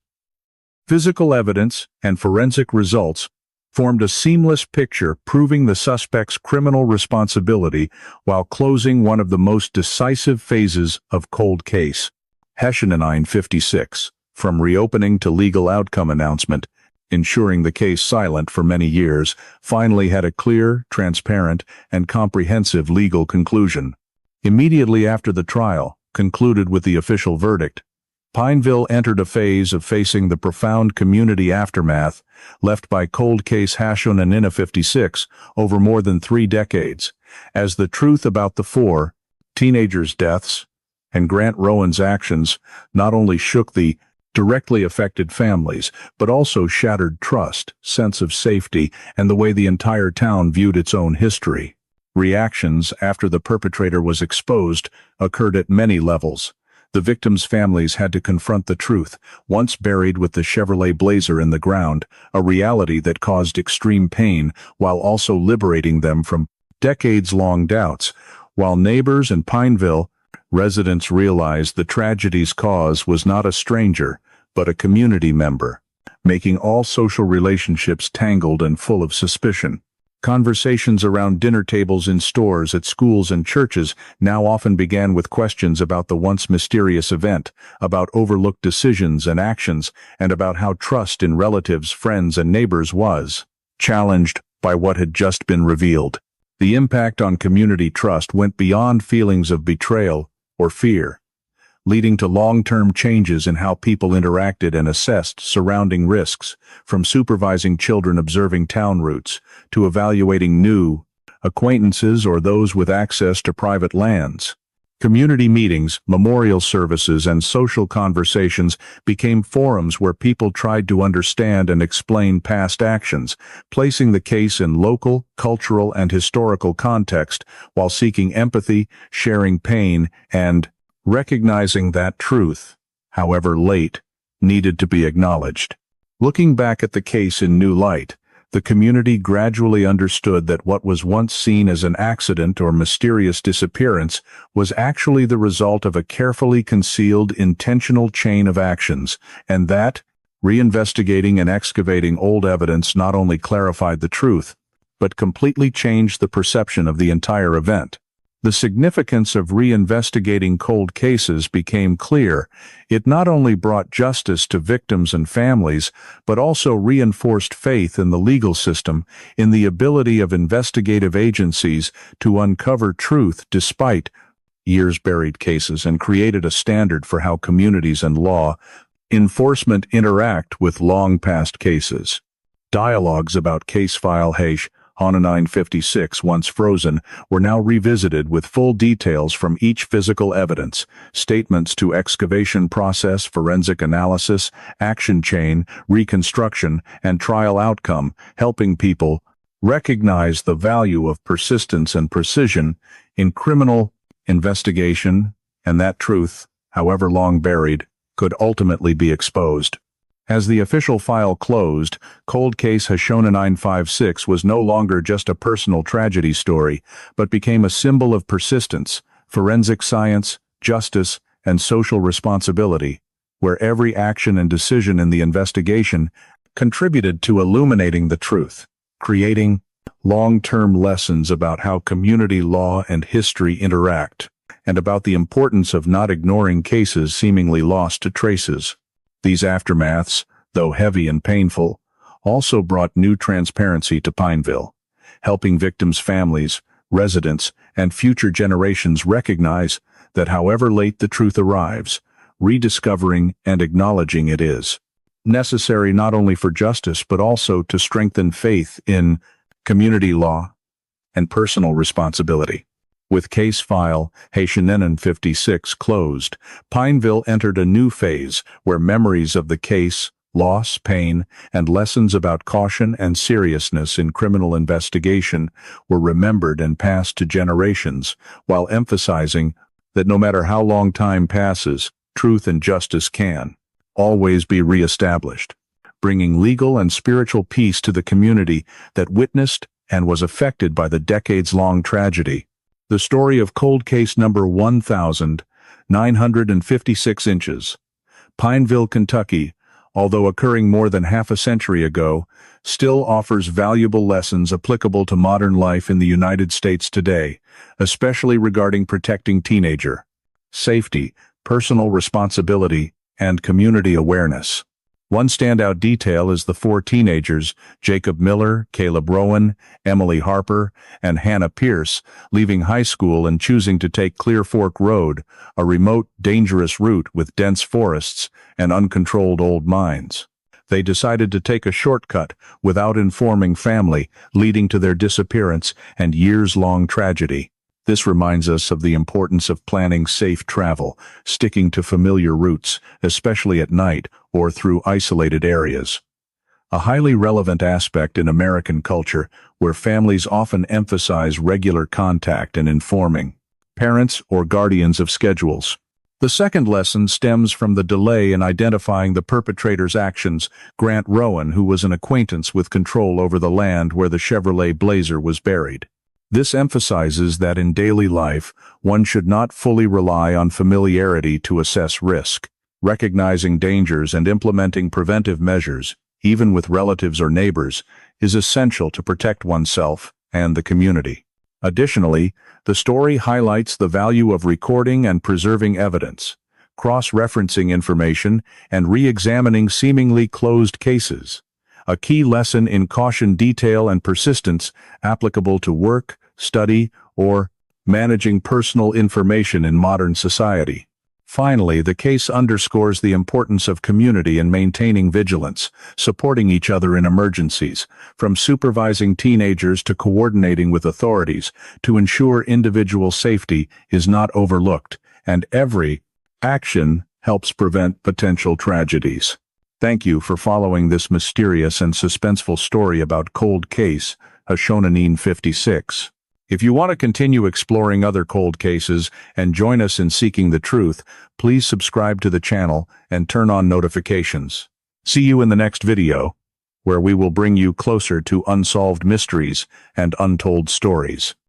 physical evidence, and forensic results formed a seamless picture proving the suspect's criminal responsibility while closing one of the most decisive phases of cold case. Hessian 56. From reopening to legal outcome announcement, ensuring the case silent for many years, finally had a clear, transparent, and comprehensive legal conclusion. Immediately after the trial concluded with the official verdict, Pineville entered a phase of facing the profound community aftermath left by cold case Hessian 56 over more than 3 decades, as the truth about the 4 teenagers' deaths and Grant Rowan's actions not only shook the directly affected families, but also shattered trust, sense of safety, and the way the entire town viewed its own history. Reactions after the perpetrator was exposed occurred at many levels. The victims' families had to confront the truth, once buried with the Chevrolet Blazer in the ground, a reality that caused extreme pain while also liberating them from decades-long doubts. While neighbors and Pineville residents realized the tragedy's cause was not a stranger, but a community member, making all social relationships tangled and full of suspicion. Conversations around dinner tables in stores, at schools and churches now often began with questions about the once mysterious event, about overlooked decisions and actions, and about how trust in relatives, friends, and neighbors was challenged by what had just been revealed. The impact on community trust went beyond feelings of betrayal or fear, leading to long-term changes in how people interacted and assessed surrounding risks, from supervising children observing town routes to evaluating new acquaintances or those with access to private lands. Community meetings, memorial services, and social conversations became forums where people tried to understand and explain past actions, placing the case in local, cultural, and historical context while seeking empathy, sharing pain, and recognizing that truth, however late, needed to be acknowledged. Looking back at the case in new light, the community gradually understood that what was once seen as an accident or mysterious disappearance was actually the result of a carefully concealed, intentional chain of actions, and that, reinvestigating and excavating old evidence not only clarified the truth, but completely changed the perception of the entire event. The significance of reinvestigating cold cases became clear. It not only brought justice to victims and families, but also reinforced faith in the legal system, in the ability of investigative agencies to uncover truth despite years-buried cases, and created a standard for how communities and law enforcement interact with long-past cases. Dialogues about case file Hessian 56, once frozen, were now revisited with full details from each physical evidence, statements to excavation process, forensic analysis, action chain, reconstruction, and trial outcome, helping people recognize the value of persistence and precision in criminal investigation, and that truth, however long buried, could ultimately be exposed. As the official file closed, cold case Hessian 56 was no longer just a personal tragedy story, but became a symbol of persistence, forensic science, justice, and social responsibility, where every action and decision in the investigation contributed to illuminating the truth, creating long-term lessons about how community law and history interact, and about the importance of not ignoring cases seemingly lost to traces. These aftermaths, though heavy and painful, also brought new transparency to Pineville, helping victims' families, residents, and future generations recognize that however late the truth arrives, rediscovering and acknowledging it is necessary not only for justice but also to strengthen faith in community law and personal responsibility. With case file Hessian 56 closed, Pineville entered a new phase where memories of the case, loss, pain, and lessons about caution and seriousness in criminal investigation were remembered and passed to generations, while emphasizing that no matter how long time passes, truth and justice can always be reestablished, bringing legal and spiritual peace to the community that witnessed and was affected by the decades-long tragedy. The story of cold case number 1956 inches, Pineville, Kentucky, although occurring more than half a century ago, still offers valuable lessons applicable to modern life in the United States today, especially regarding protecting teenager safety, personal responsibility, and community awareness. One standout detail is the four teenagers, Jacob Miller, Caleb Rowan, Emily Harper, and Hannah Pierce, leaving high school and choosing to take Clear Fork Road, a remote, dangerous route with dense forests and uncontrolled old mines. They decided to take a shortcut without informing family, leading to their disappearance and years-long tragedy. This reminds us of the importance of planning safe travel, sticking to familiar routes, especially at night or through isolated areas. A highly relevant aspect in American culture where families often emphasize regular contact and informing parents or guardians of schedules. The second lesson stems from the delay in identifying the perpetrator's actions. Grant Rowan, who was an acquaintance with control over the land where the Chevrolet Blazer was buried. This emphasizes that in daily life, one should not fully rely on familiarity to assess risk. Recognizing dangers and implementing preventive measures, even with relatives or neighbors, is essential to protect oneself and the community. Additionally, the story highlights the value of recording and preserving evidence, cross-referencing information, and re-examining seemingly closed cases. A key lesson in caution, detail, and persistence applicable to work, study, or managing personal information in modern society. Finally, the case underscores the importance of community in maintaining vigilance, supporting each other in emergencies, from supervising teenagers to coordinating with authorities to ensure individual safety is not overlooked, and every action helps prevent potential tragedies. Thank you for following this mysterious and suspenseful story about Cold Case, Hashonanin 56. If you want to continue exploring other cold cases and join us in seeking the truth, please subscribe to the channel and turn on notifications. See you in the next video, where we will bring you closer to unsolved mysteries and untold stories.